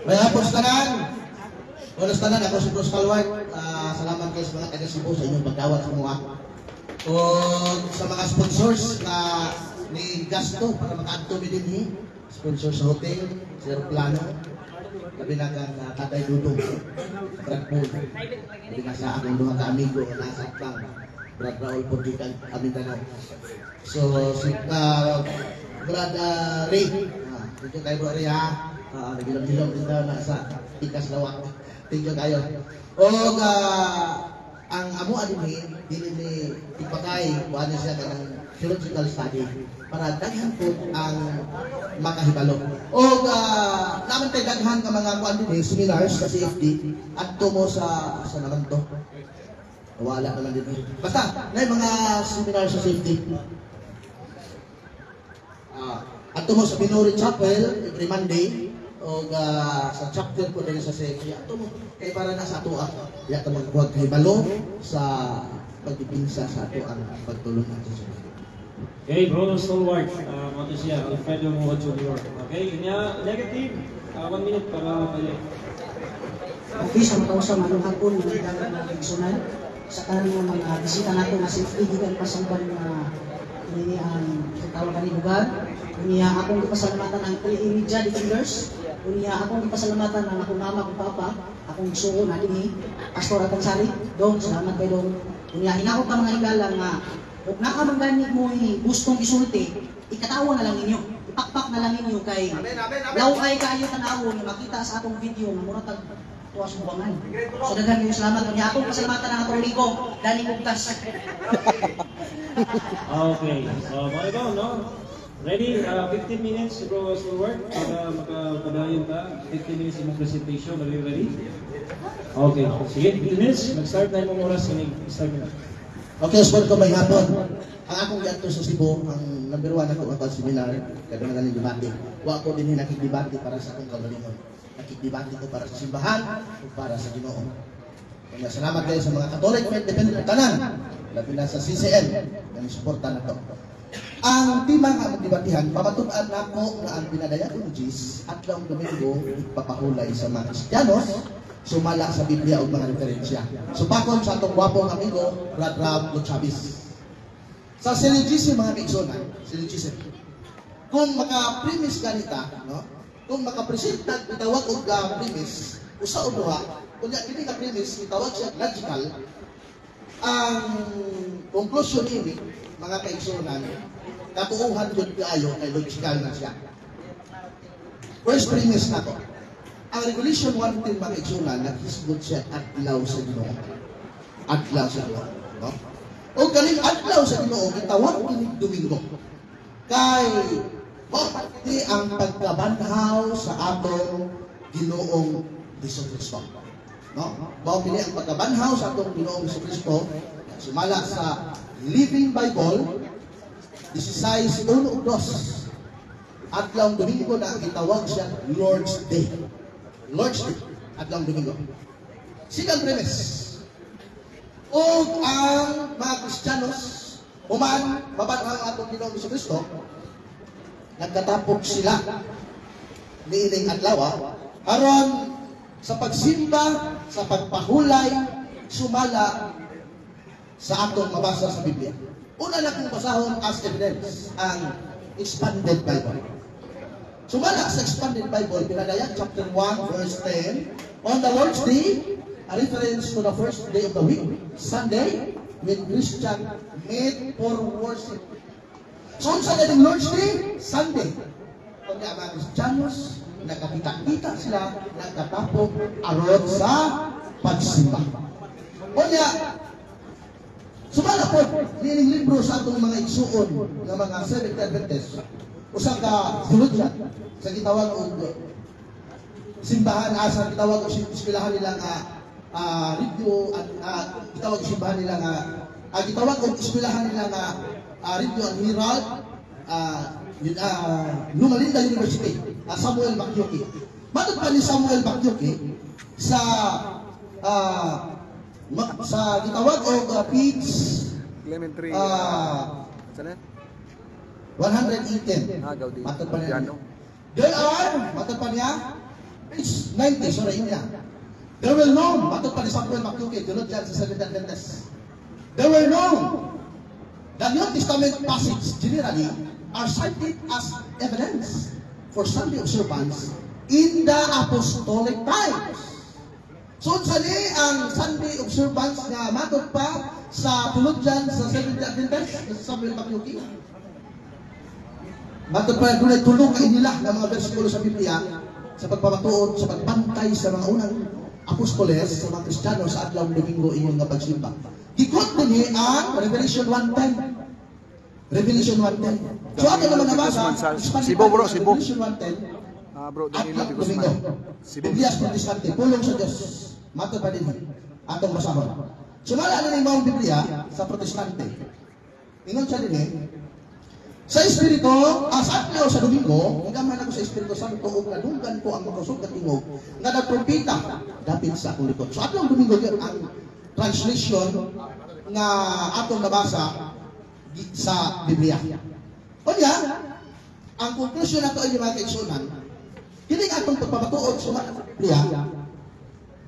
May hapon sa tanan. Unas tanan, ako si Bruce Calwart. Salamat kayo sa mga taga Cebu sa inyong pagdawat sa mga. O sa mga sponsors na ni Gasto para makaadto mi dinhi. Sponsor sa hotel, sa aeroplano. Labi na kang Tatay Dudong, Brad Paul. Labi na sa akong mga ka-amigo na nasa Atang. Brad Raul Portugal, Amintanaw. So, si Brad Ray. Thank you kayo bro Ray ha. Nagilam-gilam din daw na sa Tikas Lawak. Thank you kayo. O ang amo adimi, dili ni ipakay, kuha niya siya kanang theological study para daghan po ang makahibalo. O naman tayo daghan ka mga kuha din seminars sa CFD at tumo sa naman to. Wala naman din. Basta, may mga seminars sa CFD. At tumo sa Binuri Chapel every Monday o sa chapter ko din sa CFD. At tumo kay para na sa ato diya ta magbuhat kay balo sa pagpipinsa sa ato ang pagtulong natin sa Ginoo. Okay, Bruno Stalwart, mato siya, Alfredo Moho Jr. Okay, negative, 1 minute para mapali. Okay, sa mga usang anong hapon, mga nagsunan sa kanang mga bisita nato na safety gikan pasangban na ini ang tawag kanang lugar. Unya akong pasalamatan ang Media Defenders. Unya akong pasalamatan ang akong mama ug papa, akong igsuon na dinhi, Pastor Atansari. Dong, salamat kay Dong. Unya hinako ka mga higala nga ug naa man gani mo gustong isulti, ikatawa na lang ninyo. Ipakpak na lang ninyo kay law ay kayo tanawon nga makita sa atong video nga mura tag tuwas mo bangan. So daghan kayo salamat. Unya akong pasalamatan ang atong ligo, Dani Bugtas. Okay, so mga iba, no? Ready? 15 minutes, bro, Stalwart. Magpadayon ka. 15 minutes yung presentation. Are you ready? Okay, sige, 15 minutes. Mag-start na yung oras. Start na. Okay, sport ko may hapon. Ang akong giadto sa Cebu, ang number 1 ako ang seminar, kadang-kadang ng debate. Wa ko din nakikidebate para sa akong kaugalingon. Nakikidebate ko para sa simbahan o para sa Ginoo. Kaya salamat kayo sa mga Catholic Faith Defender tanan. Labi na sa CCN, ang suporta na to. Ang tema nga magdebatihan, pamatuan na ko na ang pinadayanologies at lang Domingo ipapahulay sa mga Kristiyanos sumala sa Biblia o mga referensya. Supakon sa atong gwapong amigo, Brad Raul Chavez. Sa syllogism mga kaigsonan, syllogism. Kung maka-premise ganita, no? Kung maka-presenta, itawag og premise, usa o duha, kung hindi ka-premise, itawag siya logical, ang conclusion ini, mga kaigsonan, katuuhan yun kayo kay logical na siya. First premise na to. Ang Revelation 1:10 mga kaigsonan, naghisgot siya adlaw sa Ginoo. Adlaw sa Ginoo. No? O galing adlaw sa Ginoo, itawag kining Domingo. Kay di ang pagkabanhaw sa atong Ginoong Jesucristo. No? Mao kini ang pagkabanhaw sa atong Ginoong Jesucristo sumala sa Living Bible 16:1-2. Adlaw Domingo na gitawag siya Lord's Day. Lord's Day, adlaw Domingo. Sigang premise. O ang mga Kristiyanos human mabanhaw ang atong Ginoong Jesucristo, nagkatapok sila niining adlaw aron sa pagsimba, sa pagpahulay, sumala sa atong mabasa sa Biblia. Una na kong basahon as evidence ang Expanded Bible. Sumala sa Expanded Bible, pinadayan chapter 1, verse 10, on the Lord's Day, a reference to the first day of the week, Sunday, when Christian meet for worship. So, sa dating Lord's Day, Sunday. Kung ang mga Kristiyanos, nakakita-kita sila, nagkatapok aron sa pagsimba. O niya, sumala po, nining libro sa atong mga igsuon ng mga Seventh-day Adventist, usang ka sulod siya, sa gitawag o simbahan, sa gitawag o simbahan nila nga radio, gitawag o simbahan nila nga, gitawag o simbahan nila nga Radio and Herald, Lumalinda University, Samuel Bakyoki. Matod pa ni Samuel Bakyoki sa gitawag o page 118. Matod pa niya. There are, matod pa niya, page 90, sorry, yun niya. There will known, matod pa ni Samuel Makyuki, dunod dyan sa Seventh-day Adventist. There were known, the New Testament passage generally are cited as evidence for Sunday observance in the apostolic times. So, sali ang Sunday observance nga matod pa sa tulog dyan sa Seventh-day Adventist, sa Samuel Makyuki. Matod pa doon ay tulong kay nila ng mga bersikulo sa Biblia sa pagpapatuod, sa pagbantay sa mga unang apostoles, sa mga Kristiyano sa adlaw Domingo inyong nga pagsimba. Gikot din ang Revelation 1:10. Revelation 1:10. So ato naman nabasa, Sibo bro, Sibo. Revelation 1:10. Bro, Danilo Adlaw Guzman. Domingo. Biblias Protestante, pulong sa Diyos. Matod pa din atong basahon. Sumala na ng mga Biblia sa Protestante. Ingon siya din sa Espiritu, sa adlaw sa Domingo, gamay ako sa Espiritu Santo ug nadunggan ko ang makasug nga tingog nga nagprompeta dapit sa akong likod. So adlaw Domingo yun ang translation nga atong nabasa sa Biblia. Unya, ang conclusion nato ay mga kaigsunan, kini atong pagpapatuod sa Biblia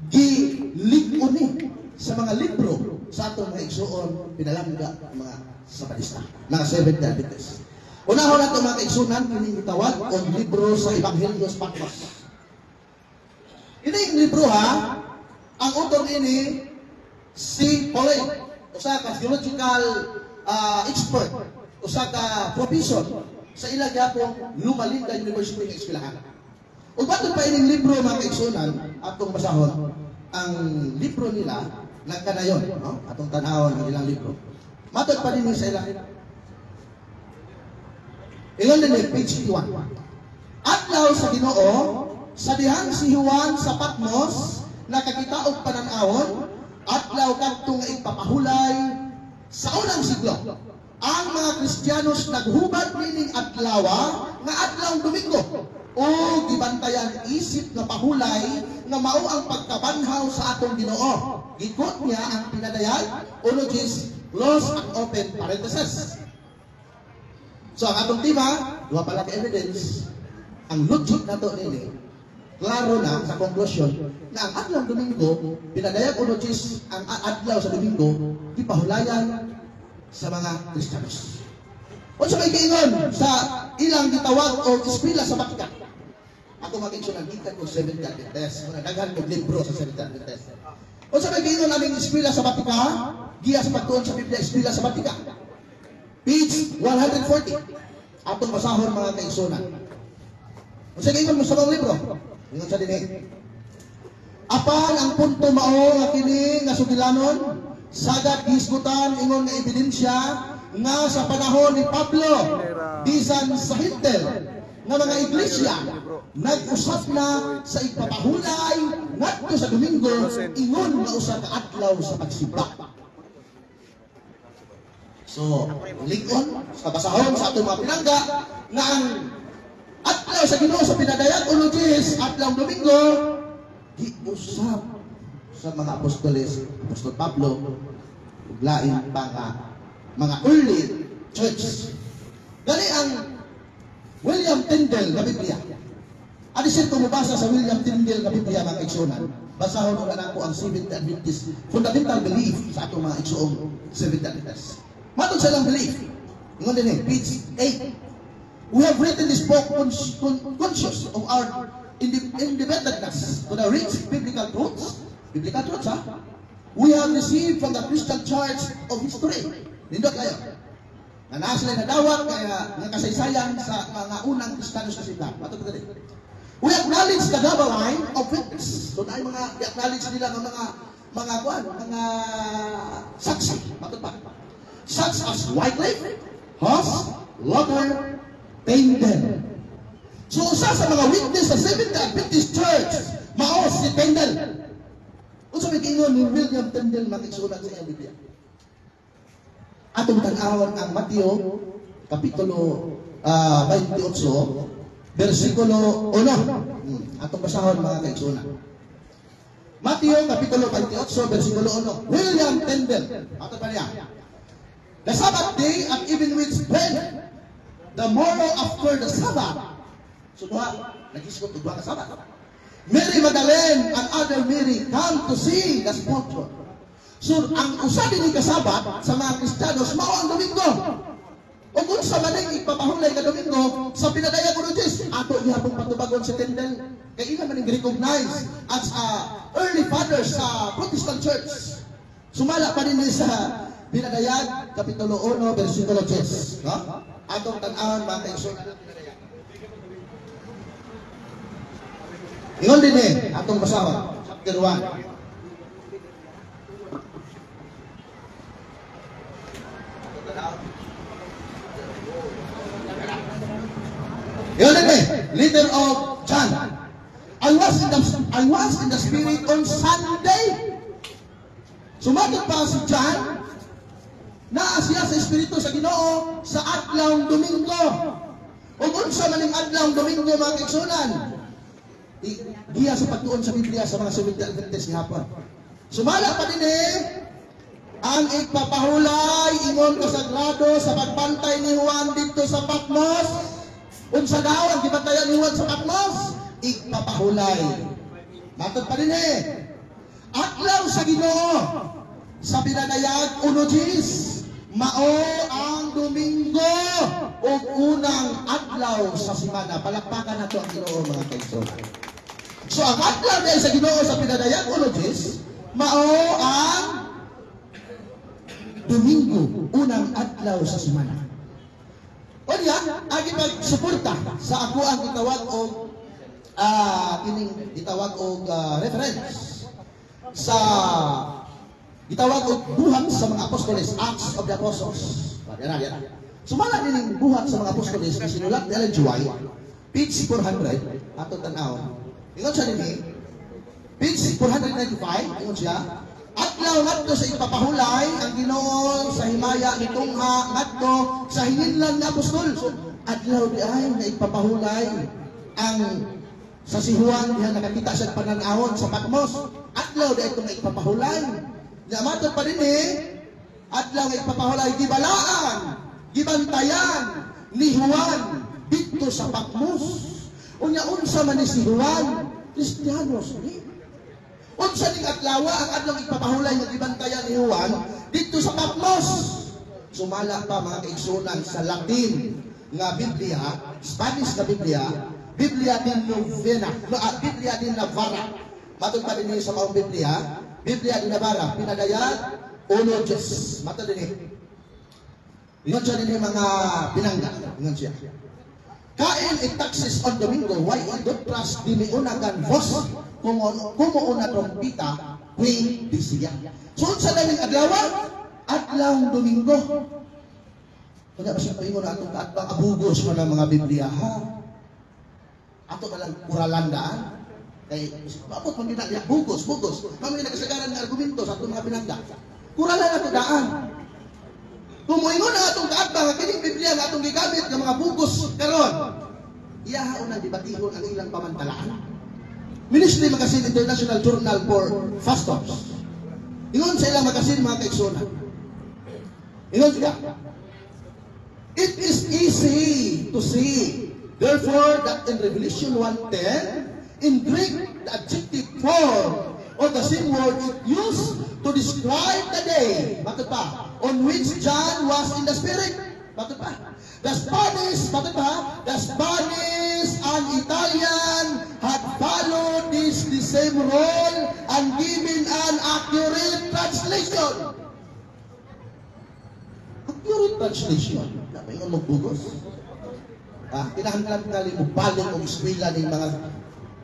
gilig-uni sa mga libro sa atong mga igsuon pinalangga mga Sabatista, mga Seventh-day Adventist. Unahon nato mga kaigsunan, kini gitawag og libro sa Evanghelios Patmos. Ini libro ha, ang author ini si Pauline, usa ka theological expert, usa ka professor sa ilang yapong Lumalinda University nga eskwelahan. Ug batok pa ining libro mga kaigsunan atong basahon, ang libro nila nagkanayon, no? Atong tan-awon ang ilang libro. Matod pa din sa ilang. Ingon din page 51. Adlaw sa Ginoo, sa dihang si Juan sa Patmos, nakakita og panan-awon, adlaw kadto nga ipapahulay sa unang siglo. Ang mga Kristiyanos naghubad nining adlaw nga adlaw Domingo o gibantayan isip nga pahulay nga mao ang pagkabanhaw sa atong Ginoo. Gikot niya ang pinadayag ulogis close and open parenthesis. So ang atong tema, duha pala ka evidence, ang logic nato nini, klaro na sa conclusion na ang adlaw Domingo, pinadayag ulogis ang adlaw sa Domingo, gipahulayan sa mga Kristiyanos. O sa may kaingon sa ilang gitawag o eskwela sa Vatican. Ako mag-insunan gikan ko Seventh-day Adventist. Muna daghan ko libro sa Seventh-day Adventist. O sa may kaingon aming eskwela sa Vatican, giya sa pagtuon sa Biblia, eskwela sa Vatican. Page 140. Atong basahon mga kaigsunan. O sa kaingon mo sa mga libro. Ingon sa dinig. Apan ang punto mao nga kini nga sugilanon, sagad gisgutan ingon nga ebidensya nga sa panahon ni Pablo bisan sa Hintel nga mga iglesia nag-usap na sa ipapahulay ngadto sa Domingo ingon nga usa ka adlaw sa pagsimba. So, lingon sa basahon sa atong mga pinangga nga ang adlaw sa Ginoo sa pinadayag ulogis adlaw Domingo giusap sa mga apostoles, Apostol Pablo, ug lain pa mga early church. Gani ang William Tyndale na Biblia. Adisin ko mabasa sa William Tyndale na Biblia mga kaigsunan. Basahon ko na po ang Seventh-day Adventist fundamental belief sa atong mga igsuong Seventh-day Adventist. Matod sa ilang belief. Ingon din page 8. We have written this book conscious of our indebtedness to the rich biblical truths. Biblical truths, ha? We have received from the Christian Church of history. Nindot kayo. Na naa sila nadawat kaya ng kasaysayan sa mga unang Kristiyanos na sila. Matod ka din. We acknowledge the double line of witness. So, tayo i-acknowledge nila ng mga saksi. Matod pa. Such as Wycliffe, Huss, Luther, Tyndale. So, usa sa mga witness sa Seventh-day Adventist Church, mao si Tyndale. Unsa may giingon ni William Tyndale makigsulat sa iyang Biblia? Atong tan-awon ang Mateo kapitulo 28 versikulo 1. Atong basahon mga kaigsunan. Mateo kapitulo 28 versikulo 1. William Tyndale. Ato pa niya. The Sabbath day, at even with bread, the morrow after the Sabbath, So duha, nag-iskot og duha ka sabat. Mary Magdalene and other Mary come to see the sepulchre. So ang usa dinhi ka sabat sa mga Kristiyanos mao ang Domingo. O kung sa maning ipapahulay ka Domingo sa pinadayag ko Jesus, ato gihapon patubagon sa tendel. Kay ila maning recognize as early fathers sa Protestant Church. Sumala pa din sa pinadayag kapitulo 1 bersikulo 10. No? Atong tan-awon mga kaigsoon. Ingon din atong basawan, chapter 1. Ingon din leader of John. I was in the spirit on Sunday. Sumagot pa si John na siya sa espiritu sa Ginoo sa adlaw Domingo. O unsa maning adlaw Domingo mga kaigsunan? Giya sa pagtuon sa Biblia sa mga Seventh-day Adventist gihapon. Sumala pa din ang ipapahulay ingon kasagrado sa pagbantay ni Juan dito sa Patmos. Unsa daw ang gibantayan ni Juan sa Patmos? Ipapahulay. Matod pa din adlaw sa Ginoo sa pinadayag 1 mao ang Domingo o unang adlaw sa semana. Palakpakan nato ang Ginoo mga kaigsoon. So ang adlaw dahil sa Ginoo sa pinadayag 1 mao ang Domingo, unang adlaw sa semana. O niya, agi pagsuporta sa ako ang gitawag og kining gitawag og reference sa gitawag og buhat sa mga apostoles, Acts of the Apostles. Yan. Sumala din ang buhat sa mga apostoles na sinulat ni Ellen G. White, page 400, ato tan-aw. Ingon siya din page 495, ingon siya, adlaw ngadto sa ipapahulay ang Ginoo sa himaya ni tungha ngadto sa hinidlan nga apostol. So, adlaw di ay nga ipapahulay ang sa si Juan diha nakakita sa pananawon sa Patmos. Adlaw di ay nga ipapahulay. Namatod pa din adlaw nga ipapahulay gibalaan, gibantayan ni Juan dito sa Patmos. Unya unsa man ni si Juan, Kristiyanos ni. Unsa ning adlaw ang adlaw ipapahulay nga gibantayan ni Juan dito sa Patmos. Sumala pa mga kaigsunan sa Latin nga Biblia, Spanish nga Biblia, Biblia din Novena, Biblia din Navarra. Matod pa din sa maong Biblia, Biblia din Navarra, pinadayag 1 Matod din ingon siya din mga pinangga, ingon siya. Kain taxis on Domingo, why don't trust di miuna kan vos kumo una trompita, kui disiya. So sa daming adlaw, adlaw Domingo. Kaya ba siya paingon atong kaatbang abugos pa ng mga Biblia, ha? Ato ka lang uralandaan. Kay, bakit man ginagaya? Bugos. Kami nagasagaran ng argumento sa atong mga pinagda. Kuralan ato daan. Kumuingon na atong kaatbang, kining Biblia na atong gigamit ng mga bugos karon. Iyahaon ang debatihon ang ilang pamantalaan. Ministry Magazine International Journal for Fastoms. Ingon sa ilang magasin mga kaigsunan. Ingon siya. It is easy to see, therefore, that in Revelation 1:10, in Greek, the adjective form or the same word it used to describe the day, bakit pa? On which John was in the Spirit, bakit pa? The Spanish and Italian had followed the same role and given an accurate translation. Accurate translation. Dapat yung magbugos. Kinahanglan ka rin balik o eskwela ng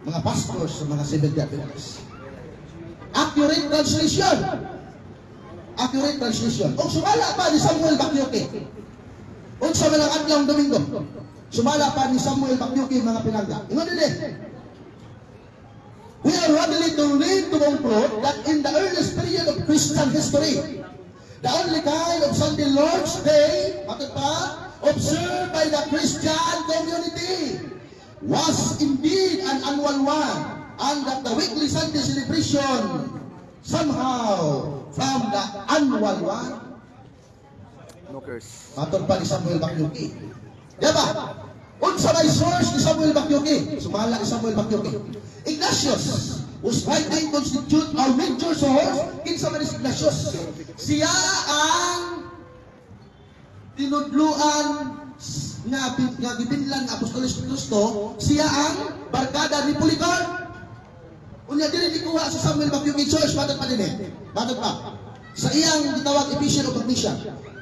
mga pastors sa mga Seventh-day Adventists. Accurate translation. Accurate translation. O sumala pa ni Samuel Bakyuke. O sa malang adlaw Domingo. Sumala pa ni Samuel Bakyuke mga pinangga. Ingon din we are ready to read to conclude that in the earliest period of Christian history, the only kind of Sunday Lord's Day, bakit pa, observed by the Christian community was indeed an annual one, and that the weekly Sunday celebration somehow from the annual one. No curse. Matod pa ni Samuel Bakyuki. Diba? Unsa may source ni Samuel Bakyuki? Sumala ni Samuel Bakyuki. Ignatius was rightly constitute our major source. Kinsa man si Ignatius? Siya ang tinudluan nga gibinlan nga Apostolos Kristo. Siya ang barkada ni Polycarp. Unya dili gikuha sa Samuel Bakyuki Church batot pa dinhi. Batot pa. Sa iyang gitawag Ephesian o Pagnisya.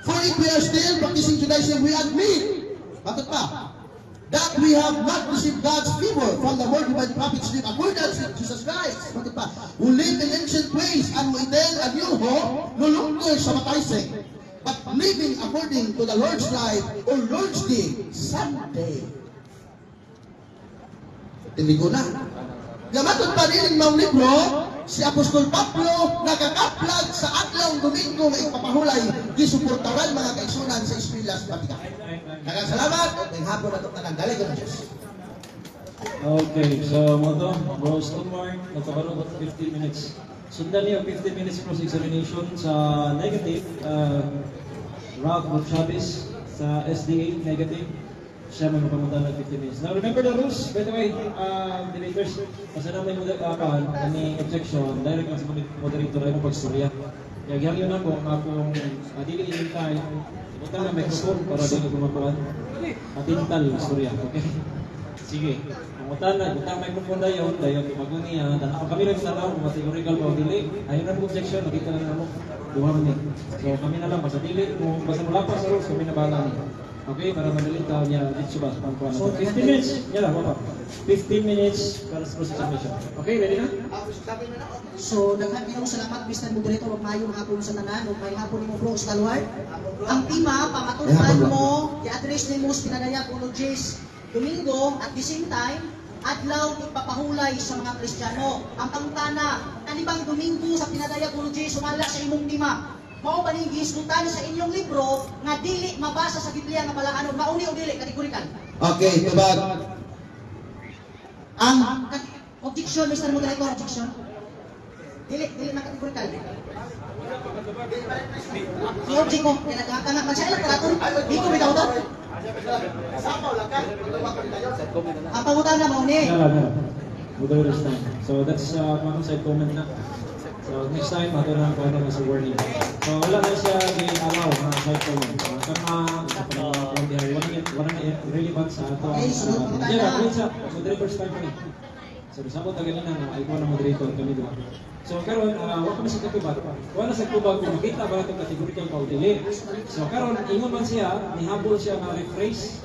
For if we are still practicing Judaism, we admit. Batot pa. That we have not received God's favor from the word by the prophets in accordance with Jesus Christ. Bakit pa? Who live in ancient ways and who etel and yung ho, no longer sa mataysing, but living according to the Lord's life or Lord's day, Sunday. Hindi ko na. Gamatod pa rin ang mga libro, si Apostol Pablo nakakaplag sa adlaw Domingo na ipapahulay gisuportaran mga kaigsunan sa Eskwela sa Vatican. Daghang salamat at ng hapon na ito tanang ng Diyos. Okay, so mo to, Bro Stonewall, nagkabaro 15 minutes. Sundan niyo 15 minutes cross-examination sa negative, Ralph Chavez sa SDA negative. Siya may mapamunta ng 15 minutes. Now remember the rules, by the way, debaters, kasi na may any objection, direct lang sa moderator ay mapagstorya. Kaya yun ako, akong dili-ilin tayo, butang na microphone para din ko mapuan. Matintal, istorya, okay? Sige. Butang microphone dayon tumaguni ha. Dan kami lang sa tao, categorical ba o dili. Ayun ang objection, nakita na mo. Duha mo ni. So kami na lang, basta dili, kung basta wala pa sa rules, kami na bahala ni. Okay, para madali tao niya, dito ba? So 15 minutes, yan lang, wala. 15 minutes para sa cross-examination. Okay, ready na? So, nagkakilong salamat, Mr. Moderator, wag mayong hapon sa tanan, wag mayong hapon ni mo, Bro Stalwart. Ang tema, pamatunan mo, i-address ni mo sa pinadayag Ologies Domingo, at the same time, adlaw ipapahulay sa mga Kristiyano. Ang pangutana, kanibang Domingo sa pinadayag Ologies, sumala sa imong tema. Mao ba ning giisgutan sa inyong libro nga dili mabasa sa Biblia nga balaanon, mauni o dili kategorikal? Okay, tubag. Ang Objection, Mr. Moderator, objection. Dili na kategorikal. Object ko, nagkakanak man siya ilang karaton. Di ko bitaw to. Ang pangutana mauni. Moderator's time. So that's one side comment na. So next time, matulang ko na sa warning. So wala na siya i-allow na side comment. Wala na relevant sa ito. Yeah, sa moderator's time kami. So sabot na ganina na ay ko na moderator kami doon. So karon wa kami sa katubag. Wala sa katubag kung makita ba itong categorical pa o dili. So karon ingon man siya, nihabol siya na rephrase.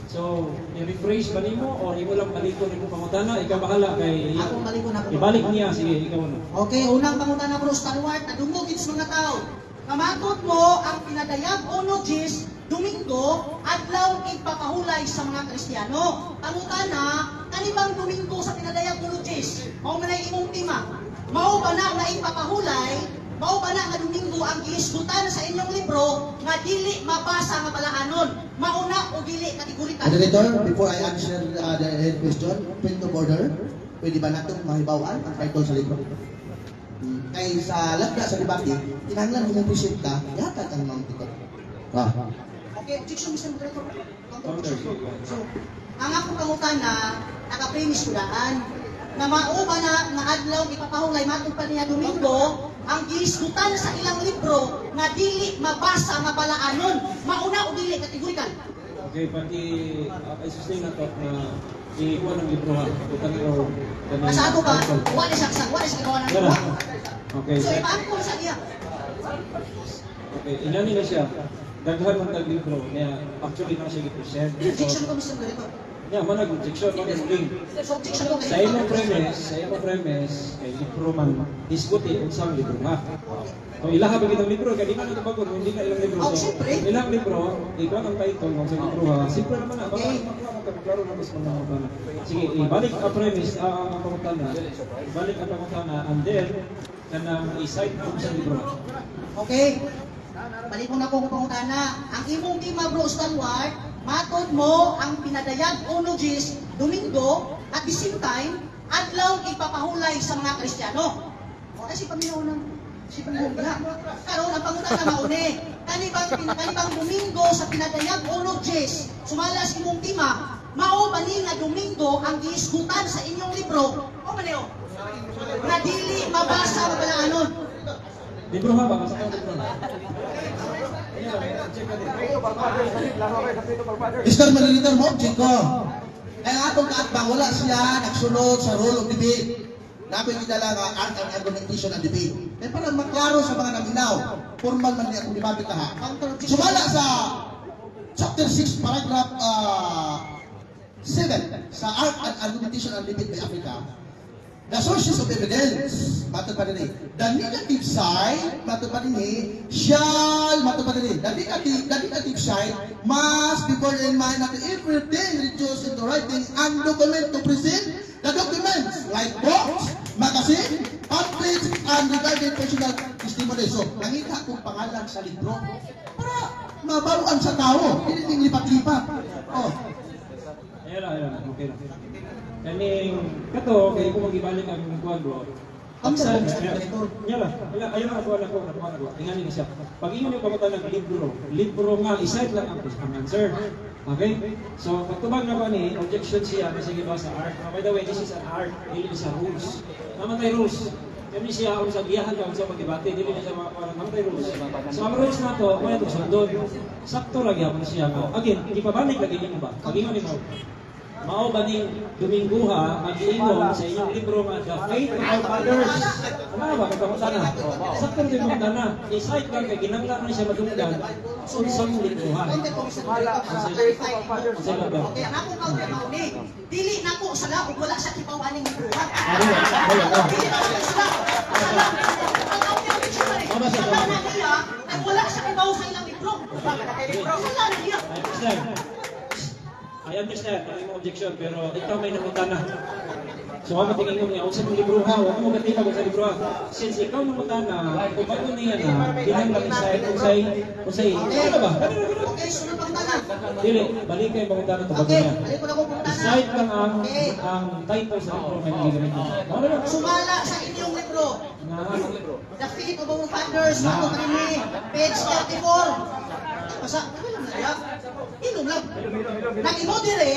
So, i-rephrase ba nimo o imo lang balikon nimo pangutana? Ikaw bahala kay Ako balikon ako. ibalik niya, sige, ikaw na. Okay, unang pangutana, Bro Stalwart, nadungogin sa mga tao. Kamatot mo ang pinadayag Ologies Domingo, adlaw ipapahulay sa mga Kristiyano. Pangutana, kanibang Domingo sa pinadayag Ologies? Mao man ay imong tema. Mao ba na ipapahulay? Mao ba na nga Domingo ang giisgutan sa inyong libro nga dili mabasa nga balaanon? Mauna o dili kategorikal? Moderator, before I answer the question, point of order, pwede ba natin mahibawan ang title sa libro? Kay sa labda sa debate, kinahanglan mo present ka, yata kang mga title. Okay, objection, Mr. Moderator. So, ang akong pangutana, naka-premise ko daan, na mauba na nga adlaw ipapahulay matong pa niya Domingo, ang giisgutan sa ilang libro nga dili mabasa nga balaanon, mauna o dili kategorikal. Okay, pati i-sustain na to na i-kuha ng libro ha. Utang o Nasa ato ba? Wala saksak, wala sa gawa ng libro. Okay, So, ipaangkol sa iya. okay, inani na siya. Daghan ng tag-libro niya. Actually, na siya i-present. Objection ko, Mr. Moderator. Yeah, manag objection, manag link. So, objection ko Sa imong premise, kay libro man, diskuti kung saan libro ha. Kung ilang ba kitang libro, kaya di na ito bago, hindi na ilang libro. Oh, So, siyempre. ilang libro, ikaw ang title kung sa libro ha. Siyempre naman na, baka magkaklaro na mas mga mga. Sige, ibalik ang premise, ang pangutana. Ibalik ang pangutana, and then, kanang i-cite kung sa libro. Okay. Balik mo na ko pangutana. Ang imong tema, Bro Stalwart, matod mo ang pinadayag Ologies Domingo, at the same time, adlaw ipapahulay sa mga Kristiyano. O, kasi paminaw ng si Pangulga. Karon ang pangutana mauni. Kanibang Domingo sa pinadayag Ologies, sumalas imong tema, mao ba ni nga Domingo ang giisgutan sa inyong libro? O maneo? Na dili mabasa mabalaanon. Libro ha ba? Basta ka libro. Mr. Monitor mo, Chico. Ang atong kaatbang, wala siya nagsunod sa rule of debate. Namin kinala nga art and argumentation and debate. Kaya para maklaro sa mga naminaw, formal man niya kung debate ha. Sumala sa chapter 6, paragraph 7 sa art and argumentation and debate by Africa. The sources of evidence, matod pa rin the negative side, matod pa rin shall, matod pa rin the negative side must be borne in mind that everything reduced into writing and document to present the documents like books, magazine, pamphlets, and regarding personal testimony. So, nangita kong pangalan sa libro para mabaruan sa tao, hindi nang lipat-lipat. Oh. Ayun, okay lang. Kaning kato kay kung magibalik ang kuan bro. Amsa niya lang. Ayun ang kuan ako. Tingnan niyo siya. Pag ingon niyo pamutan ng libro nga isite lang ang answer. Okay? So pagtubag na ba ni objection siya kasi giba sa art. By the way, this is an art, dili sa rules. Namatay rules. Kami siya ang sa giyahan ka sa pagdebate, dili na siya namatay rules. So ang rules na to, wala to sundon. Sakto lagi ako siya mo. Again, hindi pa balik lagi niyo ba? Pag ingon niyo mao ba ning Domingo ha, mag-iinom sa inyong libro nga The Faith of Others. Ano ba kakamutan na? Sakto din mo na. I-cite lang kay ginanglan na siya madunggan. Unsang libro ha. Okay, ako counter mao ni. Dili nako sa laog wala sa kipawan ning libro ha. Dili na sila. Wala sa kipaw sa ilang libro. Wala na niya. I understand, may mga objection, pero ikaw may namutana. So, ako tingin mo niya, usap yung libro ha, huwag mo matibag sa libro ha. Since ikaw namutana, kung bago niya na, bilang lang usay, ano ba? Okay, sunod ang tanan. Dili, balik kayo mamutana ito bago Okay, niya. balik ko na kung punta na. Decide lang ang title sa libro may niligamit mo. Sumala sa inyong libro. The Faith of Our Fathers, Mato Krimi, page 34. Basta, inom lang. Nag-imo dire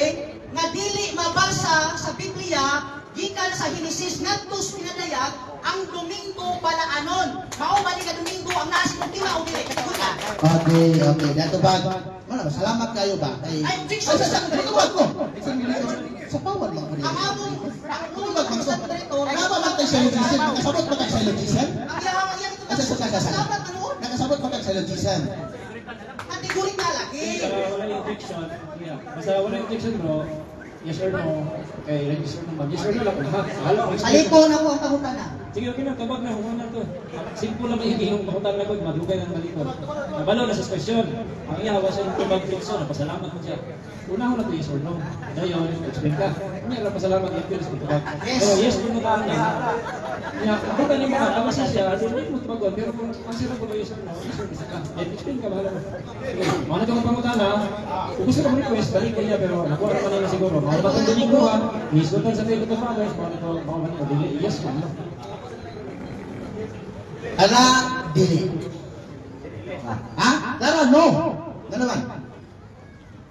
nga dili mabasa sa Biblia gikan sa Henesis ngadto pinadayag ang Domingo balaanon. Mao ba ni ka Domingo ang naa sa tema o dili katigod ka? Okay. Dato ba? Wala ba? Salamat kayo ba? Ay, objection sa Tutuwag ko. Sa pawad lang ko rin. ang among Tutuwag mo sa Nakaba ba tayo sa logism? Nakasabot ba tayo sa logism? ang yang ito salamat ano? Nakasabot ba tayo sa logism? Kategorik na lagi. Basta wala yung objection, basta wala yung objection bro, yes or no, kay register naman, yes or no lang ha. Alipon ako ang pangutana. Sige, okay na, tabag na, huwag na to. Simple lang yung pakutan na ko, madugay ng malikod. Nabalo na sa question. Ang iyawa sa yung tabag pinso, napasalamat mo siya. Una ko na to yes or no. Dayon, explain ka. Kanya lang pasalamat yung pinso ng tabag. Pero yes, kung nataan na. Kaya, kung ka niyo makakabasa siya, hindi mo tabagon. Pero kung answer ko na yes or no, explain ka, bahala mo. Sige, mga na itong pangutan na. Kung gusto ka request, balik ka niya, pero nakuha naman nila siguro. Mga batang Domingo ha, isgutan sa Faith of the Fathers, mga ito, mga manila, yes or no. Ala, dili. Ha? Tara, no. Nga naman.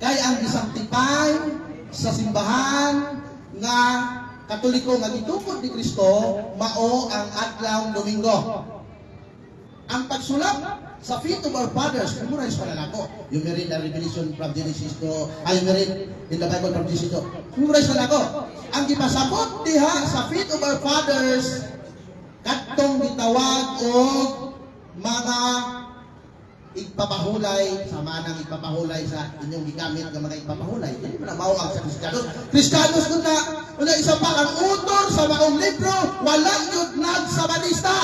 Kaya ang gisanctify sa simbahan nga Katoliko nga gitukod ni Kristo mao ang adlaw Domingo. Ang pagsulat sa Faith of Our Fathers, memorize pa lang ako. You may read the Revelation from Genesis to, you may read in the Bible from Genesis to, memorize pa lang ako. Ang gipasabot diha sa Faith of Our Fathers, katong gitawag og mga igpapahulay, sama ng igpapahulay sa inyong gigamit ng mga igpapahulay. Hindi mo na mawag sa Kristiyanos. Kristiyanos kuna isa pa ang author sa maong libro, wala yun nagsabadista.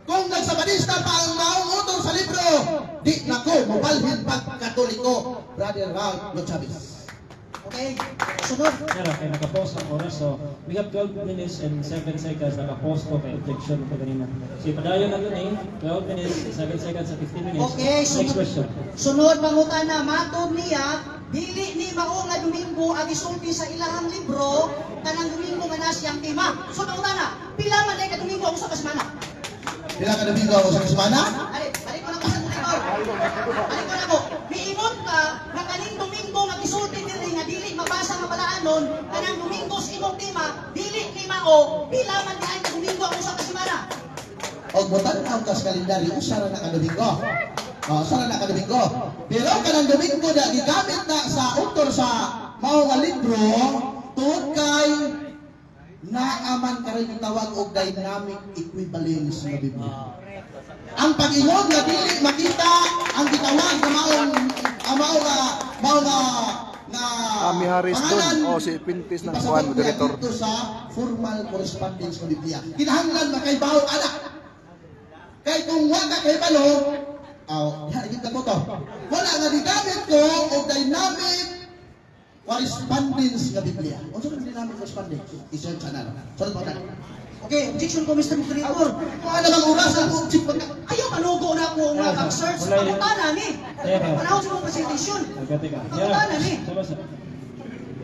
Kung nagsabadista pa ang maong author sa libro, di nako, mabalhin pag Katoliko, Brother Ralph Chavez. Okay, sunod. Pero kaya nakapost ang oras, so we have 12 minutes and 7 seconds nakapost ko kay objection ko kanina. So ipadayon na yun 12 minutes, 7 seconds sa 15 minutes. Okay, Next question. Sunod pangutana, matod niya, dili ni mao nga Domingo ang isulti sa ilahang libro, kanang Domingo nga nasiyang tema. So pangutana, pila man ay ka Domingo ang usa ka semana? Pila ka Domingo ako sa semana? Ali ko na ko sa Domingo. Ali ko na ko. Miingon ka nga kaning Domingo nga isulti diri nga dili mabasa nga balaanon kanang Domingo sa imong tema dili ni mao pila man diay ka Domingo ang usa ka semana. Og butan ang kas kalendaryo usa ra na ka Domingo. Usa ra na ka Domingo. Pero kanang Domingo na gigamit na sa author sa mao nga libro tungod kay naaman karon gitawag og dynamic equivalence nga Biblia. Ang pag-ingon nga dili makita ang gitawag nga mao nga Ami Harris doon. O, si Pintis ng Juan, moderator. Dito sa formal correspondence ng Biblia. Kinahanglan makaibaw anak. Kay kung wala kay balo, higit na ko to. Wala nga digamit ko o dynamic correspondence ng Biblia. O so dynamic correspondence? I-search na. Sorry po na. Okay, objection ko Mr. Moderator. Kung ano bang oras ang object pag Ayaw manugo na ako nga pag-search. Pagkutana ni. Panahon sa mong presentation. Teka. Pagkutana ni.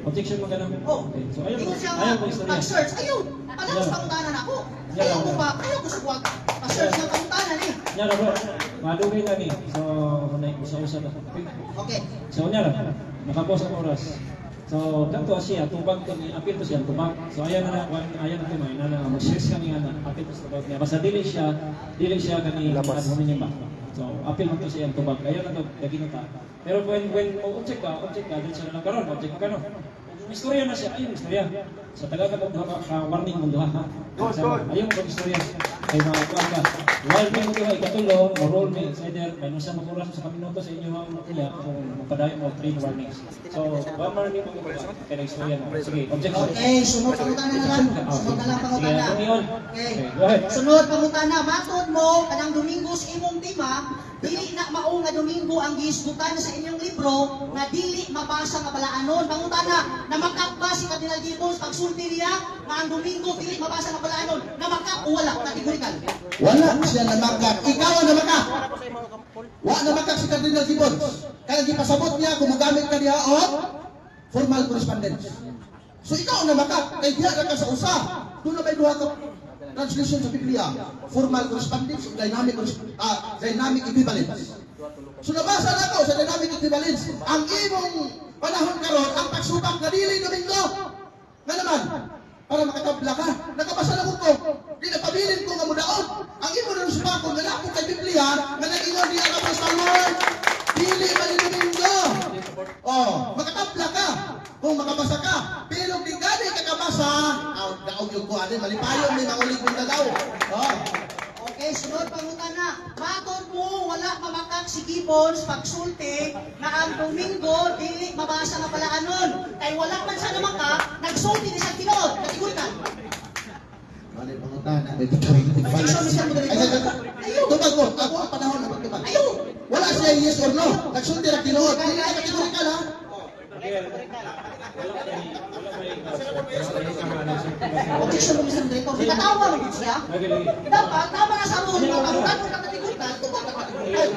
Objection mo ganun. Oh, So ayaw ingon siya nga ayaw mo istorya. pag-search. Ayaw. Panahon sa pagkutana na ako. Ayaw ko pa. Ayaw ko sa kuwag. Pag-search ng pagkutana ni. Nya ra bro. Madugay na ni. So nay usa-usa na. Okay. So nya ra. Nakapos ang oras. So kanto siya tubag to ni apil to siya tubag. So ayan na ayan na tumay na mag-share kami ana apil to sa tubag niya. Basta dili siya kani Labas. ano niya ba. So apil mo to siya tubag. Ayan na to kaginata. Pero when object ka din siya na karon, object ka no. Istorya na siya, ayun istorya. Sa taga ka warning mo duha ha. Ayun mo istorya. Kay mga kuan ka. While may mo duha ikatulo, mo roll me either may nusa makuras sa kaminuto sa inyo ang ila kung mapadayon mo 3 warnings. So, one warning mo kay istorya mo. Sige, objection. Okay, sunod pangutana na lang. Sunod na lang pangutana. Sige, yun. Okay. Go ahead. Sunod pangutana. Matod mo, kanang Domingo sa imong tema, dili na mao nga Domingo ang giisgutan sa inyong libro nga dili mabasa nga balaanon. Pangutana, namakap ba si Cardinal Gibbons pagsulti niya nga ang Domingo dili mabasa nga balaanon? Namakap o wala? Kategorikal. wala siya namakak. Ikaw ang namakak. Wala namakak si Cardinal Gibbons. Kaya gipasabot niya kung magamit ka niya o formal correspondence. So ikaw ang namakak. Kaya diya ka sa usa. Doon na may duha ka translation sa Biblia. Formal correspondence, dynamic equivalence. So nabasa na ako sa dynamic equivalence. Ang imong panahon karon ang pagsubak na dili Domingo. Nga naman, para makatabla ka. Nakabasa na ko. Di napabilin ko nga mudaot. Ang imo na subakon nga ako kay Biblia nga nag-ingon di ang apostolon. Dili man Domingo. Makatabla ka. Kung makabasa ka. Pero di gani ka kabasa, daog yung ko ani malipayon ni mangulig na daw. Okay, sunod pangutana. Matod mo, wala mamakak si Gibbons pagsulti na ang Domingo dili mabasa nga balaanon. Kay wala man siya namakak, nagsulti ni sa Ginoo. Kategorikal. Mali pangutana. May bitawin. Objection, Mr. Moderator. Ayaw. Tubag ko. Ako ang panahon na magtubag. Ayaw. Wala siya yes or no. Nagsulti ra tinuod. Dili ka kategorikal ha. Objection mo, Mr. Moderator. Natawa mo din siya. Dapat, tama na sa rule. Pagkakutan mo ng kategorikal, tubag ka kategorikal.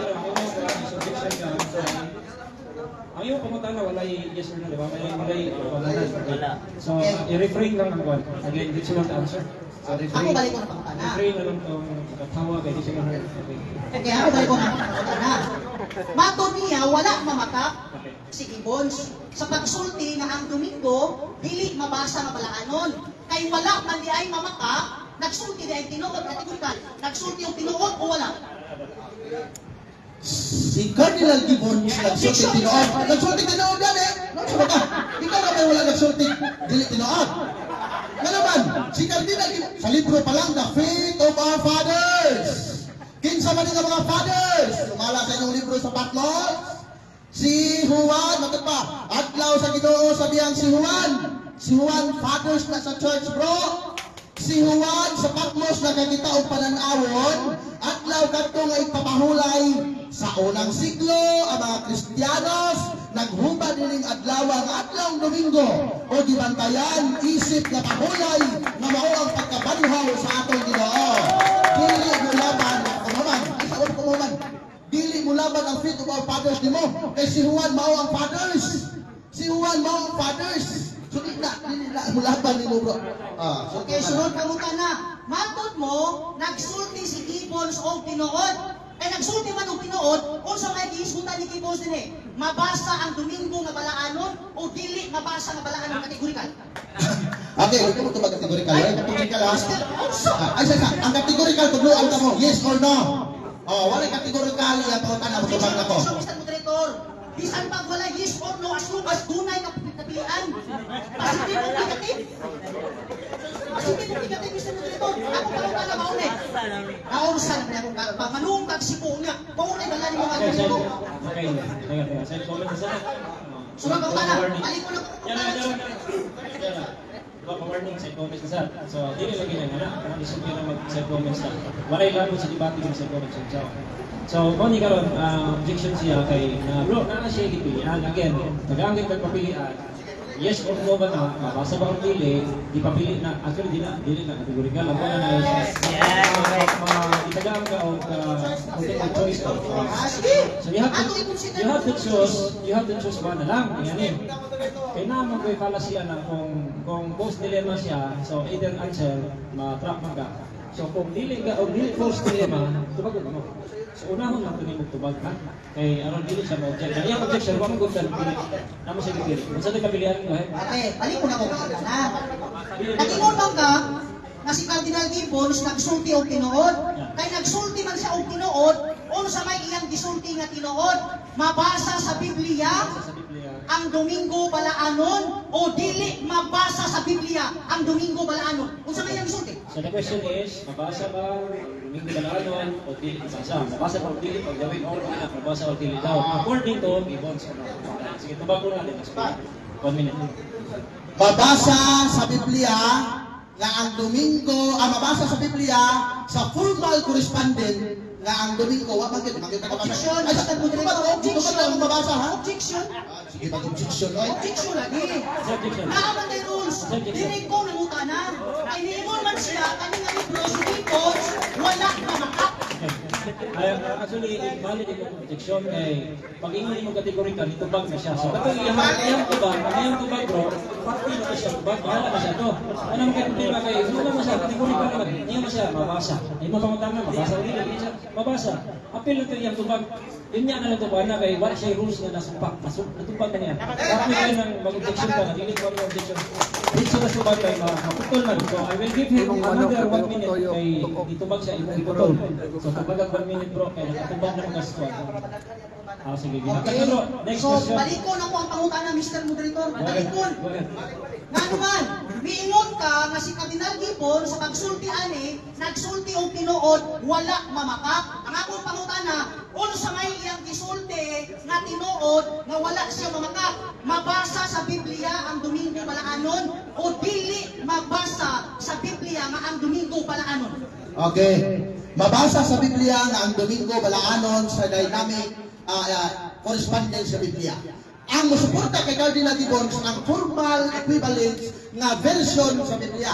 Ang iyong pangutana walay yes or no, di ba? Wala. So, i-refrain lang ang kwan. Again, did you want to answer? So, Ako balik ko na pangutana. refrain na lang itong katawa kay di siya nga. Okay, ako balik ko na pangutana. Matod niya, wala mamakak si Gibbons sa pagsulti na ang Domingo dili mabasa nga balaanon. Kay wala man di ay mamaka, nagsulti di ay tinuod kategorikal. Nagsulti yung tinuod o wala? Si Cardinal Gibbons nagsulti tinuod. Nagsulti tinuod yan eh. Nagsulti ka. Ikaw na may wala nagsulti. Dili tinuod. Nga naman, si Cardinal Gibbons, sa libro pa lang, The Faith of Our Fathers. Kinsa man nga mga fathers. Lumala sa inyong libro sa Patmos. Si Juan, matod pa, adlaw sa Ginoo sabihan si Juan. Si Juan, fathers na sa church bro. Si Juan sa Patmos nakakita og pananawon, adlaw kadto nga ipamahulay sa unang siglo ang mga Kristiyanos naghubad dining adlaw ang adlawng Domingo o gibantayan isip nga pahulay nga mao ang pagkabanhaw sa atong Ginoo. Dili mo laban kumaman. Dili mo laban ang faith of our fathers nimo kay si Juan mao ang fathers. Si Juan mao ang fathers. So dili na mulaban nimo bro. Okay, sunod pangutana. Matod mo, nagsulti si Gibbons og tinuod. Kay nagsulti man og tinuod, unsa may giisgutan ni Gibbons dinhi? mabasa ang Domingo nga balaanon o dili mabasa nga balaanon kategorikal? Okay, huwag mo ito mag-categorical. Right? Categorical ha? Ay, sasa, ang categorical, tugluan ka mo, yes or no? Oh, wala categorical, yan pa ka na, matubag na ko. So, Mr. Moderator, bisan pag wala yes or no, as long as dunay kapilian. Positive o negative? Positive o negative, Mr. Moderator? Ako parang ka na maunay. Naursan na akong manungkag si po niya. Maunay ba lang yung mga Domingo? Okay, teka. Side comment na sana. Sunod ka na, balik ko na po Pa-warning side comments na sana. So, dili lagi na nga. Karang isumpi na mag-side comments na. Waray lang sa debate ng side comments. So, kung hindi karon objection siya kay bro, na siya gipilian. Again, tagang pagpapilian. Yes or no ba na, mabasa ba ang dili, di papili na, actually dili na kategorikal. Ang wala na siya. Itagaan ka o multiple choice ka. So you have to choose one na lang. Yan eh. Kaya naman ko ikala siya na kung post dilemma siya, so either answer, ma-trap man ka. So kung dili ka o dili post dilemma, tubag mo. So unahon lang ito yung tubag ha. Kay aron dili siya ma-object. Ang iyang objection, wala mo gawin pili. Namo siya gipili. Kung saan ka pilihan mo eh? Ate, balik ko na ko kasi na. Natingon bang ka, na si Cardinal Gibbons nagsulti o tinuod? Kay nagsulti man siya o tinuod, sa may iyang gisulti nga tinuod, mabasa sa Biblia, ang Domingo balaanon o dili mabasa sa Biblia ang Domingo balaanon. Unsa may iyang gisulti? So the question is, mabasa ba Domingo balaanon o dili mabasa? Mabasa ba o dili pag gawin or na mabasa o dili daw? According to Gibbons. Sige, tubag ko na din. 1 minute. Mabasa sa Biblia nga ang Domingo, mabasa sa Biblia sa formal correspondent nga ang Domingo, wag magit ka ba? Objection. Ay, sa objection mabasa ha? Objection. Sige, pag-objection oy. Objection lagi. Objection. Naaman tayo rules. Dili ko nangutana. Ay niingon man siya, kani nga libro si Gibbons, wala na makap. Actually, valid yung objection kay pag-ingon mo kategorikal, itubag na siya. So, kapag iyang tubag bro, pati na siya tubag, bahala na siya to. Ano naman kayo problema kay, hindi naman siya, kategorikal naman, hindi naman siya mabasa. Hindi mo pangutama, mabasa o hindi siya mabasa. Apil ito iyang tubag, yun niya na natubahan na kay wala siya rules na nasumpak, natubag na niya. Bakit kayo nang mag-objection ka, nadilit ko ang objection. Dito na subag kay maputol man. So, I will give him another 1 minute kay itubag siya, iputol. So, tubag ang 1 minute bro, kaya natubag na mga squad. Sige, Okay. bro. Next So, question. balikon ako ang pangutana, Mr. Moderator. Go ahead. Balikon. Go ahead. Nga naman, miingon ka nga si Cardinal Gibbons sa pagsulti ani, nagsulti og tinuod, wala mamakak. Ang akong pangutana, sa may iyang gisulti nga tinuod nga wala siya mamakak. Mabasa sa Biblia ang Domingo balaanon o dili mabasa sa Biblia nga ang Domingo balaanon? Okay. Mabasa sa Biblia nga ang Domingo balaanon sa dynamic correspondence sa Biblia. Ang musuporta kay Cardinal Gibbons ang formal equivalence nga version sa Biblia.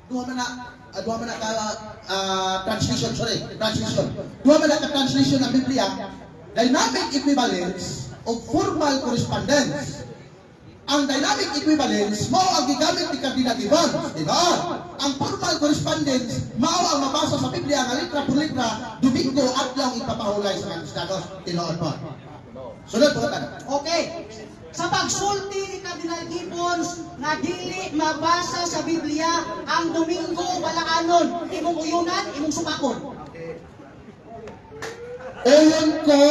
Duha man na translation. Duha man na translation ng Biblia, dynamic equivalence o formal correspondence. Ang dynamic equivalence mao ang gigamit ni Cardinal Gibbons, ang formal correspondence mao ang mabasa sa Biblia nga litra por litra Domingo adlaw ipapahulay sa mga Kristiyanos. Tinuod mo. Sunod po ka. Okay. Sa pagsulti ni Cardinal Gibbons nga dili mabasa sa Biblia ang Domingo balaanon, imong uyunan, imong supakon. Uyon ko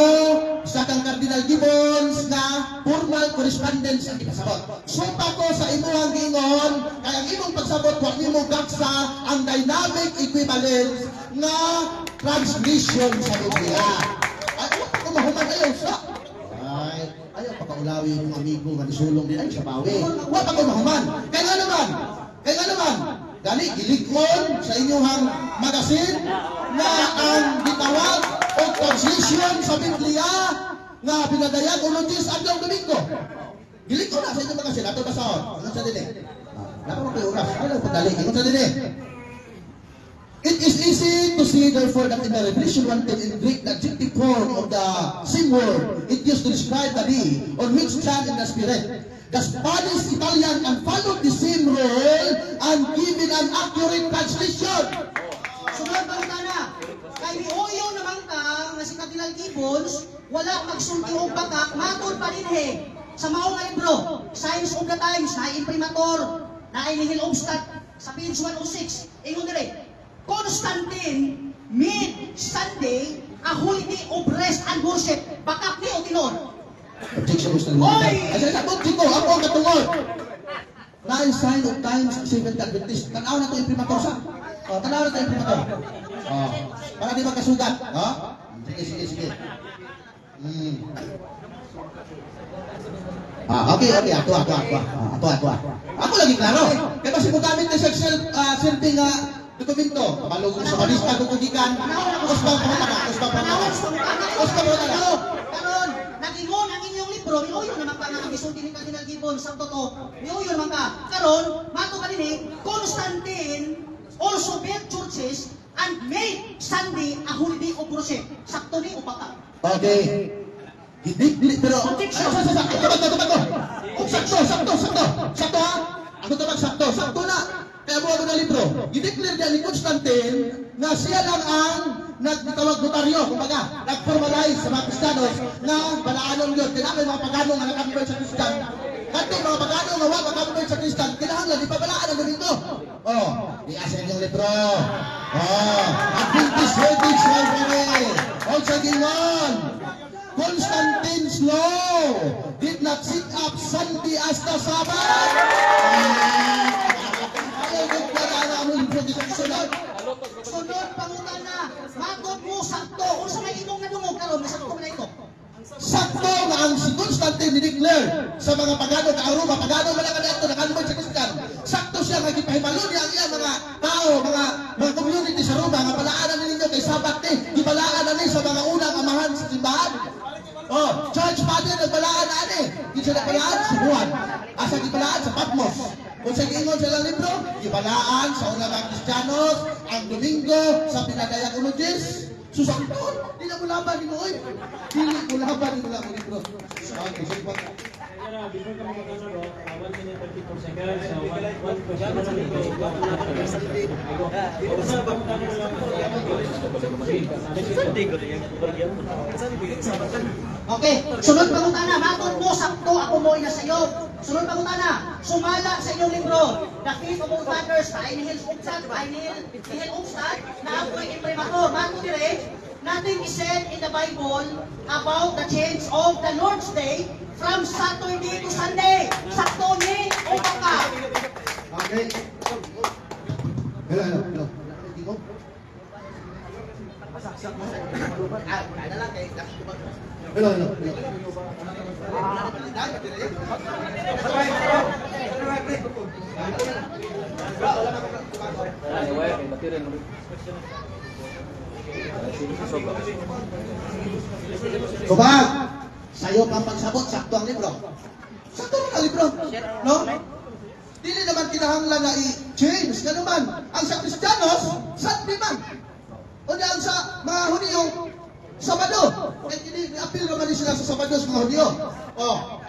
sa kang Cardinal Gibbons na formal correspondence ang ipasabot. Supa ko sa imuhang gingon, kaya ang imong pagsabot huwag nimo gaksa ang dynamic equivalence nga transmission sa Biblia. Ay, wala ko mahuman ayaw sa. Ay, ayaw pakaulawi yung amigo nga nisulong din ay sa bawi. Wala ko mahuman. Kaya nga naman, gani giligmon sa inyong magasin na ang gitawag o translation sa Biblia nga pinadayag o notice adlaw Domingo. Giligmon na sa inyong magasin. Ato basahon. Ano sa dili? Nako mo kayo oras. Ano po dali? Ano sa dili? It is easy to see, therefore, that in the Revelation 1:10 in Greek, the adjective form of the same word, it used to describe the day on which stand in the Spirit. The Spanish Italian can follow the same role and give it an accurate translation. Sunod ba na? Kay miuyo naman ka nga si Cardinal Gibbons, wala magsulti og bakak, matod pa dinhi sa mao nga libro, Signs of the Times, na imprimator, na ni Hill Obstadt sa page 106. Ingon dire, Constantine made Sunday a holiday of rest and worship. Bakak ni o tinon? Objection, Mr. Leader. Ay, sa object ko, ako ang katungod. Nine sign of times, Seventh Adventist. Tanaw na ito imprimator sa. Tanaw na ito imprimator. Para di magkasugat. Sige. Okay. Ato. Ako lagi klaro. Kaya kasi mo gamit na selfing dokumento. Kabalog sa malista kung kugikan. Kusbang pangutana. Karon, nag-ingon ang inyong libro, miuyo naman ka nga ang gisulti ni Cardinal Gibbons sa totoo. Miuyo naman ka. Karon, mato ka din Constantine also built churches and made Sunday a holiday of worship. Sakto ni upaka. Okay. Hindi, pero... Sakto ha? Ako tabag sakto na. Kaya mo ako na libro. I-declare niya ni Constantine na siya lang ang nagtawag notaryo, kumbaga, nag-formalize sa mga Kristiyanos na balaanon yun. Kailangan mga pagano nga nakamibay sa Kristiyan. Kanto mga pagano nga wag makamibay sa Kristiyan, kailangan ipabalaan ang dito. I-asin yung libro. Adventist Heritage Library. Also gingon. Constantine's law did not set up Sunday as the Sabbath. Sunod pangutana, magot mo sakto. Kung sa may imong nadungog karon, sakto na ito. Sakto nga ang si Constantine ni-declare sa mga pagano na Aruba, pagano wala ka dito, nakalumay sa Kristiyan. Sakto siya nga gipahibalo niya ang iyang mga tao, mga community sa Aruba, nga palaanan ninyo kay Sabat ni, gibalaanan ni sa mga unang amahan sa simbahan. Church Father nagbalaan na ani. Kinsa nagbalaan sa Juan. Asa gibalaan sa Patmos. Kung sa giingon sa libro, gibalaan sa unang mga Kristiyanos ang Domingo sa pinadayag Unodis. Susangton, di na mo laban ni Moy. Dili mo laban ni mo libro. Okay, sige. Before ka magkano, 1 minute 34 seconds. One question na Okay, sunod pangutana, matud mo sakto ako mo ina sa iyo. Sunod pangutana, sumala sa inyong libro, The Faith of All Fathers, by Hill Obstadt, na ako'y imprimator. Matud dire, nothing is said in the Bible about the change of the Lord's Day from Saturday to Sunday. Sakto ni o baka. Okay. Hello. Hello. Kubag, sa'yo pang pagsabot, sakto ang libro. Sakto ang libro. No? Dili naman kinahanglan na i-change. Nga naman, ang sa Kristiyanos, Sunday man. O diyan sa mga Hudyo, Sabado. Kaya i-appeal naman sila sa Sabado sa mga Hudyo.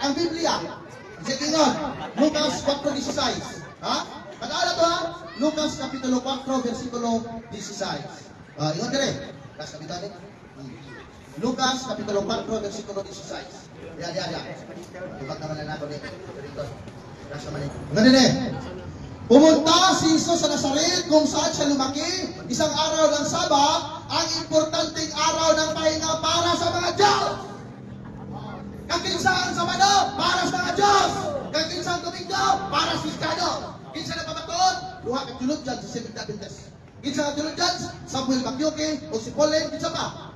Ang Biblia, sige nga, Lucas 4:16. Pag-aala to ha? Lucas Kapitulo 4, versikulo 16. Ingon dire. Kas kapitano. Lucas Kapitulo 4, versikulo 16. Yan. Tubag naman na ako dito. Kas naman ito. Ganun pumunta si Jesus sa Nazaret kung saan siya lumaki. Isang araw ng Sabat, ang importanteng araw ng pahinga para sa mga Diyos. Kakinsang Sabado, para sa mga Diyos. Kakinsang Domingo, para sa Kristiyano. Kinsa na pamatuon, duha ka tulog dyan sa Seventh Adventist. Kinsa na tulog dyan, Samuel Bakyoke o si Polen, kinsa pa,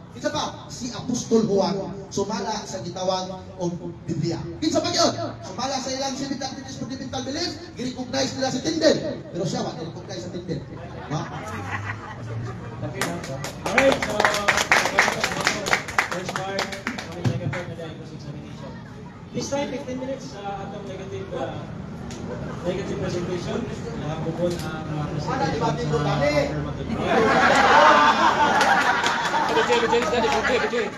si Apostol Juan, sumala sa gitawag o Biblia. Kinsa pa yun? Sumala sa ilang Seventh Adventist fundamental belief, i-recognize nila sa Tinder. Pero siya, i-recognize sa Tinder. Alright, so first part, negative na examination. This time, 15 minutes atong negative presentation. Nakapupon ang presentation sa affirmative.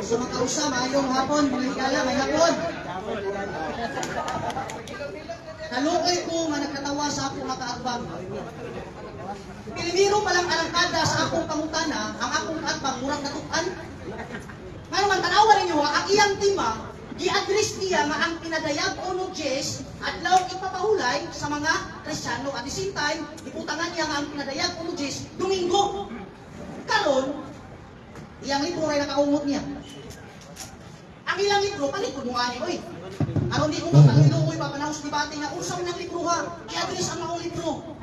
So magkausa, mayong hapon, mga higala, may hapon. Kalukoy ko nga nagkatawa sa ako makaabang. Pilibiro palang arangkada sa akong pangutana, ang akong katbang murang natukan. Nga naman, tanawan ninyo ha, ang iyang tima, gi-address niya nga ang pinadayag o no Diyes at law ipapahulay sa mga Kristiyano. At the same time, iputangan niya nga ang pinadayag o no Diyes, Domingo. Karon, iyang libro rin nakaungot niya. Ang ilang libro, palikod mo nga niya, oy. Aron di umot, ang iluoy, papanahos debate nga, usaw ng libro ha, i-address ang mga libro.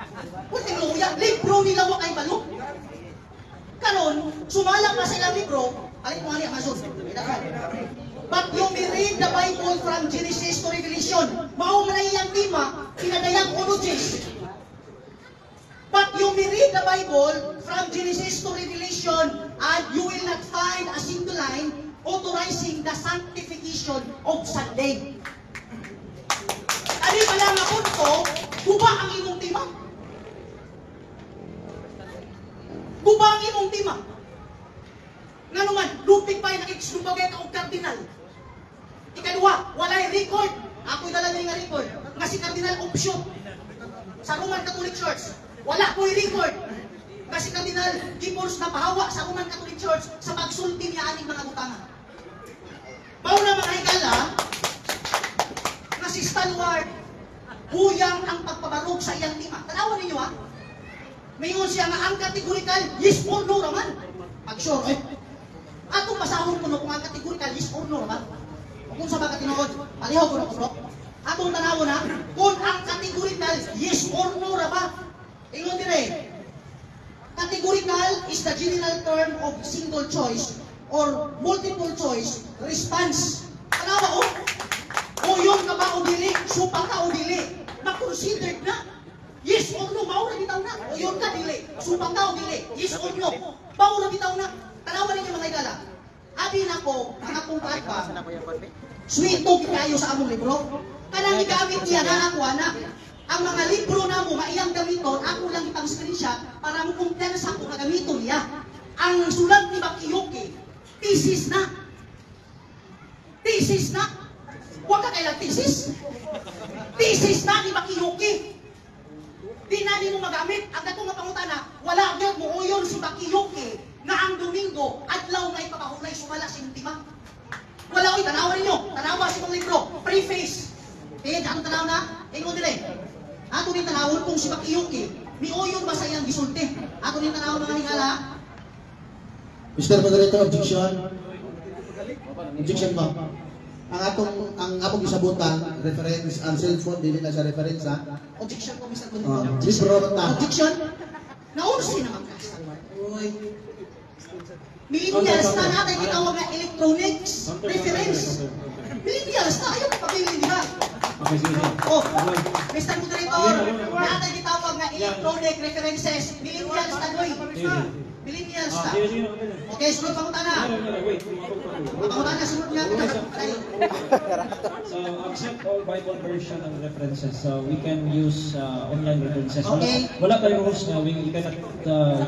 Kung tinglo yan, libro nila wa kay balo. Karon, sumalang na sa ilang libro, palit mo nga niya, Amazon. But you may read the Bible from Genesis to Revelation. Mao man iyang tima, pinadayang uno Diyes. But you may read the Bible from Genesis to Revelation and you will not find a single line authorizing the sanctification of Sunday. Ani pala nga punto, guba ang imong tima. Guba ang imong tima. Nga naman, lupig pa yung nakikisubagay ka o kardinal. Ikaduha, walay record. Ako'y dala niya nga record. Nga si Cardinal Opsyo sa Roman Catholic Church. Wala ko'y record. Nga si Cardinal Gibbons na pahawa sa Roman Catholic Church sa pagsulti niya aning mga butangan. Mauna mga higala, nga si Stalwart, huyang ang pagpabarog sa iyang tima. Tanawan ninyo ha? Mayon siya nga ang categorical, yes or no raman. Pag-sure, atong masahon ko no kung ang categorical, yes or no raman. O kung sa baka tinood, palihaw ko na ko bro. Atong tanawon na, kung ang categorical, yes or no raman. Ingon dire, categorical is the general term of single choice or multiple choice response. Tanawa o yun ka ba o dili, supa ka o dili, na-considered na. Yes or no, maura bitaw na. O yun ka dili, supa ka o dili, yes or no, maura bitaw na. Tanawa ninyo mga igala. Abi na ko, ang akong kaatba, sweet to kayo sa among libro. Kanang igamit niya na ako, anak. Ang mga libro na mo, maiyang gamiton, ako lang ipang screenshot para mo kumpensa kung nagamiton niya. Ang sulat ni Bakiyuki, thesis na. Thesis na. Huwag ka kailang thesis. Thesis na ni Bakiyuki. Di na mo magamit. Ang datong nga pangutana, wala agad mo uyon si Bakiyuki nga ang Domingo, adlaw nga ipapahulay sumala si Muntima. Wala ko'y tanawa ninyo. Tanawa si mong libro. Preface. Anong tanaw na? Ingon dire. Ato ni tanawon kung si Bakiyuki, mi uyon ba sa iyang gisulti? Ato ni tanawon mga hingala. Mr. Moderator, objection. Objection mo. Ang atong gisabutan, reference, ang cellphone, dili na sa reference ha. Objection ko, Mr. Moderator. Libro ta. Objection? Naunsi naman ka. Uy. Millennials na natin gitawag na electronics reference. Millennials na, ayaw kapabilin, di ba? Okay, sige. Oh, Mr. Moderator, natin gitawag na electronic references. Millennials na, doy. Millennials na. Sige, sige. Okay, sunod pangutana. Wait. Pangutana, sunod nga. So, accept all Bible version and references. So, we can use online references. Okay. Wala tayong rules na we cannot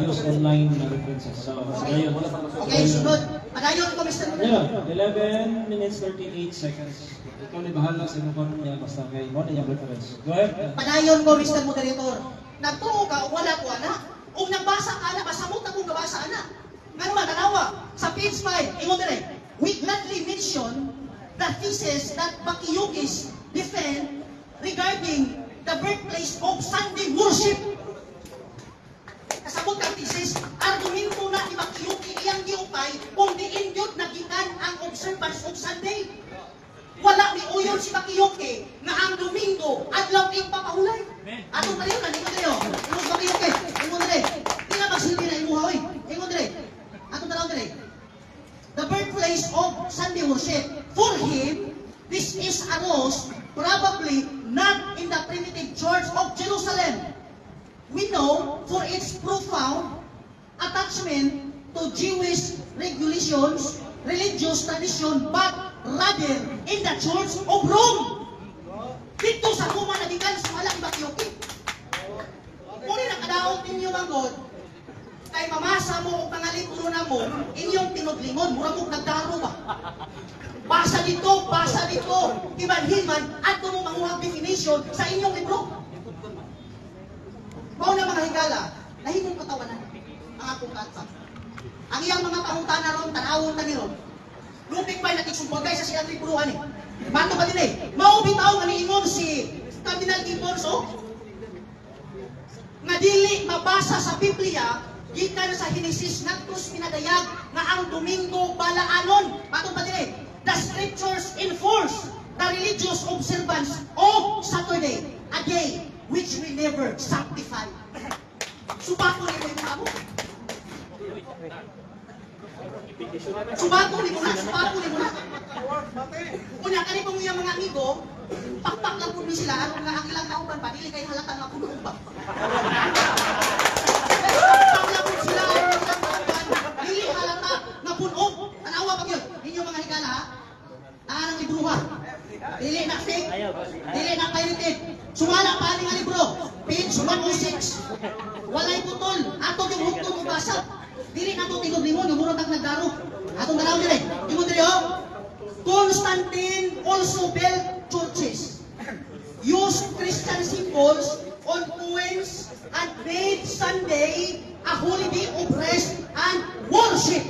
use online references. So, ayun. Okay, sunod. Padayon ko, Mr. Moderator. Yeah, 11 minutes 38 seconds. Ikaw na bahala sa mga niya basta kay mo na yung reference. Go ahead. Padayon ko, Mr. Moderator. Nagtuo ka, wala ko, anak. Kung nagbasa ka na, masamot na kung nabasa anak. Nga naman, tanawa, sa page 5, ingon dire, we gladly mention the thesis that Bakiyukis defend regarding the birthplace of Sunday worship. Kasabot ang thesis, argumento na ni Bakiyuki iyang giupay kung diindyot na gikan ang observance of Sunday. Wala ni uyon si Bakiyuki na ang Domingo adlaw ing papahulay. Atong tayo na, ingon dire, ingon Bakiyuki, ingon dire, di na magsilbi na imuha, oy, ingon dire, atong tanaw dire, the birthplace of Sunday worship. For him, this is arose probably not in the primitive church of Jerusalem. We know for its profound attachment to Jewish regulations, religious tradition, but rather in the church of Rome. Dito sa Roma na gikan sa Malaki Bakiyuki. Kung nakadaot ninyo manggod, kay mamasa mo o pangalipuro na mo, inyong tinudlingon, mura mo nagdaro ba? Basa dito, himan-himan, at mo manguhang definition sa inyong libro. Mao na mga higala, nahimong katawanan ang akong katpa. Ang iyang mga pangutana ron, tanawon na niron. Lupig ba'y nakiksumbagay sa siyang lipuruan eh. Mato ba din eh, maubitaw nga niingon si Cardinal Gibbons, nga dili mabasa sa Biblia, gikan sa Henesis nagtus pinadayag nga ang Domingo balaanon. Mato ba din eh, the scriptures enforce the religious observance of Saturday, a day which we never sanctify. Subako ni mo yung amo. Subako ni mo na. Kunya, kani pong yung mga amigo, pakpak lang po ni sila, ano nga ang ilang kauban pa, dili kay halata nga puno ba? Pakpak lang po sila, ano nga ilang kauban, dili halata nga puno. Tanawa pag yun, ninyo mga higala, ha? Anang libruha. Dili na fake, dili na pirated. Sumala pa nga libro, page 106. Walay putol, ato yung hugtong ubasa. Dili na ito tingog limon, yung murag nagdaro. Atong galaw dire. Tingog dire, Constantine also built churches, used Christian symbols on coins, and made Sunday a holiday of rest and worship.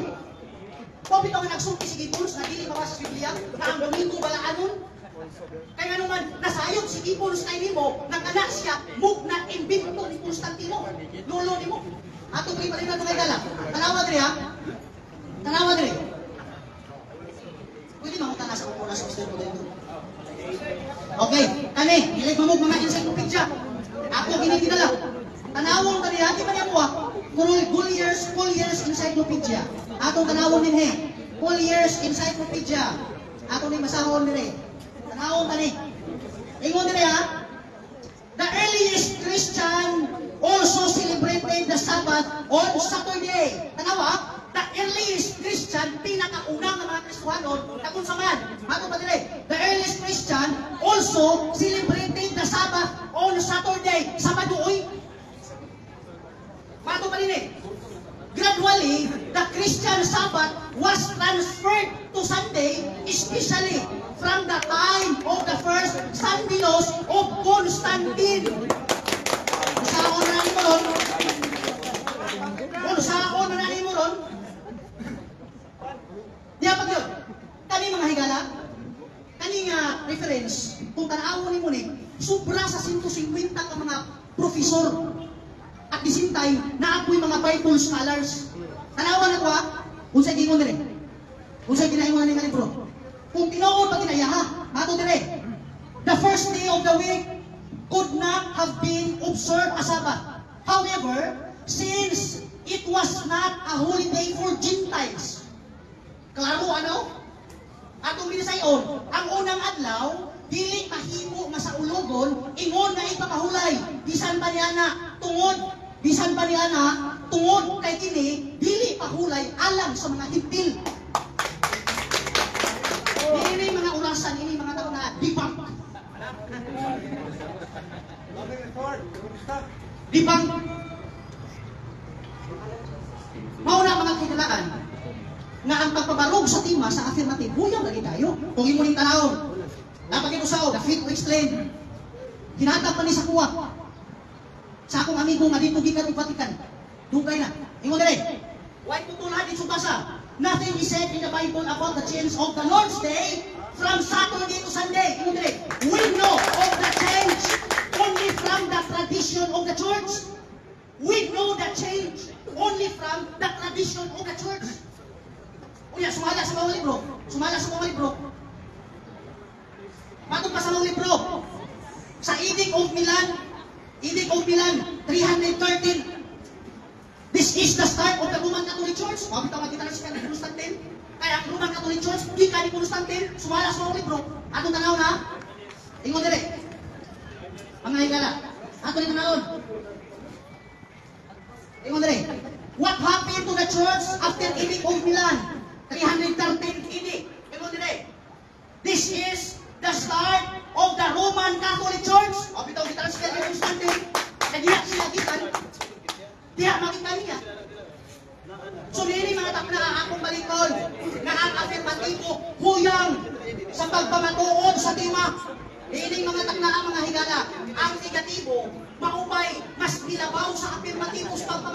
Kung ito nga nagsulti si Gibbons na dili mabasa sa Biblia, na ang Domingo balaanon, kaya naman nasayog si Gibbons kay nimo, nag-anak siya, mugna imbento ni Constantino, lolo nimo. Ato pa rin na ito kay Gala. Tanawa dire ha? Tanawa dire. Pwede mamutan na sa kukula sa gusto ko dito. Okay, kani, hilig mamog mga encyclopedia. Ako ginigidala. Tanawang tani ha, di ba niya mo ha? Collier's Encyclopedia. Atong tanawang din he. Collier's Encyclopedia. Atong ni masahon dire. Tanawang tani. Ingon dire ha? The earliest Christian also celebrated the Sabbath on Saturday. Tanawa, the earliest Christian, pinakaunang ng mga Kristohanon, na kung saan, mato pa dire, the earliest Christian also celebrated the Sabbath on Saturday. Sabado, oy. Mato pa dire. Gradually, the Christian Sabbath was transferred to Sunday, especially from the time of the first Sundilos of Constantine. Saon na nimo ron? Kung saon na nimo ron? Diya pag yun, kani mga higala, kani nga reference, kung tanawon nimo ni, sobra sa 150 ka mga profesor. At the same time, naapoy mga Bible scholars. Tanawan na ko ha, unsay gingon dire. Unsay ginaingon ni nga libro. Kung tinuod pa ginayaha, mato dire. The first day of the week could not have been observed as Sabbath. However, since it was not a holiday for Gentiles, klaro ano? Atong binasayon, ang unang adlaw, dili mahimo nga sa ulogon, ingon na ipapahulay, bisan pa niya na tungod, bisan pa niya na tungod kay kini, dili pahulay alang sa mga Hintil. Ini mga urasan, ini mga tao na debunk. Debunk. Mauna mga kailangan nga ang pagpabarog sa tima sa affirmative, huyang lagi tayo. Kung imo ning tanawon, napakita sa the fit to explain. Hinatag pa ni sa kuwa. Sa akong amigo nga dito gikan og Vatican. Dugay na. Ingon dire. Why tutulad din subasa? Nothing is said in the Bible about the change of the Lord's Day from Saturday to Sunday. Ingon dire. We know of the change only from the tradition of the church. We know the change only from the tradition of the church. Unya, sumala sa mga libro. Sumala sa mga libro. Matong pa sa mga libro. Sa Edict of Milan, 313. This is the start of the Roman Catholic Church. Mabitaw kita na siya ni Constantine. Kaya ang Roman Catholic Church, di ka ni Constantine, sumala sa mga libro. Atong tanaw na, ingon dire. Mga higala, atong ni tanawon. Ingon dire. What happened to the church after Edict of Milan? 313 edict. Ingon dire. This is the start of the Roman Catholic Church. Mabitaw kita na siya ni Constantine. Kaya siya gitan. Diya makita niya. So nini mga takna akong balikon na ang afirmatibo huyang sa pagpamatuod sa tima. Nini mga takna ang mga higala. Ang negatibo maubay mas nilabaw sa afirmatibo sa pagpamatuod.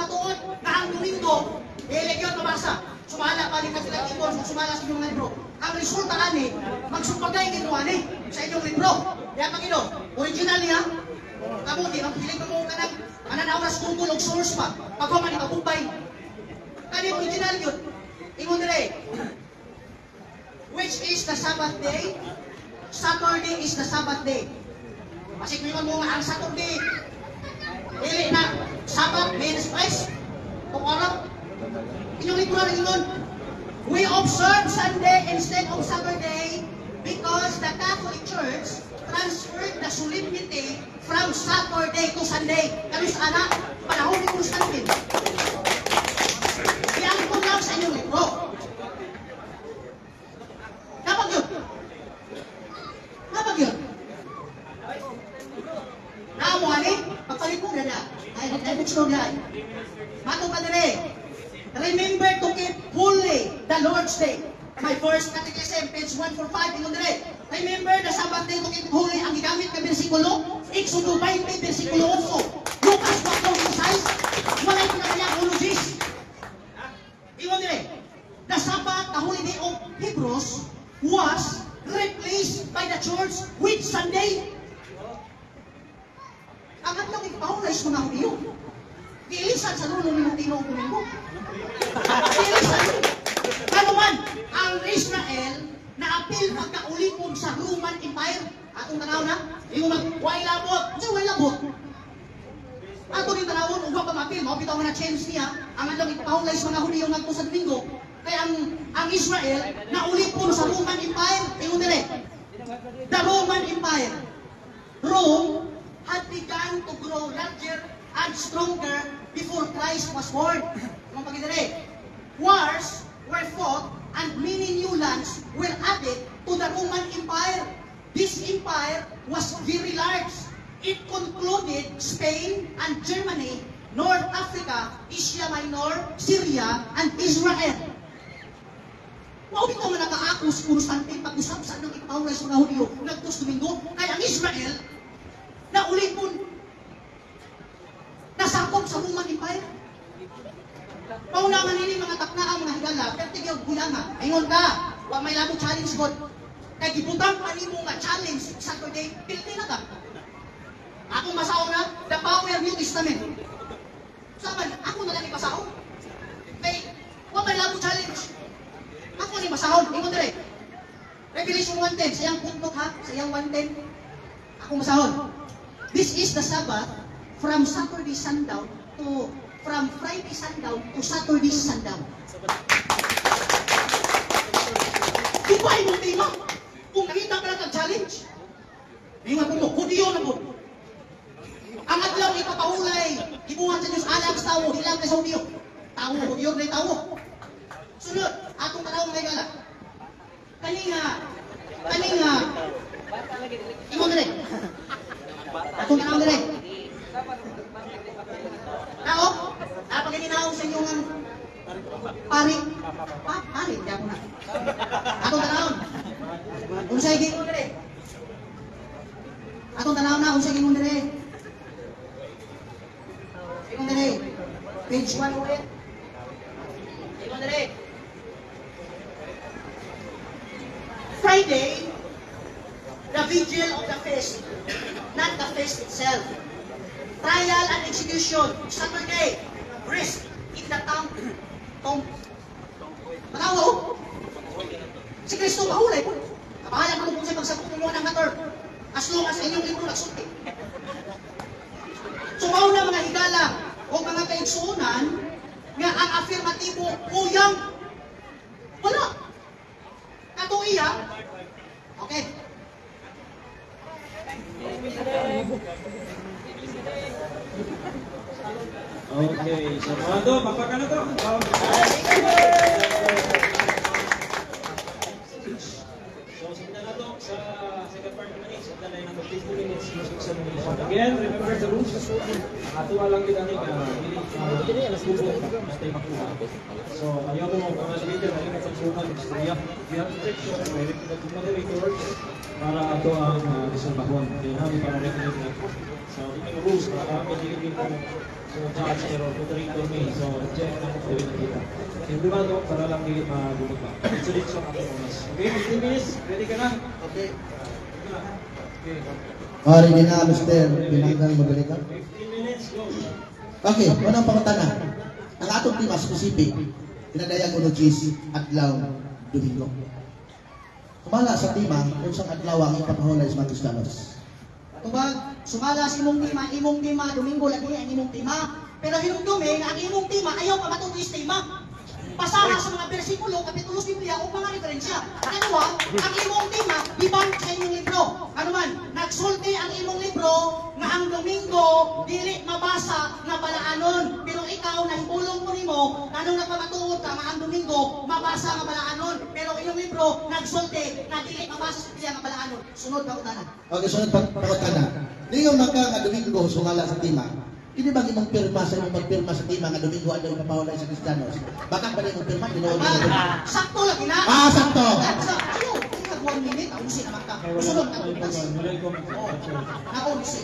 asa. Sumala pa rin kasi lang ipon, sumala sa inyong libro. Ang resulta ani, magsupagay gino ani sa inyong libro. Kaya Panginoon, original niya, kamuti, ang piling mo ka ng mananauras Google o source pa. Pagkaman ipapupay. Kani original yun. Ingon dire, which is the Sabbath day? Saturday is the Sabbath day. Masik mo nga ang Saturday. Dili na Sabbath, may express. Kung oras, inyong libro rin yun. We observe Sunday instead of Saturday because the Catholic Church transferred the solemnity from Saturday to Sunday. Kalos anak, panahon ni Constantine. Iyang ko lang sa inyong libro. Kapag yun? Kapag yun? Naamuhan pagpalit mo na na. Ay gusto na. Matong ka dire. Remember to keep holy the Lord's Day. My first catechism, page 145, ingon dire. Remember the Sabbath day to keep holy. Ang gigamit na bersikulo, Exodo 20, bersikulo 8. Lucas 4:6. Wala ito na kaya apologies. Ingon dire. The Sabbath, the holy day of Hebrews, was replaced by the church with Sunday. Ang atong ipahulay sa mga Hudiyo. Kiilisan sa lulo ni Mutino o Kumingo. Kiilisan. Ano man, ang Israel na-appeal pagkaulipon sa Roman Empire. Atong tanaw na, yung mag-way labot. Kasi way labot. Ato din tanawon, ugwa pa ma-appeal. Mapitaw na change niya. Ang atong ipahulay sa mga Hudiyo nga sa Domingo. Kaya ang Israel na-ulipon sa Roman Empire. Ingon dire. The Roman Empire. Rome had begun to grow larger and stronger before Christ was born. Mga pagkidere, wars were fought and many new lands were added to the Roman Empire. This empire was very large. It concluded Spain and Germany, North Africa, Asia Minor, Syria, and Israel. Maubit naman nakaakos Constantine pag-usap sa anong ipahulay sa mga Hudiyo nagtos Domingo. Kaya ang Israel na ulipon nasakop sa Roman Empire. Paunaman nini mga takna ang mga higala, pero tigil gulanga. Ingon ka, wa may labo challenge God. Kaya gibutang pa nimo nga challenge Saturday, pilti na ka. Akong masaw na, the power New Testament. Saman, ako na lang ipasaw. Kaya, wa may labo challenge. Ako ni masahon, ingon dire. Revelation 1:10, sayang puntok ha, sayang 1:10. Ako masahon. This is the Sabbath from Saturday sundown to from Friday sundown to Saturday sundown. Di ba yung tema? Kung nakita ka lang ang challenge, ingat mo, Hudiyo na po. Ang adlaw ipapahulay, ibuhan sa Diyos alam sa tao, ilang na sa Hudiyo. Tao, Hudiyo na yung tao. Sunod, atong tanawang may gala. Kaninga, imo na rin. Atong tanawang na rin. Tao, napag gininaw sa inyong pari. Pari, di ako na. Atong tanawang. Unsay gingon na rin. Atong tanawang na, unsay gingon na rin. Gingon na rin. Page 1 ulit. Gingon na rin. Friday, the vigil of the feast, not the feast itself. Trial and execution. Saturday, rest in the tomb. Panawo, si Kristo mahulay po. Kapahalan mo kung sa'yo magsagpuno ng matter. As long as inyong libro nagsulti. So, mauna mga higala o mga kaigsuunan nga ang afirmatibo kuyang wala. Kato iya. Okay. Okay, so mga to, pakpakan na to. So, sundan na to sa second part naman eh. Sundan na yung 15 minutes music examination. Again, remember the rules. Nakatuwa lang kita ni So, ayaw mo mga leader, ayaw mo pagsuman. We have to take sure na may moderators para ito ang resolvahon. Kaya namin para recommend na. So, ito yung rules para kami hindi So, judge error, moderator me. So, check na kung pwede nakita. Yung lima to, para lang hindi magulo pa. Sulit siya kami oras. Okay, 15 minutes. Ready ka na? Okay. Okay. Ready na, Mr. Pinanggang Moderator. 15 minutes, go. Okay, unang pangutana. Ang atong tema specific, pinadayag uno cheese adlaw Domingo. Kumala sa tema, kung saan adlaw ang ipapahulay sa mga Kristiyanos. Tubag, sumala si imong tema, Domingo lagi ang imong tema. Pero hinumdumi nga ang imong tema ayaw pa matutuis tema. Pasara sa mga bersikulo, kapitulo sa Biblia o mga referensya. Ano ang imong tema, bibang sa inyong libro. Ano man, nagsulti ang imong libro nga ang Domingo dili mabasa nga balaanon. Pero ikaw nahibulong mo nimo, nanong nagpamatuod ka nga ang Domingo mabasa nga balaanon. Pero inyong libro nagsulti nga dili mabasa sa Biblia nga balaanon. Sunod ka utanan. Okay, sunod pangutana. Ningon maka nga Domingo sumala sa tema. Hindi ba imong pirma sa imong magpirma sa tema nga Domingo adlaw ipapahulay sa Kristiyanos? Bakit ba imong pirma tinuod mo? Sakto lagi na. Sakto. Sakto. 1 minute, ang usin naman ka. Usulog ka. Ako usin.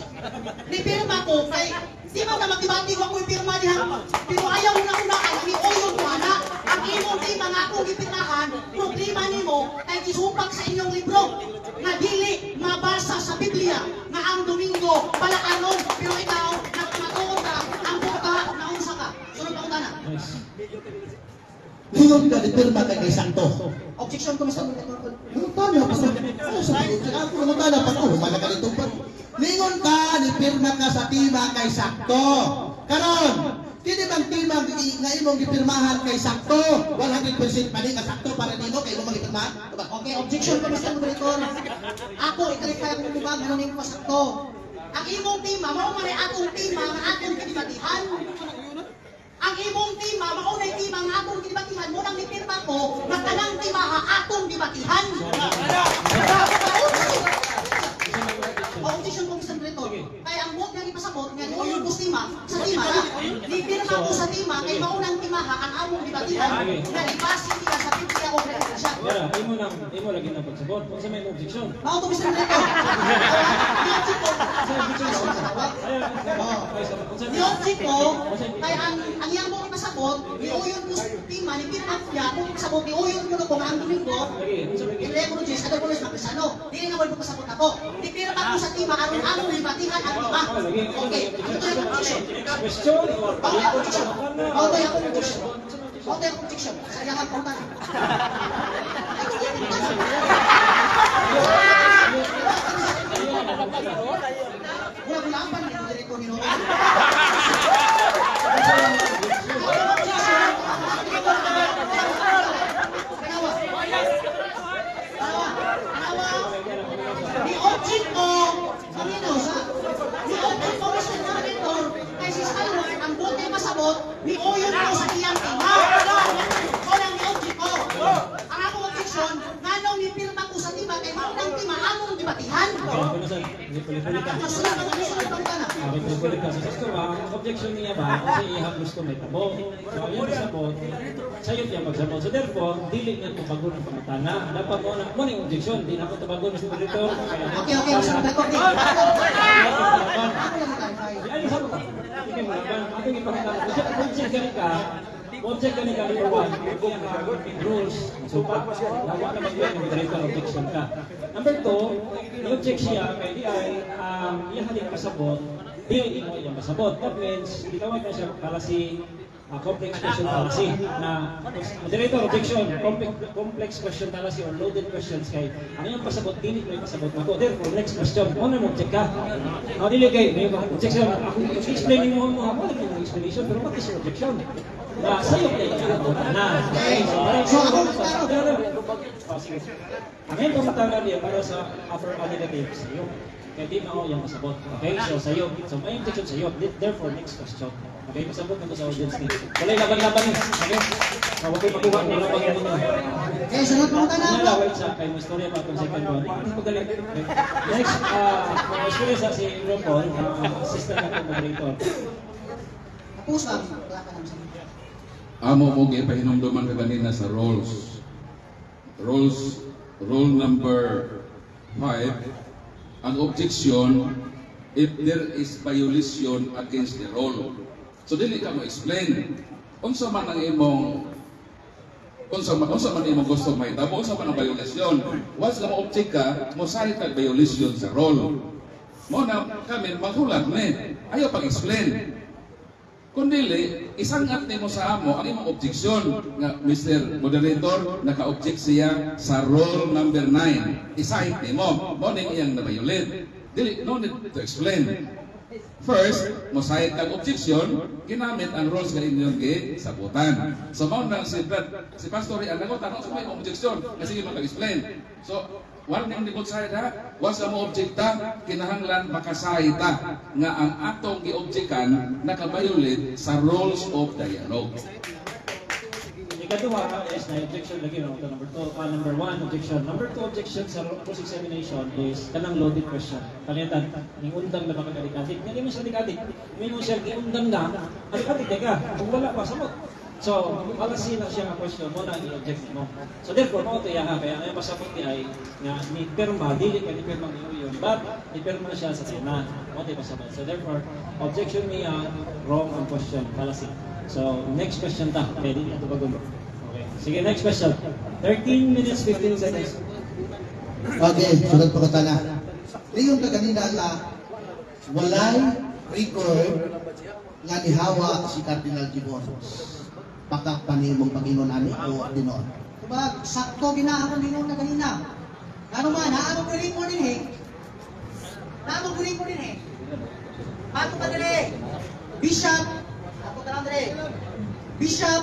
Ni pirma ko, kay di man na magdibati ko ako'y pirma diha. Pero ayaw una-una ka, ni oyong ko na. Ang imong tema nga akong ipinahan, problema nimo, kay gisumpak sa inyong libro. Nga dili mabasa sa Biblia, nga ang Domingo, balaanon. Pero ikaw, nagmatuon ka, ang buka, naunsa ka. Sunod pa ko na. Ningon ka, pirma kay Santo. Objection ko, Mr. Moderator. Ano sa ako mutana pa ko, humana ka dito pa. Ningon ka, pirma ka sa tema kay Sakto. Karon, kini bang tema nga imong gipirmahan kay Sakto? 100% pa ka Sakto para nimo kay imong gipirmahan? Okay, objection ko, Mr. Moderator. Ako, i-clarify akong tubag, ano nang pasakto. Ang imong tema, maumari atong tema, nga atong kinibatihan. Ang imong tema, maunay tema nga atong kinibatihan, mo nang nipirma ko, na tanang tema ha atong dibatihan. Objection ko, Mr. Moderator. Kaya ang buot nga ipasabot, nga noon ko tema, sa tema na, nipirma ko sa tema, kay maunang tema ha ang among dibatihan, na ibasi nila sa Biblia o referensya. Yeah, imo lagi na pagsabot. Kung sa may objection. Mao to, Mr. Moderator. Logic ko, kaya ang iyang mo ipasabot, niuyon ko sa tema, ni Pirma niya, kung ipasabot, niuyon ko ko ang Domingo, Illecrogis, at ako sa Pisano. Dili nga mo ipasabot ako. Ni Pirma ko sa tema, anong libatihan ang tema. Okay, ito yung objection. Question? Ito yung objection. Ito yung objection. Ito yung objection. Sa iyang pautan. Wala ko lang pa na direkto ni Noel. Ni object ko, kanino sa? Ni object ko, Mr. Moderator, kay si Salwar, ang bote masabot, ni oyon ko sa iyang tema. O lang ni object ko. Ang akong objection, nganong ni pirma ko sa tema, kay maunang tema, among dibatihan. Susunod ka na. Ang objection niya ba, kasi ihang gusto may tabo. So, yung sabot, sa'yo niya magsabot. So, therefore, dili niya kung bago ng pamatana. Dapat mo na yung objection, di na po ito bago ng Moderator. Okay, Mr. Moderator. Ay, sabi ko, hindi mo laban. Ating ipakita. Object gani ka, number 1, rules, supa. Lawa na mag-yan yung Moderator, objection ka. Number 2, i-object siya, kaya di ay, ihalik pasabot, di mo yung pasabot. That means, itawag na siya fallacy, complex question fallacy, na Moderator, objection, complex question fallacy or loaded questions kay, ano yung pasabot, dili mo yung pasabot ako. Therefore, next question, ano mo object ka? Now, dili kay, may objection, ako explaining mo ako yung explanation, pero what is your objection? Na sa'yo kayo na. So, ako magtanong. Sige. Ang iyong pagkatagal niya para sa affirmative sa'yo. Kaya di mo yung masabot. Okay? So, sa'yo. So, may objection sa'yo. Therefore, next question. Okay? Masabot na sa audience niya. Walay laban-laban niya. Okay? Huwag kayo makuha ng laban niya. Okay, sunod mo na ako. Wait sa kayo. May story pa itong second one. Magaling. Next, experience sa si Ropon, assistant na itong moderator. Tapos lang. Wala ka naman sa mga. Amo mo gipahinumduman ka kanina sa rules. Rule number 5. Ang objection, if there is violation against the rule. So dili ka mo explain. Unsa man ang imong unsa man imong gusto mahitabo, unsa man ang violasyon. Once na mo-object ka, mo side kag violation sa role. Mo na kami maghulat ni. Ayaw pag-explain. Kung dili, isangat nimo sa amo ang imong objection nga Mr. Moderator naka-object siya sa rule number 9. Isahit nimo, mo ning iyang na-violate. Dili, no need to explain. First, mosahit kang objection, ginamit ang rules nga inyong sabutan. So, mao nang si Pastor Rian, tanong sa may objection, kasi yun mag-explain. So, warning ni good side ha, was mo objecta, kinahanglan makasahita nga ang atong gi-objectan nakabayulit sa rules of dialogue. Ikaduha is na objection lagi no to number 1 objection. Number 2 objection sa cross-examination is kanang loaded question. Kalitan, ning undang na makakadikadik. Nga mo siya dikadik. May mo siya giundang na, adikadik ka. Kung wala pa samot. So, malasin na siya nga question mo na i-object mo. So therefore, mo to yaha kaya ang pasabot ni ay nga ni perma dili ka ni perma ni yun. But ni perma siya sa Sena. Mo to pasabot. So therefore, objection niya wrong ang question, malasin. So, next question ta. Ready? Ito ba gulo? Okay. Sige, next question. 13 minutes, 15 seconds. Okay, sunod po ka na. Ngayon ka kanina na walay record nga nihawa si Cardinal Gibbons. Baka panimong Panginoon ani o dinon. Diba, sakto ginahamon din na kanina. Ano man, naamong record din eh. Naamong record din eh. Pato pa dire. Bishop Bishop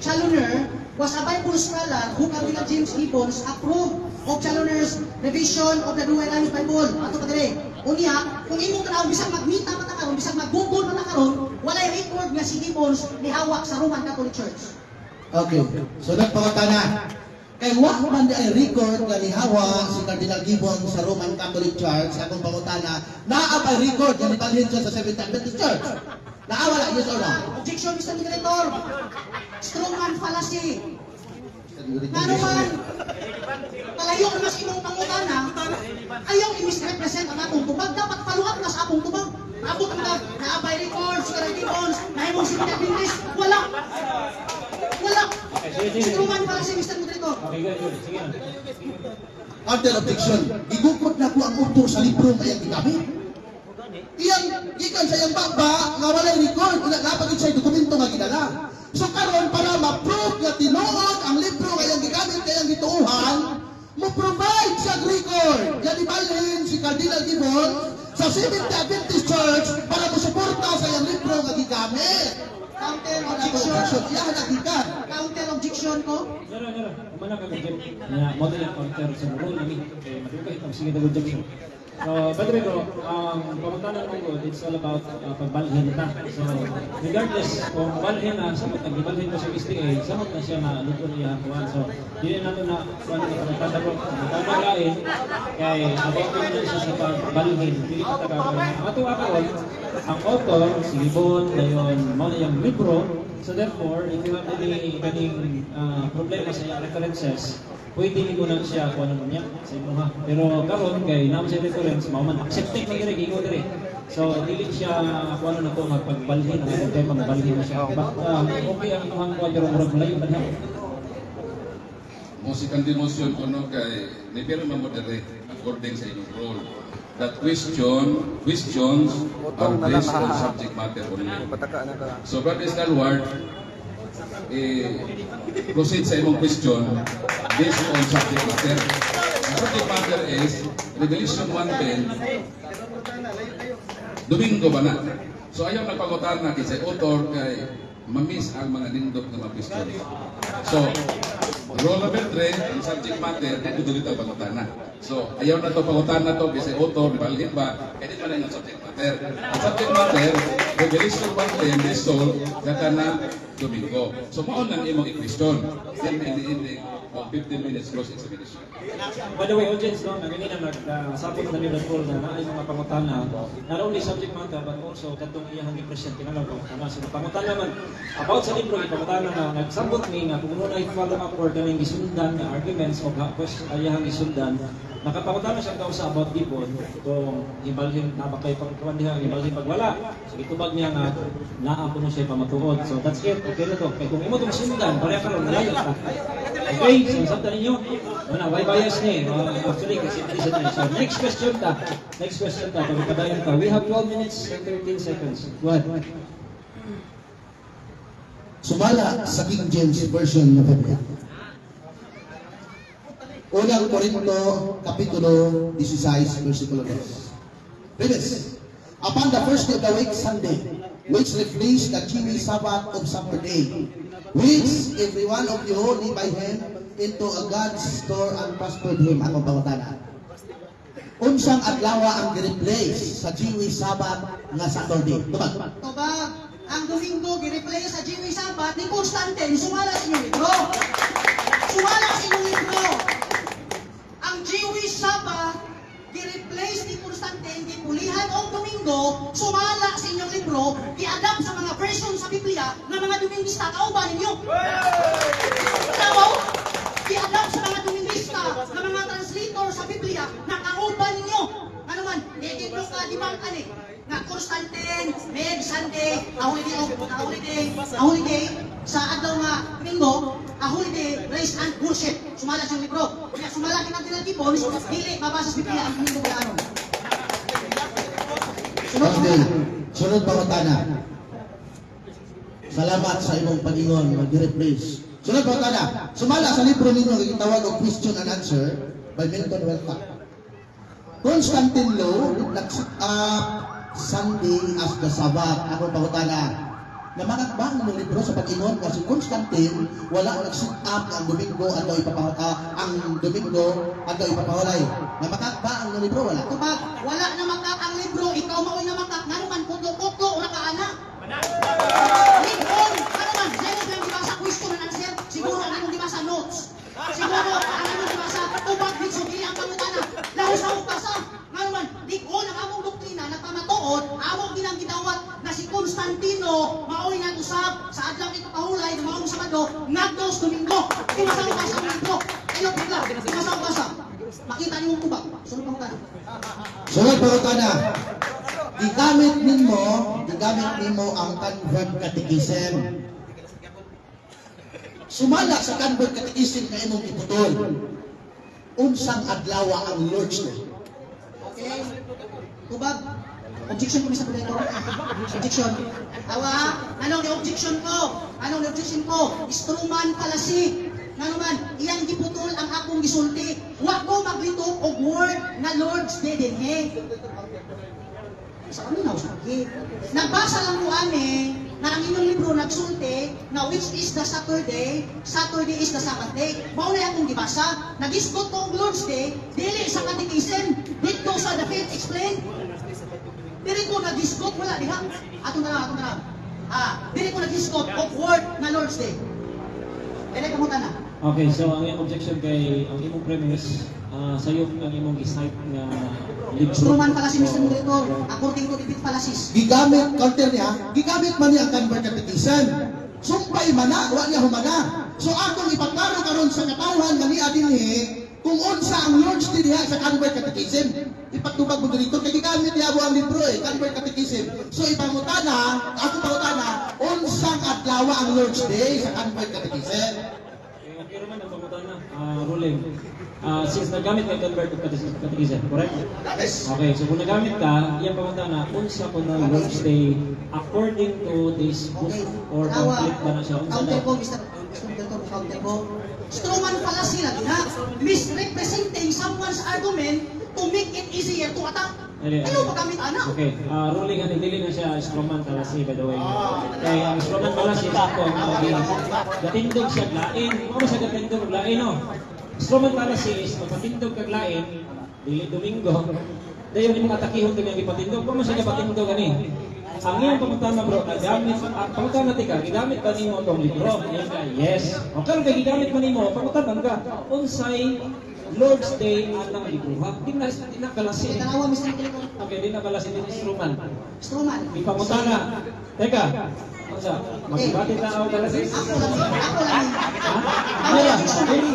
Challoner was a Bible scholar who Cardinal James Gibbons approved of Challoner's revision of the Dual Lines Bible. Ato pa dire. Unya, kung imong tanaw bisag magmita pa ta karon, bisag mag-google pa ta karon, walay record nga si Gibbons ni hawak sa Roman Catholic Church. Okay, sunod po ka na. Kay wa man di ay record nga nihawa si Cardinal Gibbons sa Roman Catholic Church, sa akong pangutana, naa pa record nga nibalhin siya sa Seventh Adventist Church. Naawala, yes or no? Objection, Mr. Moderator. Strongman fallacy. Ano man, kalayo na mas imong pangutana, ayaw i-misrepresent ang atong tubag. Dapat follow-up na sa atong tubag. Abot ang naabay records, Gibbons, na imong si Pinagbilis. Wala. Wala. Strongman fallacy, Mr. Moderator. Okay, good. Sige na. Under objection, igukod na po ang author sa libro nga iyang ginamit. Iyang gikan sa iyang baba nga walay record, napagid siya dokumento nga gidala. So karon para ma-prove nga tinuod ang libro nga iyang gigamit nga iyang gituuhan, mo provide sa record nga ibalhin si Cardinal Gibbons sa Seventh Adventist Church para mosuporta sa iyang libro nga gigamit. Counter objection. Iyahan ang gikan. Counter objection ko. Nara. Umana ka object. Nga, model yung counter sa rule namin. Okay, matulog ka. Sige na objection. So, by the way bro, pamutanan mo ko, it's all about pagbalhin na. So, regardless kung balhin na, samot na, ibalhin ko sa STA, samot na siya na luto niya hakuan. So, hindi natin na, kung ano na pamutana bro, pamutana lain, kaya about ko na siya sa pagbalhin, hindi ka tagagawin. Matuwa ko, ang author, si Gibbon, ngayon, mo na yung libro, so therefore, if you have any problema sa iyong references, pwede ni ko na siya kung ano niya sa imo ha. Pero karon kay naman sa reference mao man accepted man dire giingon dire. So dili siya kung ano na to magpagbalhin ang tema magbalhin na siya. But okay ang tuhang ko pero murag layo man ha. Musical demotion kuno kay ni pero moderate according sa inyong rule. That questions are based on subject matter only. So Brother Stalwart, proceed sa imong question based on subject matter. The subject matter is Revelation 1:10. Domingo ba na? So ayaw nagpagutan na kisay author kay mamiss ang mga nindot na mga question. So, rule number 3, ang subject matter, dito dito ang pagutan na. So, ayaw na to pagutan na to kasi author, balhin ba? Kaya di pa rin ang subject matter. Ang subject matter, Revelation 1:10, is sold, kata na Domingo. So, maon lang imong i-question. Then, in the ending of 15 minutes cross-examination. By the way, audience, no, nanginina nagsabot na nila po na naay mga pangutana, not only subject matter, but also katong iyang i-present kinalaw ko. So, pangutana naman, about sa libro, ipangutana na nagsabot ni nga, kung muna i-follow up or kaming gisundan na arguments o question iyang gisundan, Nakapangutana siya daw sa about gipon kung ibalhin na ba kay pagkuan diha ibalhin pag wala. So itubag niya nga naa ko mo siya pamatuod. So that's it. Okay na to. Kay kung imo tong sundan, pareha ka ron malayo ka. Okay, so sabta ninyo. Wala why bias ni. Actually kasi this na. So next question ta. Next question ta. Pagpadayon ka. We have 12 minutes and 13 seconds. Go ahead. Sumala sa King James Version ng Biblia. Unang Korinto, Kapitulo 16, versikulo 2. Previous. Upon the first day of the week, Sunday, which reflects the Jewish Sabbath of Saturday, which every one of you lead by hand into a God's store and prospered him. Akong pangutana. Unsang adlaw ang gi-replace sa Jewish Sabbath nga Saturday? Tubag. Tubag, ang Domingo gi-replace sa Jewish Sabbath ni Constantine. Sumala sa inyong libro. Sumala sa inyong libro. Ang Jewish Sabbath gi-replace ni Constantine, gipulihan o Domingo, sumala sa inyong libro, gi-adapt sa mga version sa Biblia ng mga Domingista. Kauban ninyo? Tawaw? Gi-adapt sa mga Domingista ng mga translator sa Biblia na kauban ninyo. Ano man, di mo ka di bang ani? Na Constantine, Meg, Sunday, a holiday, sa adlaw nga Domingo, a holiday, race and bullshit. Sumala sa libro. Kaya sumala kinang tinatipon, dili mabasa sa Biblia ang Domingo Bulano. Okay. Sunod pangutana. Salamat sa imong paningon, mag-replace. Sunod pangutana. Sumala sa libro ninyo gitawag og question and answer by Milton Welta. Constantine Law nag-set up Sunday as the Sabbath. Ako pangutana. Namangat ba ang libro sa pag-ingon kasi Constantine wala nag-set up ang Domingo ang Domingo ang ipapahulay. Namakak ba ang libro? Wala. Tubag, wala na makak ang libro, ikaw maoy na makak, nga naman puto-puto, ura ka ana. Libron, ano man, sa'yo na yung dibasa question and answer, siguro anong dibasa notes. Siguro anong dibasa tubag dito, dili ang pangutana. Lahos sa upasa, nga naman, di ko ang among doktrina, nagpamatuod, among ginang gidawat na si Constantino, maoy na usab sa adlaw ikapahulay, na maong Sabado, nagdos Domingo. Dimasa upasa ang libro. Ayaw, bigla, dimasa upasa. Makita niyo ang tubag. Sunod pangutana. Sunod pangutana. Gigamit nimo ang Convert Catechism. Sumala sa Convert Catechism na imong iputol. Unsang adlaw ang Lord's Day? Okay. Tubag. Objection ko sa ito. Objection. Awa, anong objection ko? Anong objection ko? Instrument fallacy. Nga naman, iyang giputol ang akong gisulti. Wa ko maglitok og word na Lord's Day din sa kami na usagi. Nagbasa lang ko ani na ang inyong libro nagsulti na which is the Saturday, Saturday is the Sabbath day. Mao na akong gibasa. Nagisgot ko ang Lord's Day, dili sa catechism, dito sa the faith explain. Dili ko nagisgot wala diha. Ato na lang. Dili ko nagisgot og word na Lord's Day. Dili ka mo na. Okay, so ang iyong objection kay ang imong premise, sayo ang imong gisite nga libro. Instrument fallacy, Mr. Moderator, according to the bit fallacies. Gigamit, counter niya, gigamit man niya ang Convert Catechism. Sumpay mana, wa niya humana. So akong ipagklaro karon sa katawhan nga niya dinhi kung unsa ang Lord's Day diha sa Convert Catechism. Ipagtubag mo dito kay gigamit niya ang libro Convert Catechism. So ipangutana, ako pangutana, unsang adlaw ang Lord's Day sa Convert Catechism? Okay naman ang pangutana, ruling. Since nagamit ka Convert Catechism, correct? Yes. Okay, so kung nagamit ka, iyang pangutana, unsa ko na Lord's Day according to this book Okay. or conflict ba na siya? Unsa Counter na? ko, Mr. Moderator, counter ko. Instrument fallacy lang na misrepresenting someone's argument to make it easier to attack. Ano magamit ana? Okay, ruling nga dili na siya instrument fallacy by the way. Kaya ang instrument fallacy sa ako gatindog siya lain. Ano sa gatindog lain no? Instrument fallacy is magpatindog kag lain dili Domingo. Dayon imong atakihon kag gipatindog. Ano siya gipatindog ani? Ang iyang pangutana bro, nagamit pangutana tika, gigamit ba nimo tong libro? Yes. Okay, kay gigamit man nimo, pangutanan ka unsay Lord's Day anang libro. Di na kalasi. Tanawa, Mr. Moderator. Okay, di na kalasi din instrument. Instrument. Ipangutana. Teka, Unsa? Magbati tao ka kasi? Ako lang. Ano lang?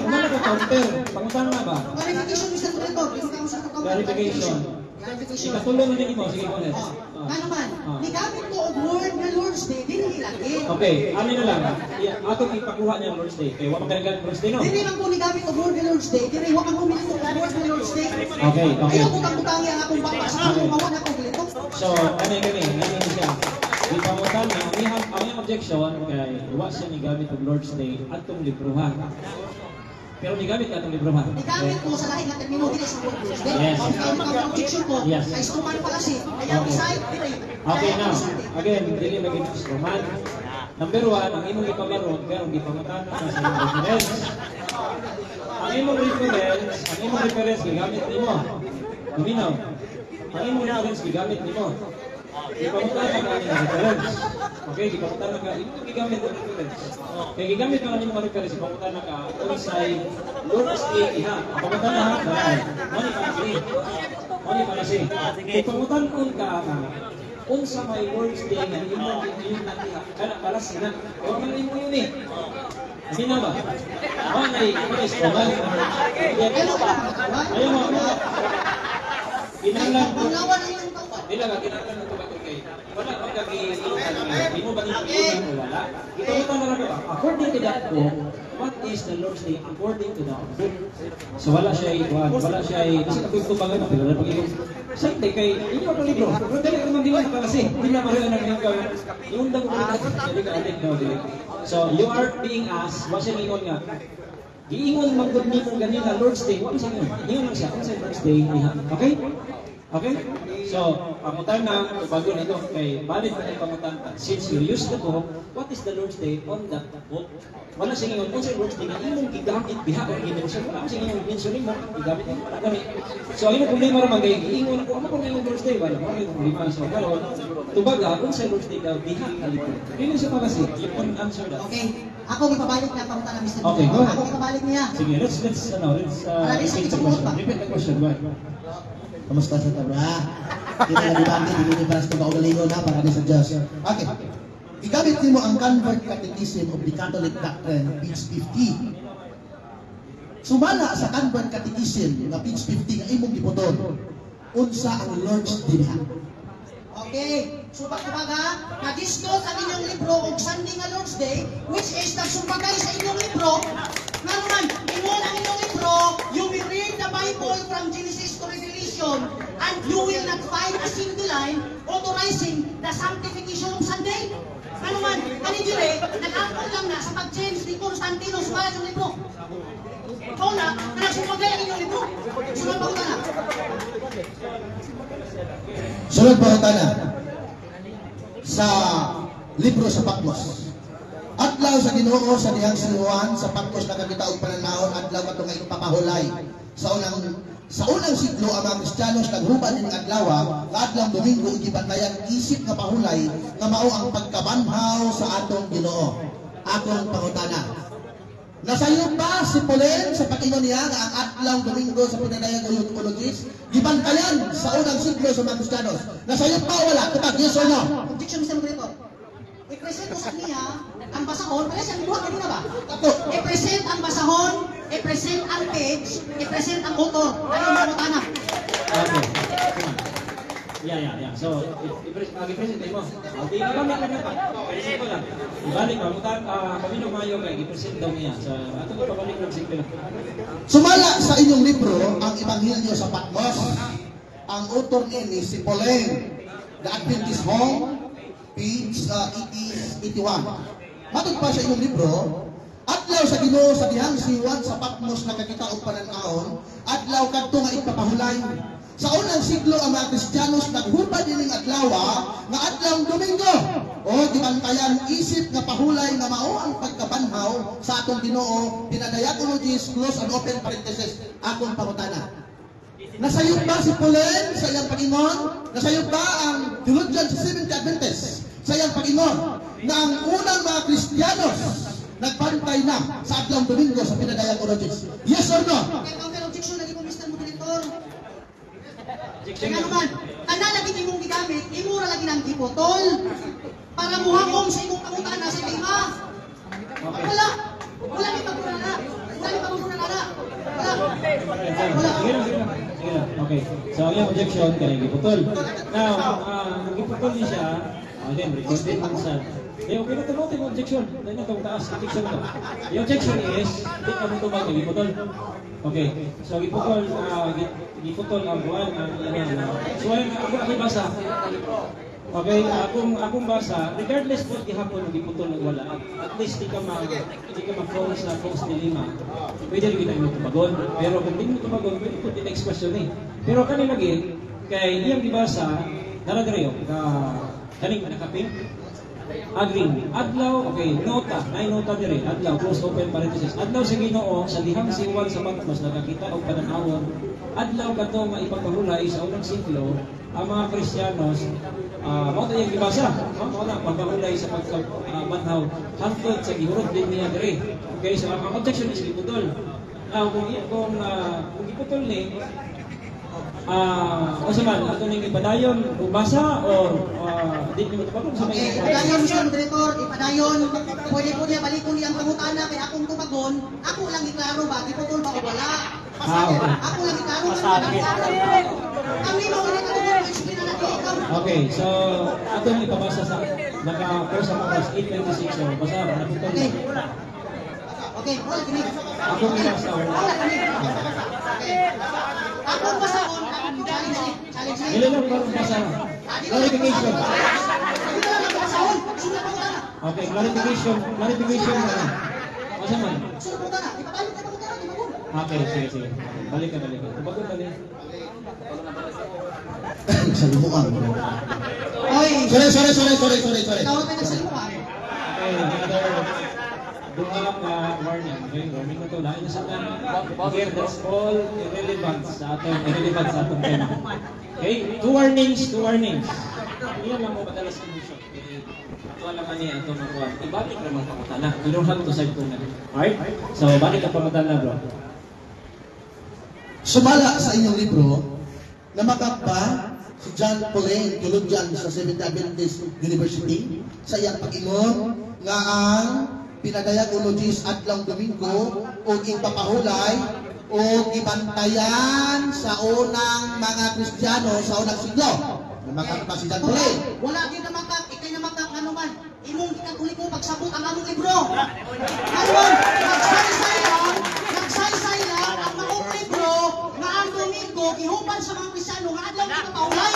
Ano ka counter? Pangutan na ba? Clarification, Mr. Director. Clarification. Clarification. Ikatulo na din mo. Sige, go ahead. Ano man, nigamit ko og word nga Lord's Day, dili lagi. Okay, ano na lang. Atong ipakuha niya Lord's Day. Kaya wala ka Lord's Day, no? Dili lang ko nigamit og word nga Lord's Day, dili wa kang humili og word nga Lord's Day. Okay. Ayaw ko kang butangi ang akong baba sa akong mawan ako glito. So, ano siya. Di pangutan na, ang iyang objection kay wa siya ni gamit og Lord's Day atong libruhan. Pero ni gamit atong libruhan. Nigamit ko sa lahi nga termino dili sa word Lord's Day. Yes. Ang objection ko, Yes. ay stuman pala si. Ayaw Okay. side dili. Okay now, again, dili maging instrument. Number one, ang imong ipamaron, pero di pangutan na sa imong reference. Ang imong reference, gigamit nimo. Luminaw. Ang imong reference, gigamit nimo. Ipamutan na ka ng reference. Okay, ipamutan na ka. Ito gigamit ng reference. Kaya gigamit ka ng reference, ipamutan na ka unsay Lord's Day iha. Ipamutan na ha, dahil. Mani para si. Ipamutan kung ka unsa may Lord's Day nga imong yung natiha. Kana para sina. Huwag man imo yun eh. Hindi na ba? May instrument. Ayaw mo. Kinahanglan ko. Panglawan ang inyong tawad. Dila ka kinahanglan ng tubato kay. Wala pag kag-iilukan nga. Di mo ba nililukan o wala? Ito na lang ba? According to that book, what is the Lord's Day according to the book? So wala siya ikuan. Wala siya kasi kapag na pero pag-ilukan. Sante kay inyo ang libro. Pero dali naman din ka kasi. Hindi na marihan ang iyong gawin. Yung dago ko dili ka adik no dili. So you are being asked, what siya ingon nga? Giingon man gud nimo ganina Lord's Day, wa siya ingon. Ingon lang siya unsa Lord's Day niya. Okay? Okay? So, pamutan na bago nito kay valid pa yung pamutan. Since you use the book, what is the Lord's Day on that book? Wala siya ingon unsa Lord's Day nga imong gigamit biha or ginention. Wala siya ingon mentioning mo gigamit mo para gani. So, ang problema ra man kay giingon ako ano kung Lord's Day wala mo yung problema so karon tubaga unsa Lord's Day daw diha kalipon. Dili siya pa kasi you can answer that. Okay. Ako gipabalik na pangutan na Mr. Okay, go ahead. Ako gipabalik niya. Sige, let's repeat the question. Repeat the question, go ahead. Kamusta sa tabra? Kita na dibati, hindi para sa kaugalingon na para ni sa Diyos. Okay. Igamit mo ang Convert Catechism of the Catholic Doctrine, page 50. Sumala sa Convert Catechism na page 50 nga imong giputon. Unsa ang Lord's Day? Okay. Subag-subaga, nag-discuss ang inyong libro og Sunday nga Lord's Day, which is nagsubagay sa inyong libro. Nga naman, ingon ang inyong libro, you will read the Bible from Genesis to Revelation, and you will not find a single line authorizing the sanctification of Sunday. Nga naman, kanidire, nag-apol lang na sa pag-change ni Constantino sumalat yung libro. Ikaw na nagsubagay ang inyong libro. Sunod pa na. Sunod pa na. Sa libro sa Patmos. Adlaw sa Ginoo sa dihang si Juan sa Patmos nakakita og pananahon adlaw kadto nga ipapahulay. Sa unang siglo ang mga Kristiyanos naghubad ning adlaw nga adlaw Domingo gibantayan isip nga pahulay nga mao ang pagkabanhaw sa atong Ginoo. Akong pangutana. Nasayop ba si Paulen sa pag-ingon niya nga ang adlaw Domingo sa pinadayag Eutyologist gibantayan sa unang siglo sa mga Kristiyanos? Nasayop ba o wala? Kapag yes or no? Objection, Mr. Moderator. I-present ko sa kaniya ang basahon. Pala siya, buhat kanina ba? Ako. I-present ang basahon, i-present ang page, i-present ang author. Ano yung mga Okay. Yeah. So, i-present mo. Okay, igamit lang na pa. Present mo lang. Ibalik mo. Kami nung mayo kay i-present daw niya. Sa ato ko pabalik ng simple lang. Sumala sa inyong libro ang Ebanghelyo sa Patmos. Ang author ni si Paulen, The Adventist Home, page 81. Matod pa sa inyong libro, adlaw sa Ginoo sa dihang si Juan sa Patmos nakakita og pananahon, adlaw kadto nga ipapahulay. Sa unang siglo ang mga Kristiyanos naghubad dining adlaw nga adlaw Domingo. O gibantayan isip nga pahulay nga mao ang pagkabanhaw sa atong Ginoo. Pinadayakologist close and open parenthesis. Akong pangutana. Nasayop ba si Paulen sa iyang pag-ingon? Nasayop ba ang theologian sa Seventh-day Adventist sa iyang pag-ingon na ang unang mga Kristiyanos nagbantay na sa adlaw Domingo sa pinadayakologist? Yes or no? Okay, counter objection lagi po, Mr. Moderator. Kaya naman, nalagi imong gigamit, imo ra lagi nang giputol para muhakom sa imong pangutana sa lima. Wala. Wala ni pagkunana. Wala ni pagkunana. Wala. Sige lang. Okay. So, ang iyong objection kay giputol. Now, giputol niya siya, again, recorded ang sad. Okay na tumote yung objection. Dahil na itong taas, objection to. The objection is, hindi ka mo tumag kay giputol. Okay. So, giputol ang buwan. So, ako basa. Okay, akong basa, regardless kung gihapon o giputol o wala, at least di ka ma-fall sa post ni Lima, pwede rin kita mo tumagon. Pero kung di mo tumagon, pwede po din next question eh. Pero kani lagi, kay iyang gibasa, naragarayo, kaning nakaping, agring, adlaw, okay, nota, may nota dire, adlaw, close open parenthesis, adlaw sa Ginoo, sa dihang siwan sa Patmos, nakakita o pananawon, adlaw kato maipagpahulay sa unang siglo, ang mga Kristiyanos, mao ta yung gibasa, mao na pagpahulay sa pagbanhaw hangtod sa gihurot din niya dire. Okay, so ang objection is giputol. Now kung giputol ni o sa man ato ning ipadayon basa or di nimo tupagong sa may Ipadayon siya, Moderator, ipadayon. Pwede po niya balikon niyang pangutana kay akong tumagon. Ako lang iklaro ba, giputol ba o wala? okay. Ako lang iklaro ba? Ang lima ko rin ako mo, explain na ikaw. Okay, so ato ni ipabasa sa naka-post sa mga 826 so basa naputol. Okay, wala kini. Ako gibasa wala. Wala kini. Ako basahon, ako challenge ni. Dili lang parang basa. Clarification. Dito lang ako basahon, sunod pangutana. Okay, clarification na. Asa man? Sunod pangutana, ipabalik ka pangutana, di ba po? Okay, sige. Balik ka. Tubagon dali. Salumuan. Oy, Sorry. tawag ka na sa imo. Okay, another duha ka warning. Okay, warning na to. Lain na sa kan. Again, that's all irrelevant sa atong tema. Okay, two warnings. Iyan lang mo madalas sa motion. Ito lang niya atong mga ibalik naman pangutana. You don't have to side to na. Alright? So, balik ka pangutana, bro. Sumala sa inyong libro, namakap pa si John Pauline, theologian sa Seventh Adventist University, sa iyang pag-ingon nga ang pinadayag ulogis adlaw Domingo o ipapahulay o ibantayan sa unang mga Kristiyano sa unang siglo. Namakap pa si John Pauline. Wala din naman kang, ikay naman kang ano man, imong ikatuloy mo pagsabot ang among libro. Karon, nagsaysay lang ang maong libro nga ang Domingo gihuban sa mga Kristiyano nga adlaw kita paulay.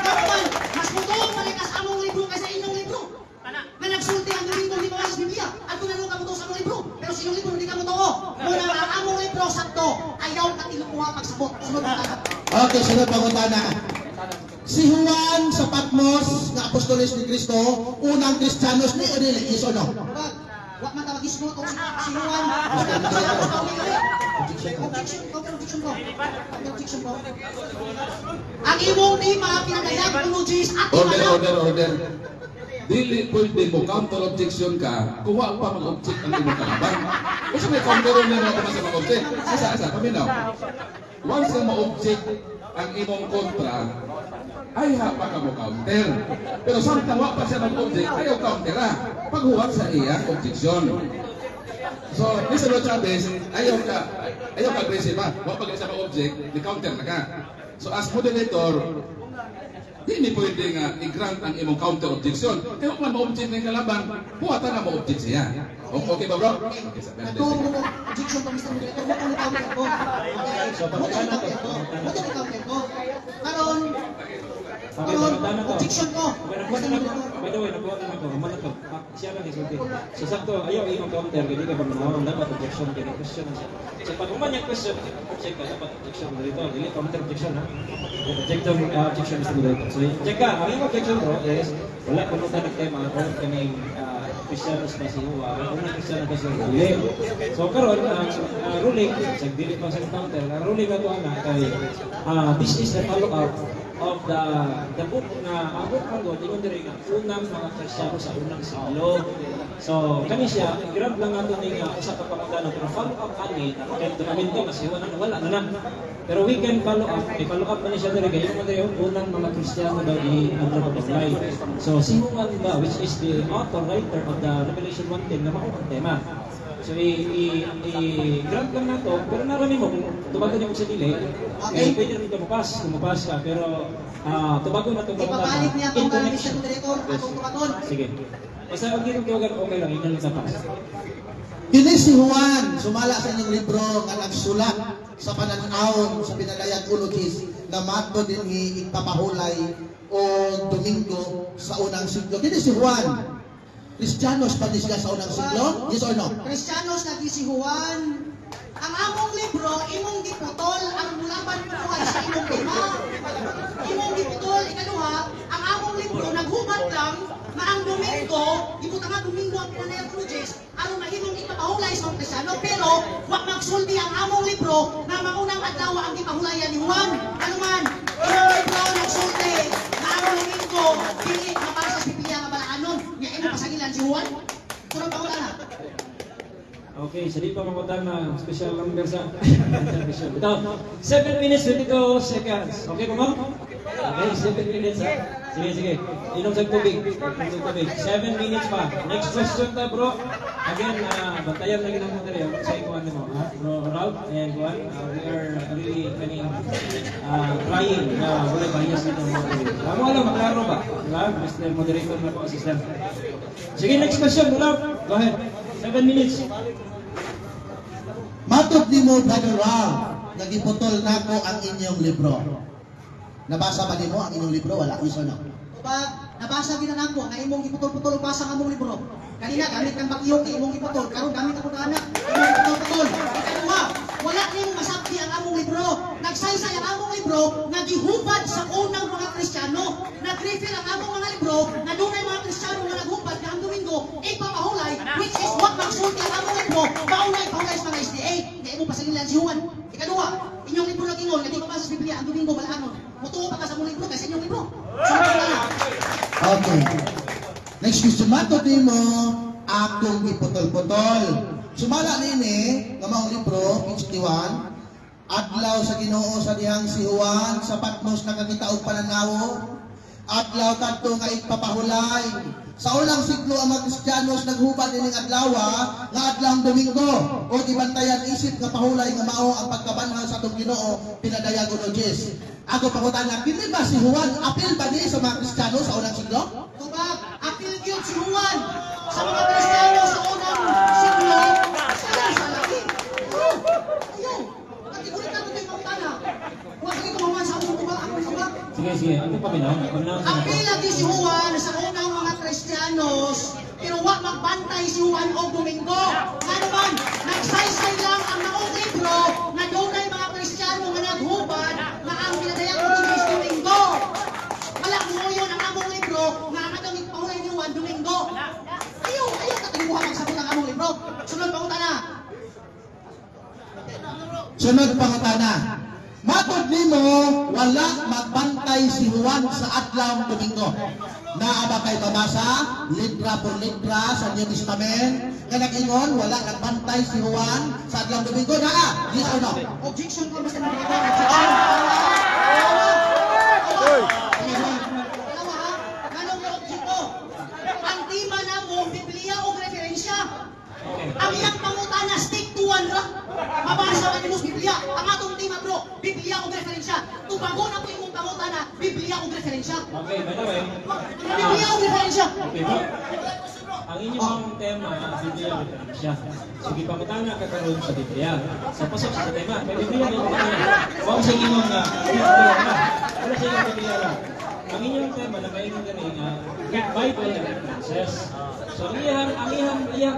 Karon, mas mutuong malikas among libro kaysa inyong libro. Nga nagsulti ang Domingo di mawala sa Biblia. At kung ano ka mutuo sa among libro, pero sa inyong libro hindi ka mutuo. Muna ang among libro sakto, ayaw ka tinukuha pagsabot. Sunod na tayo. Okay, sunod pangutana. Si Juan sa Patmos nga apostoles ni Kristo, unang Kristiyanos ni Odili, yes or no? Wag man tawag ismo to si Juan. Objection ko. Ang imong tema pinadayag ulogis at Order. Dili pwede mo counter objection ka kung wa pa mag-object ang imong kalaban. Kasi may counter na ako sa mag-object. Asa, paminaw. Once na ma-object ang imong kontra, ay pa ka mo counter. Pero samtang wa pa siya mag-object, ayaw counter ha. Paghuwag sa iya, objection. So, Mr. Lord Chavez, ayaw ka aggressive ha. Wa pa siya mag-object, di counter na ka. So, as moderator, di ni pwede nga i-grant ang imong counter objection. Kaya kung ma-object na yung kalaban, buhatan na ma-object siya. Okay ba bro? Okay, sa best. Objection ko Mr. Moderator, mo kung counter ko. Karon, objection ko. By the way, nakuha din ako. Kumanat ko. Siya lang isulti. So, sakto, ayaw imong counter. Hindi ka ba manawang dapat objection. Kaya question na siya. So, pag umanyang question, object ka, dapat objection mo dito. Dili counter objection ha. Objection is moderator. So, check ka. Ang imong objection bro is, wala pumunta ng tema kung kaming Kristiyanos na si Juan. Kung na Kristiyanos na si Juan. So, karon ruling, sa dili pa sa counter, ang ruling na ito na kay this is the follow-up of the book na ang book ng God, ingon diri nga unang mga Kristiyano sa unang siglo. So kani siya grab lang nato ning usa ka pangutana pero follow up ani kay dokumento kasi wala na. Pero we can follow up. Follow up man siya diri kay ingon diri unang mga Kristiyano daw i-apply. So si Juan ba, which is the author writer of the Revelation 1:10 na mao ang tema. So i-grant lang na to, pero narami mo, kung tubago niyo sa dili, pwede rin kumupas ka, pero tubago na itong Ipapalit niya itong Mr. Director, atong tumaton. Sige. Basta pag dito tuwagan, okay lang, inyo lang sa pass. Kini si Juan, sumala sa inyong libro nga nagsulat sa pananawon sa Pinalayag Ulogis na matbo din ipapahulay o Domingo sa unang siglo. Kini si Juan. Kristiyanos pa siya sa unang siglo? Yes or no? Kristiyanos lagi si Juan. Ang among libro, imong giputol, ang mulaban po sa imong tema. Imong giputol, ikaduha, ang among libro, naghubad lang na ang Domingo, ibutang nga Domingo ang Pinalayag Ulogis, aron mahimong ipapahulay sa mga Kristiyano, pero wag magsulti ang among libro na maunang adlaw ang ipahulayan ni Juan. Ano man, imong libro nagsulti na ang Domingo, dili mapasa sa Biblia nga balaanon, nga imong pasagilan si Juan. Sunod pa ko na. Okay, so di pa makutan na special number sa ito, 7 minutes, 22 seconds. Okay pa mo? Okay, 7 minutes ha. Sige. Inom sa tubig. 7 minutes pa. Next question ta bro. Again, bantayan lagi ng mga rin. Sa ikuan mo, ha? Bro Ralph and Juan, we are really trying na wala bias dito mga rin. Mo alam, maklaro ba? Diba? Mr. Moderator na po, assistant. Sige, next question, Ralph. Go ahead. 7 minutes. Matod nimo, Brother Ram, nagiputol nako ang inyong libro. Nabasa ba nimo ang inyong libro? Wala. Yes or no? Pag nabasa gina nako nga imong giputol-putol basa ang among libro. Kanina gamit kang bagyo kay imong giputol, karon gamit ako kana imong giputol-putol. Ikaduha, wala nimo masabti ang among libro. Nagsaysay ang among libro nga gihubad sa unang mga Kristiyano. Nag-refer ang among mga libro nga dunay mga Kristiyano nga naghubad nga ang Domingo ipapahulay, which is what magsulti ang among libro, maunay pahulay sa mga SDA. Nga imo pasagilan si Juan. Ikaduha, inyong libro nag-ingon nga di mabasa sa Biblia ang Domingo balaanon. Mutuo pa ka sa among libro kasi inyong libro. Okay. Next question, matod nimo akong iputol-putol. Sumala nini nga maong libro, page 51, adlaw sa Ginoo sa dihang si Juan sa Patmos nakakita og pananawo. Adlaw kadto nga ipapahulay. Sa unang siglo ang mga Kristiyanos naghubad ining adlaw nga adlawng Domingo o gibantayan isip nga pahulay nga mao ang pagkabanhal sa atong Ginoo Pinadayag Ulogis. Ako pangutana, kini ba si Juan apil ba ni sa mga Kristiyano sa unang siglo? Tubag, apil gyud si Juan sa mga Kristiyano sa unang siglo. Sa laki. Ayun. Katigurit na ito yung pangutana. Huwag kayo tumawan sa akong tubag. Sige. Ano pa binaw? Apil lagi si Juan sa unang mga Kristiyanos, pero wag magbantay si Juan o Domingo. Ano man, nagsaysay lang ang maong libro na doon ay mga Kristiyano nga naghubad na ang Pinadayag Ulogis Domingo. Wala mo yun ang among libro nga ang nagamit pahulay ni Juan Domingo. Ayaw katalimuhan magsabot ang among libro. Sunod pa na. Sunod pangutana. Matod nimo wala magbantay si Juan sa adlaw Domingo. Naa ba kay babasa litra por litra sa New Testament nga nag-ingon wala nagbantay si Juan sa adlaw Domingo? Naa. Yes or no? Objection ko Mr. Moderator. Ganong yung objekto? Ang tema na mo, Biblia o referensya. Ang iyang pangutana, stick to one ra. Mabasa ka nimo sa Biblia. Ang atong tema bro, Biblia o referensya. Tubago na po yung pangutana, Biblia o referensya. Okay, by the way. Biblia o referensya. Okay, bro. Ang inyong tema, Biblia o referensya. Sige, pangutana ka karon sa Biblia. Sa pasok sa tema, may Biblia may pangutana. Huwag sa inyong Biblia na. Wala sa inyong Biblia lang. Ang inyong tema na maingon gani Bible references. So iyang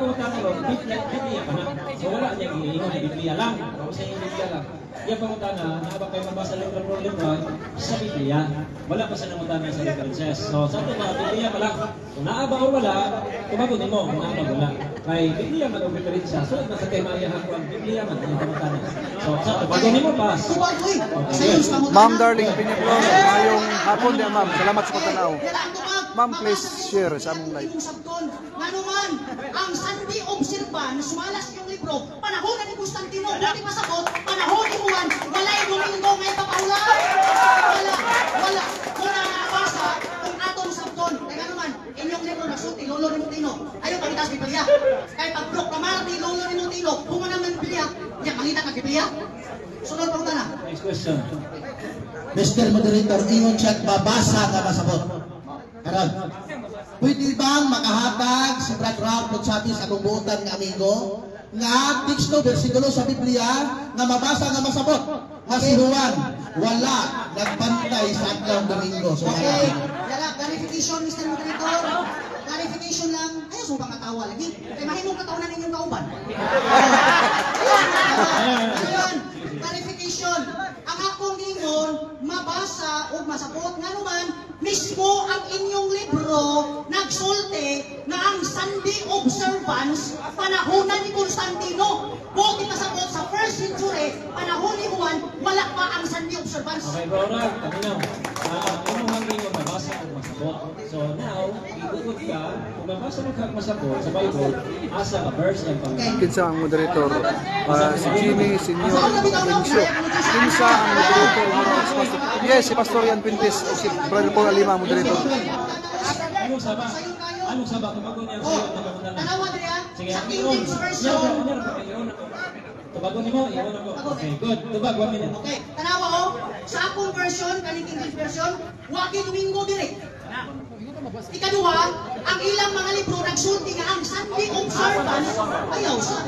pangutana ron, Biblia pa na. So wala niya giingon na Biblia lang. Kung sa yung Biblia lang. Iyang pangutana, naaba kayo mabasa letra pro letra sa Biblia. Wala pa sa namutana sa references. So sa ito na Biblia pa lang. Kung naaba o wala, tumagon mo kung naaba o wala. Kay Biblia man ang referensya. So ito sa kay Maria ako ang Biblia man ang pangutana. So sa tumagon mo pas. Ma'am Darling Piñapron, ngayong hapon niya ma'am. Salamat sa pagtanaw. Ma'am, please share sa among live. Nganuman, ang Sunday Observance, malas yung libro, panahon ni Constantino, buti pasabot, panahon ni Juan, walay Domingo ngay papaulan. Wala. Kung nakakabasa, kung atong sabton, kaya naman, inyong libro na suti, Lolo ni Mutino, ayaw palitas Biblia. Kaya pag-proklamar ni Lolo ni Mutino, kung manang ng Biblia, niya malita ka Biblia. Sunod pa na. Next question. Mr. Moderator, ingon siya babasa ka masabot. Karon, pwede bang makahatag si Brad Ralph Lutsapi sa akong buotan nga amigo nga teksto bersikulo sa Biblia nga mabasa nga masabot nga si Juan wala nagbantay sa adlaw Domingo. So Okay, yala, clarification, Mr. Moderator. Clarification lang. Ayaw sa bang katawa lagi. Kaya mahimong katawa na ninyong kauban. Ayan, clarification. Ang akong ingon, mabasa o masabot nga naman, mismo ang inyong libro nagsulti na ang Sunday Observance panahon ni Constantino. Buti masabot sa 1st century, panahon ni Juan, wala pa ang Sunday Observance. Okay, bro, kaminaw. Kung hanggang yung mabasa kung masabot. So now, ikutot ka, kung mabasa mo kang masabot sa Bible, asa ka verse yung pangalaman. Kinsa ang moderator? Si Jimmy, Senyor Bencio. Kinsa ang moderator? Yes, si Pastor Ian Pintes. Si Brother Paul Alima, moderator. Anong saba? Kung bago niya sa'yo na pangalaman. Tanawa niya, Sige, sa ang King iyon. James Version. Tubago ni mo, iyon ako. Okay, good. Tubag, 1 minute. Okay, tanawa ko, sa akong version, kaning King James Version, wagi Domingo dire. Ikaduha, ang ilang mga libro nagsulti nga ang Sunday Observance, ayaw sa.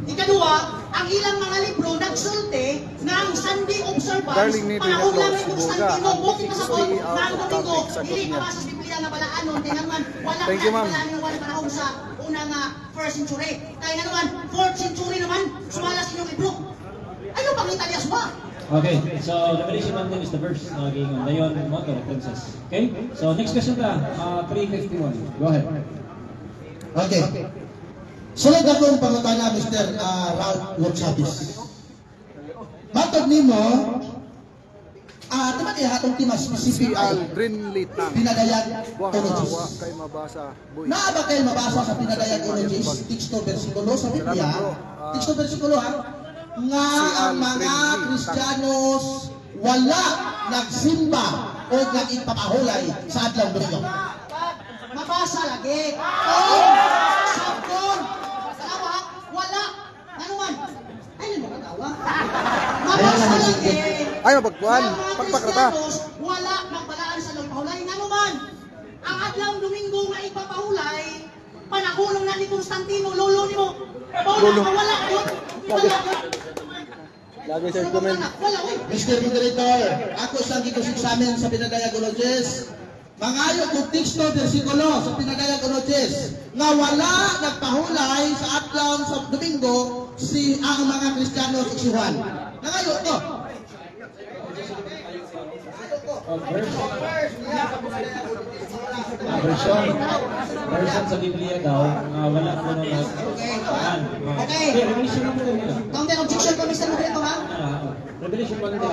Ikaduha, ang ilang mga libro nagsulti nga ang Sunday Observance, Darling ni panahon Domingo, lang ni Constantino, Subuga, buti pasabot, stay out na ang of Domingo, topic sa dili niya. mabasa sa Biblia nga balaanon, kaya naman, wala Thank you, ma'am. balaan ng wala panahon sa unang 1st century. Kaya nga naman, 4th century naman, sumalas inyong libro. Ayaw pang Italias ba? Okay, so Revelation 1 is the verse na gingon. Dayon mo to, princess. Okay? So next question ka, 351. Go ahead. Okay. Sunod akong pangutana, Mr. Ralph Lutsapi. Matod nimo, diba kaya hatong tima Si specific Aldrin Litang. pinadayag Wa Ologies. kay mabasa. Boy. Naa ba kayo mabasa sa pinadayag Ologies, teksto versikulo sa Biblia? Salamat, bro. Teksto versikulo ha? Nga ang mga Kristiyanos wala nagsimba o nagipapahulay sa adlaw Domingo. Mabasa lagi. Sabon. Tanawa, wala. Ano man? Ay, ano ba katawa? Mabasa lagi. Ay, mapagpuan. Ang mga Pagpakrata. Kristiyanos, wala nagbalaan sa pahulay. Nga naman, ang adlaw Domingo nga ipapahulay, panahon na ni Constantino, lolo ni mo. Lolo. Wala yun. Wala yun. Lagi sa comment. Wala yun. Mr. Moderator, ako isang gikusik-examine sa pinadayag Ologies. Mangayo kong teksto versikulo sa pinadayag Ologies nga wala nagpahulay sa adlaw sa Domingo si ang mga Kristiyano sa si Juan. Nangayo to. Version sa Biblia daw, wala po nung Okay. Revelation 1 nila. Counter objection ko, Mr. Moderator, ha? Revelation 1 nila.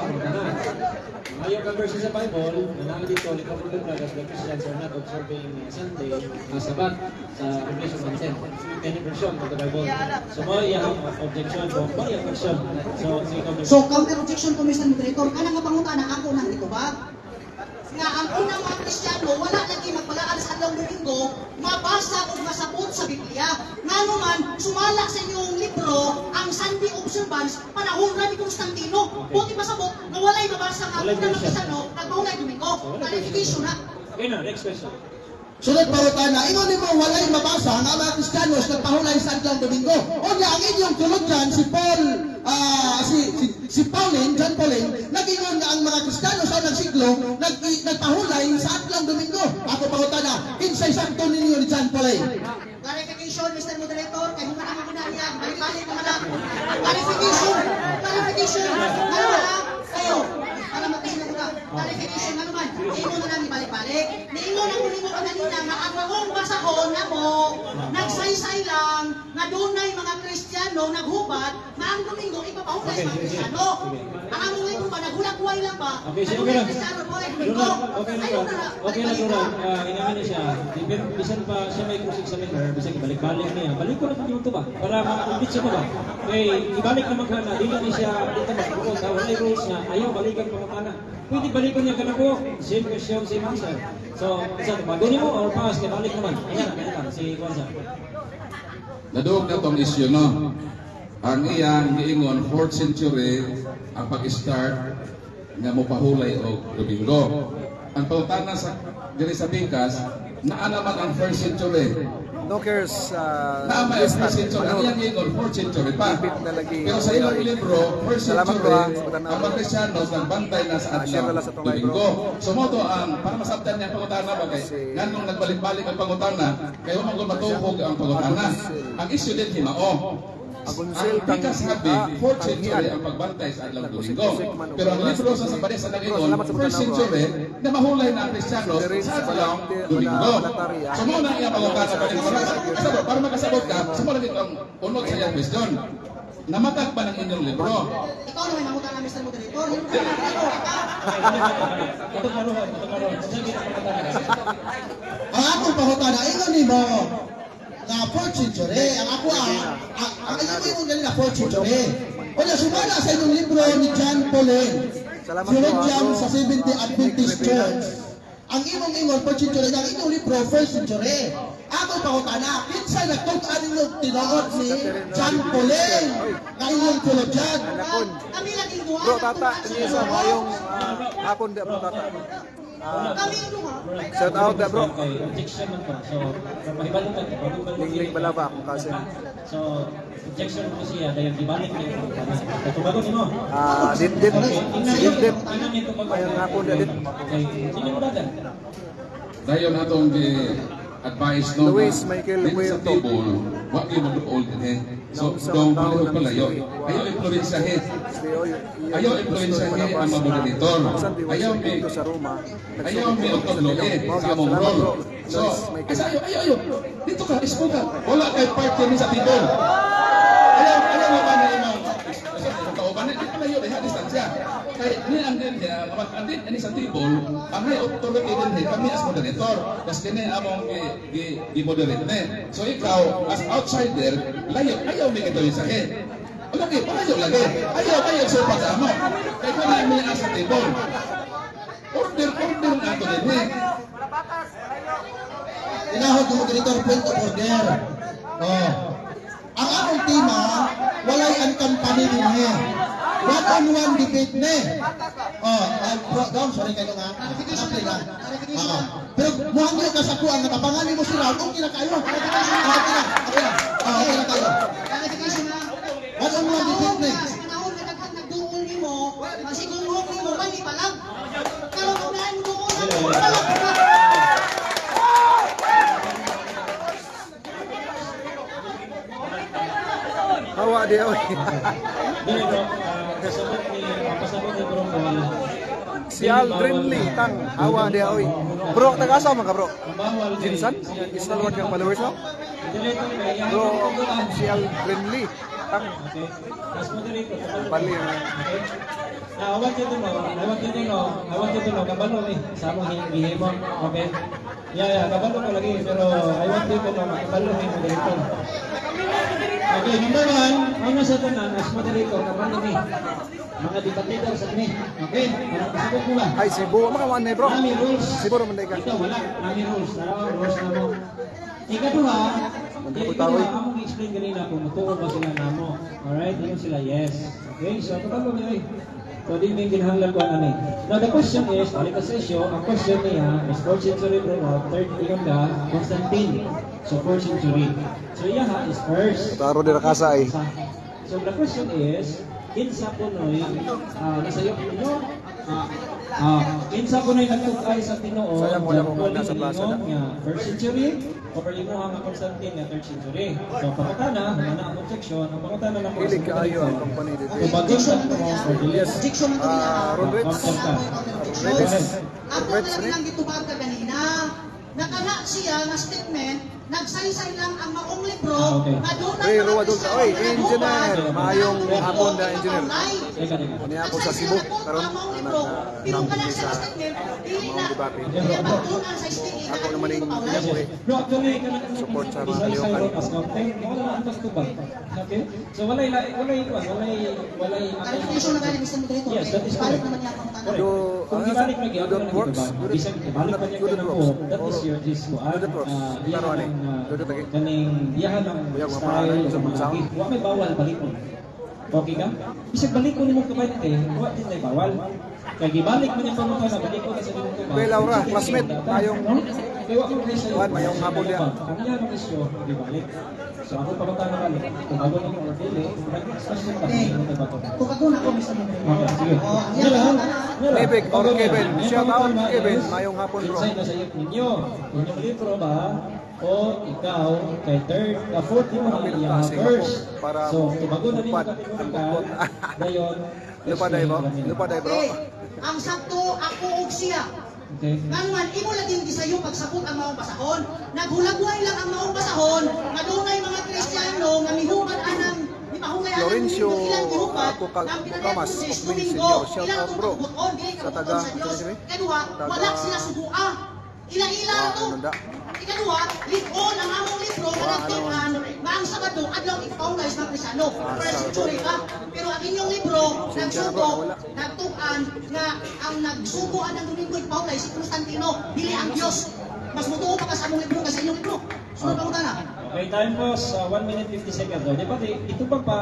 Ayaw ka verses sa Bible, nanalo dito, likapulog na that the Christians are not observing Sunday, Sabat, sa Revelation 1:10. Any version of the Bible. So, mo yung objection ko, mo yung version. So, counter objection ko, Mr. Moderator, ka nga pangutana ako nang ito ba? Nga ang unang mga Kristiyano, wala lagi magpalaan sa adlaw Domingo, mabasa o masabot sa Biblia. Nga naman, sumala sa inyong libro, ang Sunday Observance, panahon na ni Constantino. Buti masabot, na wala'y mabasa nga unang mga Kristiyano, nagpahulay Domingo. Clarification na. Okay na, next question. Sunod pangutana, ingon nimo walay mabasa nga mga Kristiyanos nagpahulay sa adlaw Domingo. O nga ang inyong tulog dyan, si Paul, si Pauline, John Pauline, nag-ingon nga ang mga Kristiyano sa unang siglo nagpahulay dunay sa adlaw Domingo. Ako pangutana, kinsay sakto ninyo ni John Polay? Clarification, Mr. Moderator, kay mga naman muna niya, balik-balik naman lang. Clarification, ano lang, kayo, para magkasila ko na, clarification, ano man, niingo na lang ibalik-balik, niingo na muli mo kanina, na ang akong basahon na mo, nagsaysay lang, na dunay mga Kristiyano, naghubad, na ang Domingo, ipapahulay sa mga Kristiyano. Ang among ngayon ba, naghulag-huway lang ba? Okay, sige, okay lang. Kristiyano, Domingo, Okay na ayun to. na, Okay na to, inamin na siya. Pero bisan pa siya may cross-examiner, bisan ibalik-balik niya. Balik ko na kung ito ba? Para ma-compete siya ba? Okay, ibalik naman ka na. Dili siya dito mag-rule. Walay rules na ayaw balikan pangutana. Pwede balikan niya ka na po. Same question, same answer. So, isa, bagunin mo or pass, kaya balik naman. Ayan, si Kwanza. Naduog na tong issue, no? Ang iyang giingon 4th century ang pag-start nga mopahulay og Domingo. Ang pangutana sa diri sa Pikas, naa naman ang 1st century. No cares. Naa may 1st century. Ang iyang giingon 4th century pa. Pero sa ilang libro, 1st Salamat century, bro, ang mga Kristiyanos nagbantay na sa share na adlaw lang sa tong live, Domingo. So mo to ang para masabtan niya ang pangutana ba kay nganong nagbalik-balik ang pangutana kay wa man matuhog ang pangutana. Ang issue din himao. Agonsil Ang Pikas sabi, 4th century ang pagbantay sa adlaw Domingo. Pero ang libro sa Sabanes sa Nagingon, 1st century na mahulay na ang Kristiyano sa adlaw Domingo. So mo na iya pangutana pa rin para makasabot ka, sa mo lang ang unod sa iyang question. Namatag ba ng inyong libro? ikaw na may mangutan na Mr. Moderator, yung Ito karoon. Sige, Ang akong pangutana, ingon nimo na 4th century. Ang ako ang ingon ganila 4th century. Kaya sumala sa inyong libro ni John Pauline, Salamat Theologian po, sa Seventh-day Adventist Church. Ang imong ingon 4th century, ang inyong libro 1st century. Ako pangutana, kinsay nagtug-an ninyo tinuod ni John Pauline na inyong theologian. Anakon. kami lang iluha. Bro, tata, niya sa mayong hapon di bro, tata. Kami iluha. Shout out da bro. Objection man po. So, mahibalo ka. Lingling balaba akong cousin. So, objection po siya dahil ibalik niya yung pangutana. Tumagon mo. Dit. Tingnan niyo tumagon. Mayang hapon da dit. Okay, sino mo dadan? Dayon atong advice no. Luis Michael Din sa Puerto. table, wa gyud mag-old din. So, dong palihog palayo. Ayaw influensyahin. Ayaw influensyahin ang mga moderator. Ayaw may sa Roma. ayaw may otodloe sa among role. So, kasi ayaw. Dito ka, ispo ka. Wala kay part ni sa table. Ayaw mo ba na imong kauban na palayo diha distansya. Kay ni ang din niya, andin ani sa table, ang may authority din ni kami as moderator. Kas kini among gi-moderate ne. So ikaw as outsider, ayaw mi kito sa head. Lagi, palayo lagi. Ayaw sopa sa amo. Kay kani mi as sa table. Order ato din ni. Tinahod ng moderator point of order. Ang akong tema, walay ang company din niya. One-on-one debate ne. Sorry kayo nga. Apply na. Pero muhangyo ka sa kuwan, nakapanganin mo sila, okay na kayo. Okay na kayo. Clarification na. One-on-one debate ne. Sa panahon na nagduol ni mo, masigungong ni mo, mali pa lang. Pero kung naan mo ko na, wala pa na. Hawa di oy. Dili bro, pasabot ni bro Paul. Si Aldrin Lee tang hawa di oy. Bro, taga-asa man ka bro? Bawal kay- Jinsan? Istalwan kang followers mo? Dili ito kay yan. Bro, si Aldrin Lee tang Okay. Mas moderator. bali. Okay. I want you to know, kabalo eh, sa among gihimon, okay? Yeah, kabalo ko lagi, pero I want you to know, kabalo ni moderator. Okay, number one, ang nasa tanan, as moderator, kabalo ni, mga debatidor sa kami, okay? Sagot mo ba? Ay si Bo, makawan na bro. Nami rules. Si Bo man ka. Ito, wala. Nami rules. Rules na mo. Ikaduha, among explain kanina kung matuo ba sila namo. Alright, yun sila, yes. Okay, so kabalo niya eh. So, di may ginahanglan ko ano eh. Now, the question is, balik sa issue, ang question niya is 4th century Bruno, 3rd Iganda, Constantine. So, 4th century. So, iyaha is first. Taro di rakasa ay. So, the question is, kinsa punoy, nasayop nyo, Kinsa ko na nagtugay sa Tinoo, Sayang wala akong Paul nasa plaza Ingon nga first century, o perlino nga Constantine nga third century. So pagkatana, na ang objection, ang pagkatana na Hilig kaayo ang company dito. So bagong sa Tinoo, or dili. Objection mo kanina. Rodriguez. Ako na lang gitubag ka kanina. Nakana siya na statement, nagsaysay lang ang maong libro, Okay. na doon Hey, ang Roa mga Dulce. Kristyano Oy, na engineer. naguban, Maayong na hapon na doon engineer. ipapalay. Teka, teka. Kuni ako sa Nagsaysay Cebu, lang po karon ang maong libro, pero kana siya na statement, dili na. debate. Kaya pagtunan sa stigig na Ako naman yung ipapalay. pinabuhi. No, actually, Support sa mga isa-isa kalihukan. yun as content, wala ang pagtubag. Okay? So, walay Clarification na galing Mr. Moderator. Yes, that is Balik correct. naman niya ang tanong. Do, Kung ano ibalik sa- lagi, do ako that na works? nagtubag. Do that- Bisag ibalik pa niya do that ka ng works? buhok, that is Or- your his do that works? Klaro, ani. Do that lagi. diyahan ng Kuya, style, mapaano sa ng mga sound? wa may bawal balikon. Okay ka? Bisag balikon nimo kabay wa din may bawal. Kaya gibalik man yung pamunta na balikon na sa imong kabay. Be, Laura, classmate, tayong- Kaya wa ko kayo sa'yo. Juan, mayong hapon diya. Ang iya ng isyo, gibalik. So ako pamunta na balik. Kung bago na mo dili, nag-special pa Okay. sa imong kabay. Kung ako na ako, Mr. Moderator. Okay, sige. Oh, Yan lang. Nebek or Kevin. Yan Shout lang. out, Yan lang. Kevin. Mayong hapon, bro. Inside na sa iyo ninyo. Inyong libro ba? O ikaw kay third, fourth mo na Kapit iya kasi first. ako para So, tumago na din upat ang kategorya ang ka. bukod. Dayon. Lupa day bro. Lupa day bro. Okay. Ang sakto, ako ug siya. Okay. Ngayon, imo laging gisayo pagsabot ang maong basahon. Naghulagway lang ang maong basahon. Nadungay mga Kristiyano nga mihubad anang mipahungay anang Lorenzo, Domingo, ilang gihubad. Bukamas, Ang pinanayang Moses, of Min's Domingo, Senior. Shout ilang out, bro. tutubuton, dili Sa kabuton taga- sa Dios. sino, Kadua, wala sila sugua. Ila-ila Ah, to. ananda. Ikadua, lig-on ang among libro nga nagtukan nga ang Sabado adlaw ipaulay sa Kristiyano. First century ka. Pero ang inyong libro nagsugo, nagtukan nga ang nagsugoan ng Domingo ipaulay si Constantino, dili ang Dios. Mas mutuo pa ka sa among libro kasi inyong libro. Sunod pa na. Okay, time pause, 1 minute 50 seconds. Di ba, ito pa,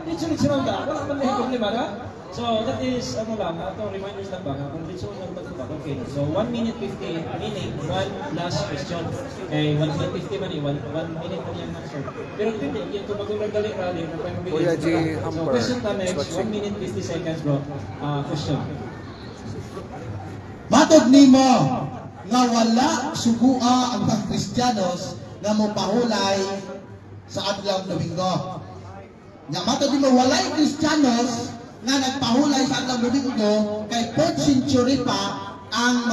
dito-dito na wala man may problema na. So, that is, ano lang, ito, reminders lang ba, kung dito na magtubag, okay. So, 1 minute 50, meaning, one last question. Okay, 1 minute 50 man 1 minute man yung answer. Pero dito, yung tubag ng dali rally, na tayo mabigay. Kuya G. So, Hamper, question time next, watching. 1 minute 50 seconds, bro. Question. Matod nimo nga wala sugua ang mga Kristiyanos nga mopahulay sa adlaw Domingo. Nga matod nimo walay Kristiyanos nga nagpahulay sa adlaw Domingo kay 4th century pa ang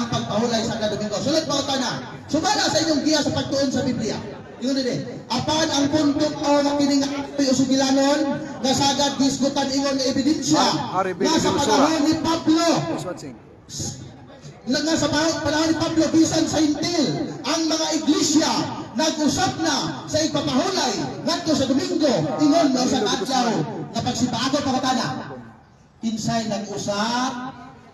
pagpahulay sa adlaw Domingo. Sulit pa ta na. Sumala sa inyong giya sa pagtuon sa Biblia. Yun din. Apan ang puntok o nakining usugilanon nga sagad diskutan ingon nga ebidensya Hari nga sa Bilusura. panahon ni Pablo Is watching. nga sa panahon ni Pablo bisan sa Intil ang mga iglesia nag-usap na sa ipapahulay ngadto sa Domingo ingon na sa adlaw nga pagsibago pakatana kinsay nag-usap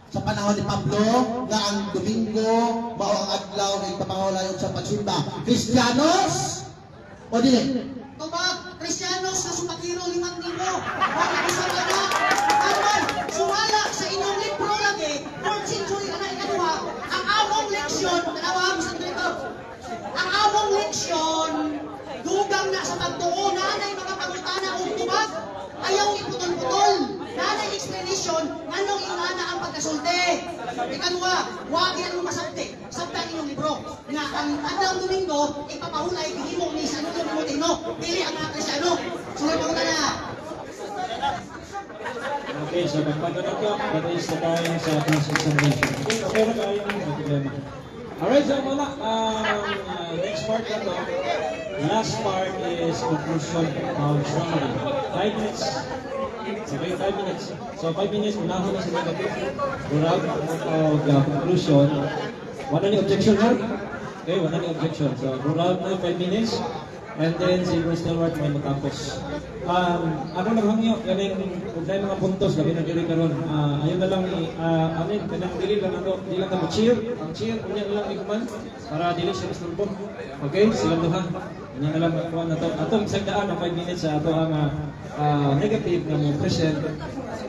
sa panahon ni Pablo nga ang Domingo mao ang adlaw nga ipapahulay sa pagsimba Kristiyanos o dili Tubag, Kristiyanos na sumakiro 5,000. Bakit isa ka na? Karon, sumala sa inyong libro lagi, 4th century ka na ikadua, ang among leksyon, tanawa mo sa dito, ang among leksyon, dugang na sa pagtuo, nanay mga pangutana o tubag, ayaw iputol-putol, nanay explanation, nganong ingana ang pagkasulti. Ikadua, huwag yan mo masabte, sabta inyong libro, nga ang adlaw Domingo, ipapahulay, himo ni Santo Timoteo, dili ang mga Kristiyano. Sunod mo na. Okay, so pagpagano'n ko, that is the time sa cross-examination. Okay, pero kayo ang problema. Alright, so muna, next part na to. Last part is conclusion of summary. 5 minutes. Okay, 5 minutes. So 5 minutes, unahon na sa negative. Durag of conclusion. Wala ni objection, ha? Okay, wala ni objection. So, durag na 5 minutes. And then, si Bruce Delwart may matapos. Ano lang hangyo, yan yung mga puntos, labi na diri karon. Ayun na lang, anin, kanang dili lang ano, dili lang kamo cheer. Ang cheer, kunya na lang ikuman, para dili siya isturbo. Okay, silang duha. Kunya na lang, kuha na to. Atong isagdaan ng 5 minutes sa ato ang negative na mo present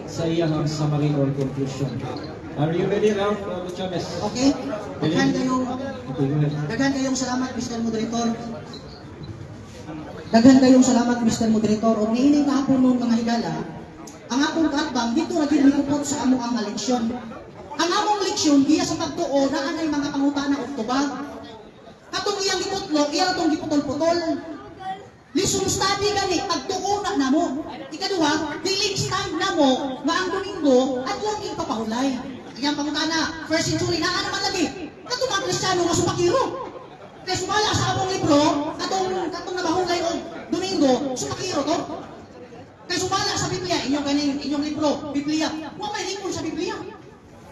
sa iyang summary or conclusion. Are you ready, Ralph Chavez? Okay? Daghan kayong, Okay, go ahead. daghan kayong salamat, Mr. Moderator. Daghan kayong salamat, Mr. Moderator. O niining kahapon noon mga higala, ang akong katbang, dito na ginigupot sa amo ang leksyon. Ang among leksyon giya sa pagtuo na anay mga pangutana og tubag. Katong iyang giputlo, iya tong giputol-putol. Listen study gani pagtuo na namo. Ikaduha, dili stand namo nga ang Domingo at wag ipapahulay. Iyang pangutana, first century na naman lagi. Katong mga Kristiyano nga supakiro. Kaya sumala sa among libro, katong nabahulay og Domingo, supakiro to. Kaya sumala sa Biblia, inyong libro, Biblia. Wa may lingkod sa Biblia.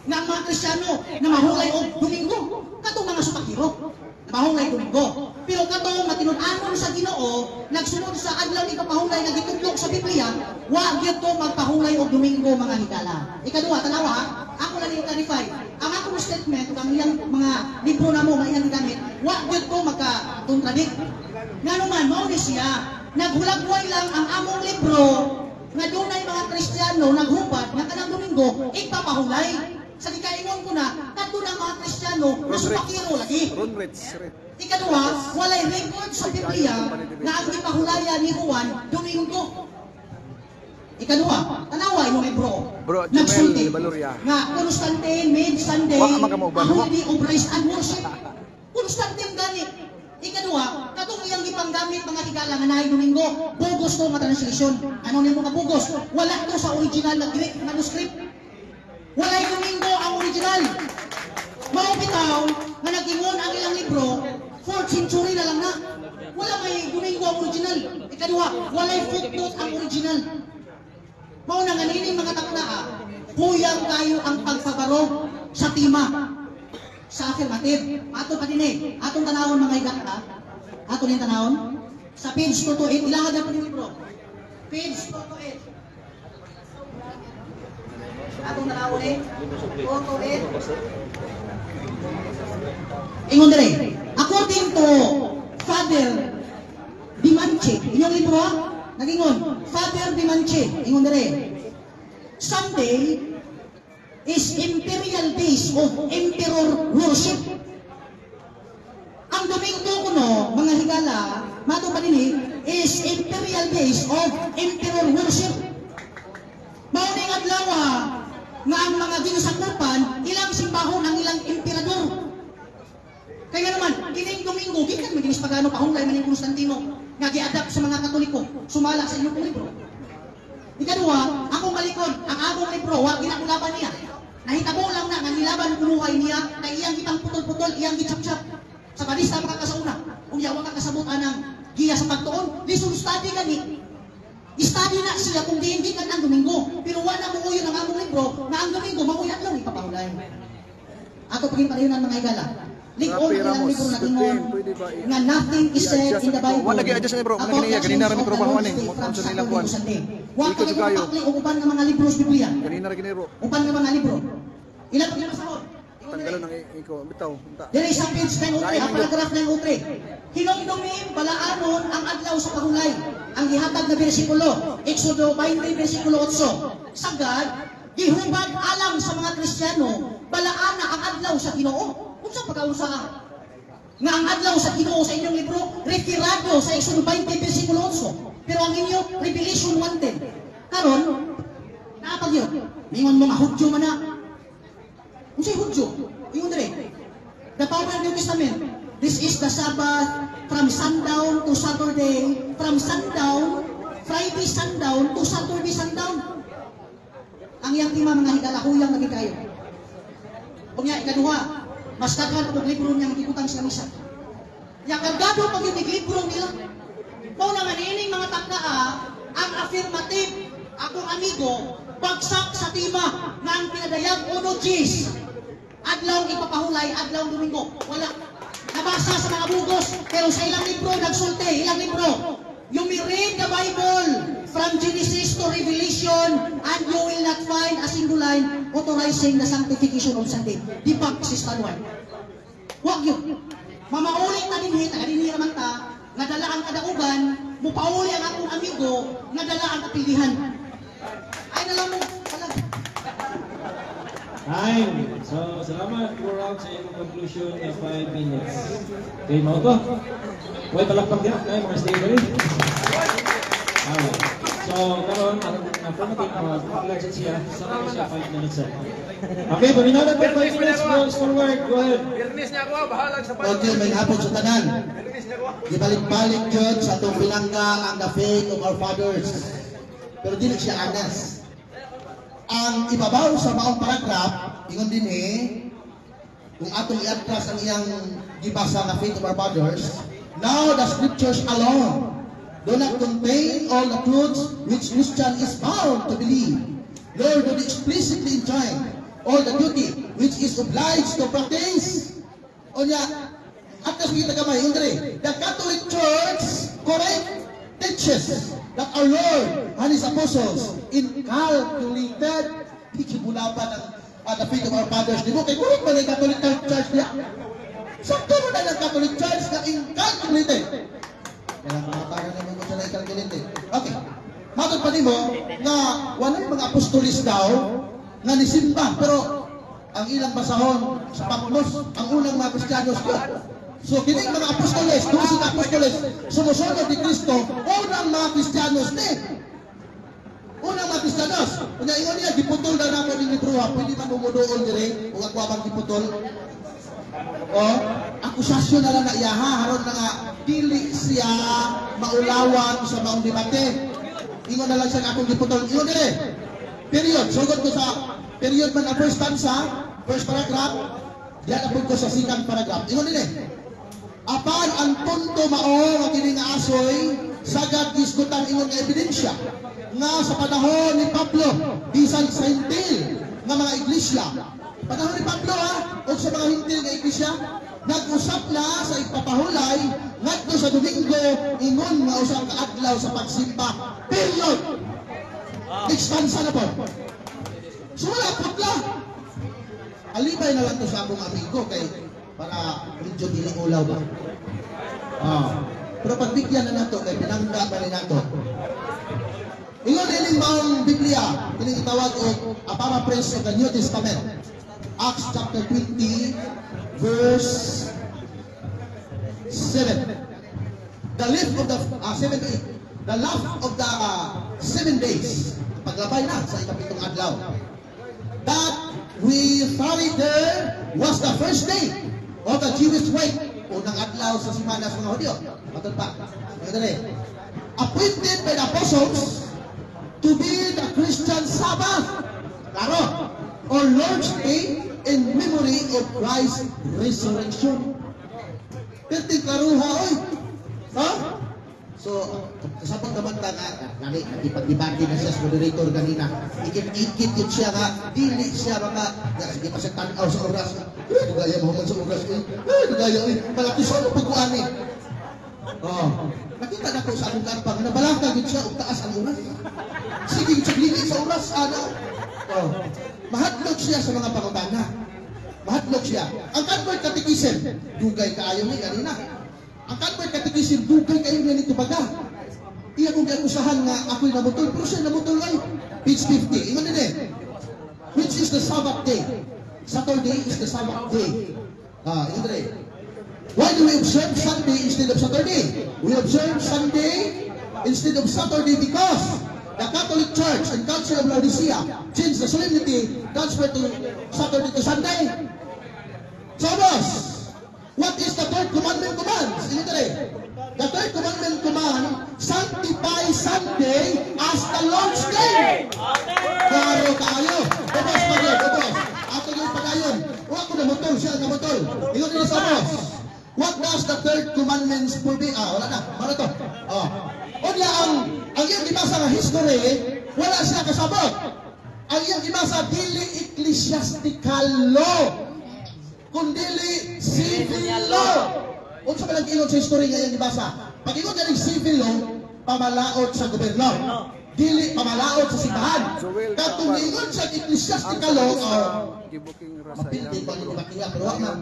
Nga ang mga Kristiyano na mahulay og Domingo, katong mga supakiro. Mahulay Domingo. Pero katong matinud-anon sa Ginoo, nagsunod sa adlaw ni kapahulay nga gitutlog sa Biblia, wa gyud to magpahulay og Domingo mga higala. Ikaduha, tanawa ha, ako lang yung clarify. Ang akong statement kang iyang mga libro na mo nga iyang gamit, wa gyud to magka-contradict. Nganuman mao ni siya, naghulagway lang ang among libro nga dunay mga Kristiyano naghubad nga kanang Domingo ipapahulay. Sa gikaingon ko na, kadto na mga Kristiyano nasupakiro lagi. Ikaduha, walay record sa Biblia na ang ipahulaya ni Juan Domingo. Ikaduha, tanawa yung libro. Bro, nagsulti Jumel Valoria. nga Constantine made Sunday Wa ka magamauban, a holiday of praise and worship. Constantine gani. Ikaduha, katong iyang ipanggamit mga higala nga naay Domingo, bugos to nga translation. Ano nimo nga bugos? Wala to sa original na Greek manuscript. Walay Domingo ang original. Mao bitaw nga nag-ingon ang ilang libro, 4th century na lang na. Wala may Domingo ang original. Ikaduha, walay footnote ang original. Mao na nga nining mga taknaa, huyang kayo ang pagpabarog sa tima. Sa affirmative. Ato pa din atong tanawon mga higala. Ato ning tanawon sa page 228 ilahad na pa ni libro. Page 228. Atong tanawon photo ingon dire. According to Father Dimanche, inyong libro nagingon, Father Dimanche, ingon dire. Sunday is imperial days of emperor worship. Ang Domingo kuno, mga higala, mato pa din is imperial days of emperor worship. Mao ning adlaw nga ang mga ginasakupan ilang simbahon ang ilang emperador. Kaya naman, kining Domingo, gikan maginis pagano pahulay man ni Constantino nga gi-adapt sa mga Katoliko, sumala sa inyong libro. Ikaduha, akong malikod, ang among libro, wa ginakulaban niya. Nahitabo lang na nga nilaban kuluhay niya na iyang gitang putol-putol, iyang gichap-chap. Sa balista makakasauna, kung yawa ka kasabutan ng giya sa pagtuon, listen study gani. Study na siya kung di kan ang Domingo. Pero wala mo uyon ang among libro na ang Domingo mauyan lang ipapahulay. Ato paging palayunan mga higala. Likon ang ilang libro na tingon nga nothing is said in the Bible. Wala gi-adjust ni bro, kanina ganina ra mi trabaho ani, mo sa nila kuan. Wa ka gipakli og uban nga mga libro sa Biblia. Kanina ra gini bro. Uban nga mga libro. Ilan pa ginasahod? Tanggalon ang iko, bitaw. Dili sa page 10 utre, ang paragraph na utre. Hinumdumin balaanon ang adlaw sa pahulay. Ang gihatag na bersikulo, Exodo 20 bersikulo 8. Sagad, gihubad alam sa mga Kristiyano, balaana ang adlaw sa Ginoo. Unsa pagkausa nga ang adlaw sa Ginoo sa inyong libro, retirado sa Exodo 20 bersikulo 8. Pero ang inyo, Revelation 1:10. Karon, naapag yun. Mingon mga Hudyo man na. Unsay Hudyo? Ingon dire. The power of the New Testament. This is the Sabbath from sundown to Saturday, from sundown, Friday sundown to Saturday sundown. Ang iyang tima mga higala, huyang lagi kayo. Kung niya, ikaduha, mas daghan ang libro niyang ikutang sa misa. Yang kagado pag yung libro nila, kung naman ining mga taknaa, ang affirmative, akong amigo, bagsak sa tima nga ang pinadayag uno G's. Adlaw ipapahulay, adlaw Domingo. Wala. Nabasa sa mga bugos, pero sa ilang libro, nagsulti, ilang libro. You may read the Bible from Genesis to Revelation and you will not find a single line authorizing the sanctification of Sunday. Di ba, Sister Juan? Huwag yun. Mamaulit na din naman ta, nga dala ang kadaugan, mupauli ang akong amigo, nga dala ang kapilihan. Ay, nalang mo, pala. Time. So, salamat for out sa iyong conclusion in 5 minutes. Okay, mo to. Huwag palakpak din. Okay, mga stay ready. So, karon ang affirmative, mag-legend siya. Sama siya 5 minutes. Okay, paminawan po 5 minutes. Goes forward. Go ahead. Okay, may hapon sa tanan. Gibalik-balik jud sa atong pinangga ang the faith of our fathers. Pero dili siya honest. Ang ibabaw sa maong paragraph, ingon din kung atong i-atras ang iyang gibasa na faith of our fathers, now the scriptures alone do not contain all the truths which Christian is bound to believe, nor do they explicitly enjoin all the duty which is obliged to practice. Onya, atas kita gamay, the Catholic Church correct teaches that our Lord and His apostles incalculated ikibulapan ang the faith of our fathers. Di mo kay correct ba ng Catholic Church niya? Sakto mo na ng Catholic Church na incalculated. Kaya mga parang naman ko siya na incalculated. Okay. Matod pa mo nga walay mga apostolis daw nga nisimba, pero ang ilang basahon sa Patmos, ang unang mga Kristiyanos ko. So, kining mga apostoles, dusing apostoles, sumusunod ni Kristo, unang mga Kristiyanos ni. Unang mga Kristiyanos. Kung ingon niya, giputol na naman yung libruha, pwede man bumudoon dire, kung ako abang giputol. O, akusasyon na lang na iyaha, haron na nga, dili siya maulawan sa maong debate. Ingon na lang siya akong giputol. Ingon dire. Period. Sugod ko sa period man ang first stanza, first paragraph, diyan apod ko sa second paragraph. Ingon dire. Apan ang punto mao nga kini nga asoy sagad diskutan ingon nga ebidensya nga sa panahon ni Pablo bisan sa hintil nga mga iglesia. Panahon ni Pablo o sa mga hintil nga iglesia nag-usap na sa ipapahulay ngadto sa Domingo ingon nga usa ka adlaw sa pagsimba. Period. Expansa na po. So wala putla. Alibay na lang to sa akong amigo kay para medyo dili ulaw ba. Pero pagbigyan na nato kay pinangga pa ni nato. Ingon din maong Biblia, kining itawag og a paraphrase of the New Testament. Acts chapter 20 verse 7. The life of the 7 to 8. The last of the 7 days. Paglabay na sa ikapitong adlaw. That we tarried there was the first day of the Jewish week. Unang adlaw sa simana sa mga Hudyo. Matod pa. Appointed by the apostles to be the Christian Sabbath. Klaro. Or Lord's Day in memory of Christ's resurrection. Perting klaruha, oy. Ha? So, kasabang naman ta nga, nakipag-debate na siya sa moderator kanina. Ikit-ikit yun siya nga, dili siya mga, sige pa siya tanaw sa oras. Nagaya mo man sa oras. Nagaya, malaki siya ng pagkuhan eh. Nakita na ko sa akong karpang, nabalangka yun siya, taas ang oras. Sige, saglili sa oras, ano? Mahadlok siya sa mga pangutana. Mahadlok siya. Ang convert catechism, dugay kaayo ni kanina. Ang convert catechism, dugay kayo niya nito baga. Iya kong usahan nga ako'y namutol, pero siya namutol ay page 50. Ingon din which is the Sabbath day. Saturday is the Sabbath day. Ingon din why do we observe Sunday instead of Saturday? We observe Sunday instead of Saturday because the Catholic Church and Council of Laodicea changed the solemnity transfer to Saturday to Sunday. Sabbath. What is the third commandment command? The third commandment command, sanctify Sunday as the Lord's Day. Klaro kaayo. Bobos pa rin, bobos. Ato yung pagayon. Huwag ko na motol, siya na motol. Ingon nila sa boss. What does the third commandment forbid? Wala na. Mara to. Unya ang iyong ibasa nga history, wala siya kasabot. Ang iyong ibasa, dili ecclesiastical law, kundili civil law. Kung sa palang ilog sa history nga iyong ibasa, pag ilog nga ng civil law, pamalaot sa gobyerno. Dili pamalaot sa simbahan. Katong ingon sa ecclesiastical law, mapildi ba yung ibakiya, pero wala na.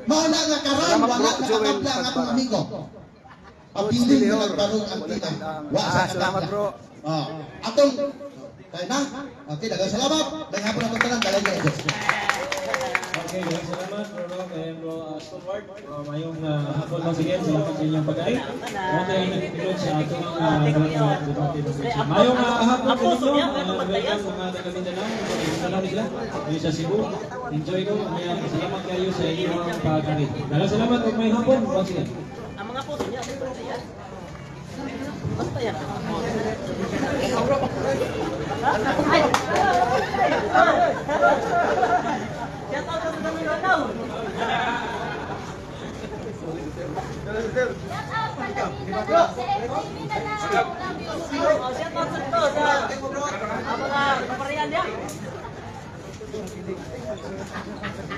Mauna nga karon, wala nakatabla ang atong amigo. Pabiling na nagbarong ang tina. Salamat bro. Atong, kaya na. Okay, dagang salamat. May hapon atong tanan, dalang niya. Okay, salamat Bro Rock and Bro Stalwart. Mayong hapon once again, salamat sa inyong pag-ay. Huwag tayo nag-include sa ating debate. Mayong hapon sa inyo, welcome mga taga-Mindanao, Mindanao nila, yung sa Cebu. Enjoy ko, salamat kayo sa inyong pag-ay. Salamat kung may hapon, once again. Ang mga puso niya, yan. Basta yan. Shout out sa mga Mindanao. Shout out sa ito sa mga kaparihan niya.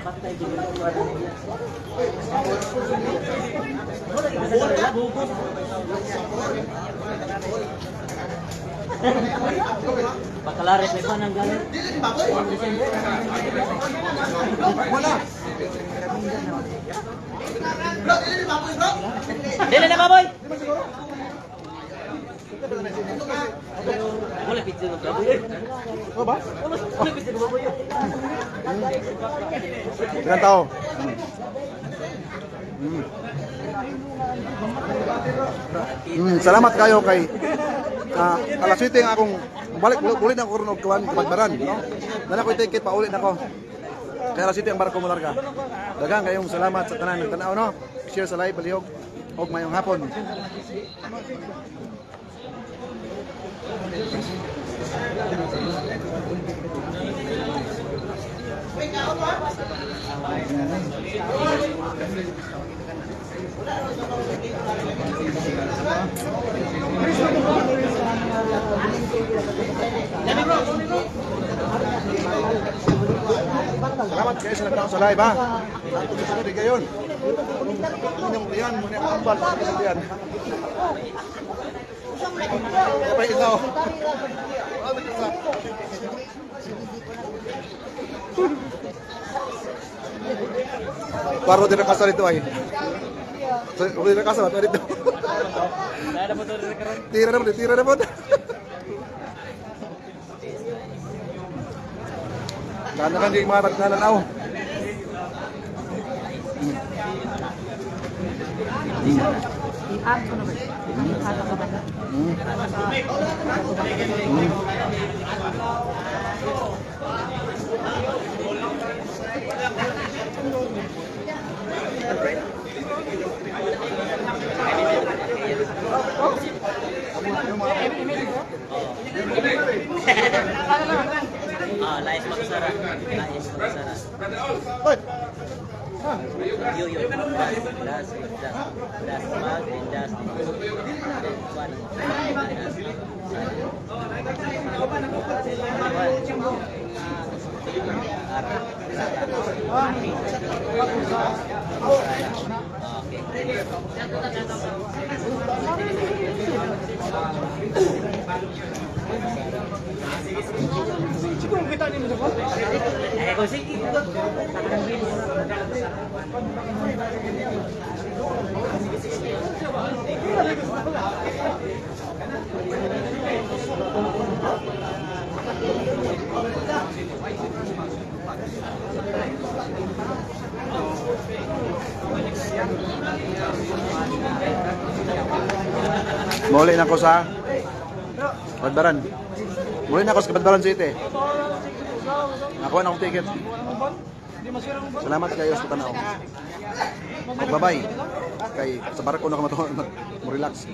Patay din ang wala niya. Bakalaret may pa nang galing. Dili na baboy. Wala pizza ng baboy. Ano ba? Wala pizza ng baboy. Ilan tao? Salamat kayo kay alas 7 ang akong balik ulit ang kurnog kuan kabagbaran, no? Dala ko ticket pa ulit nako. Kaya alas 7 ang barko mo larga. Daghang kayong salamat sa tanan ng tanaw, no? Share sa live palihog og mayong hapon. Salamat kayo sa nagtaon sa live, ha? Sunod kayo yun. Inyong riyan, muna ang ambal sa kasalian. Kapay ikaw. Paro din ang kasa rito ay. Paro din ang kasa rito. Tira na po, tira na po. Kana kan di mga taglalanaw. Lais magsara. Lais magsara. Yo. Das mag and das. Muli na ko sa Badbaran. Muli na ako sa Badbaran City. Nakuha na akong ticket. Salamat kayo sa tanaw. Bye-bye. Kay sa barko na ako mo relax.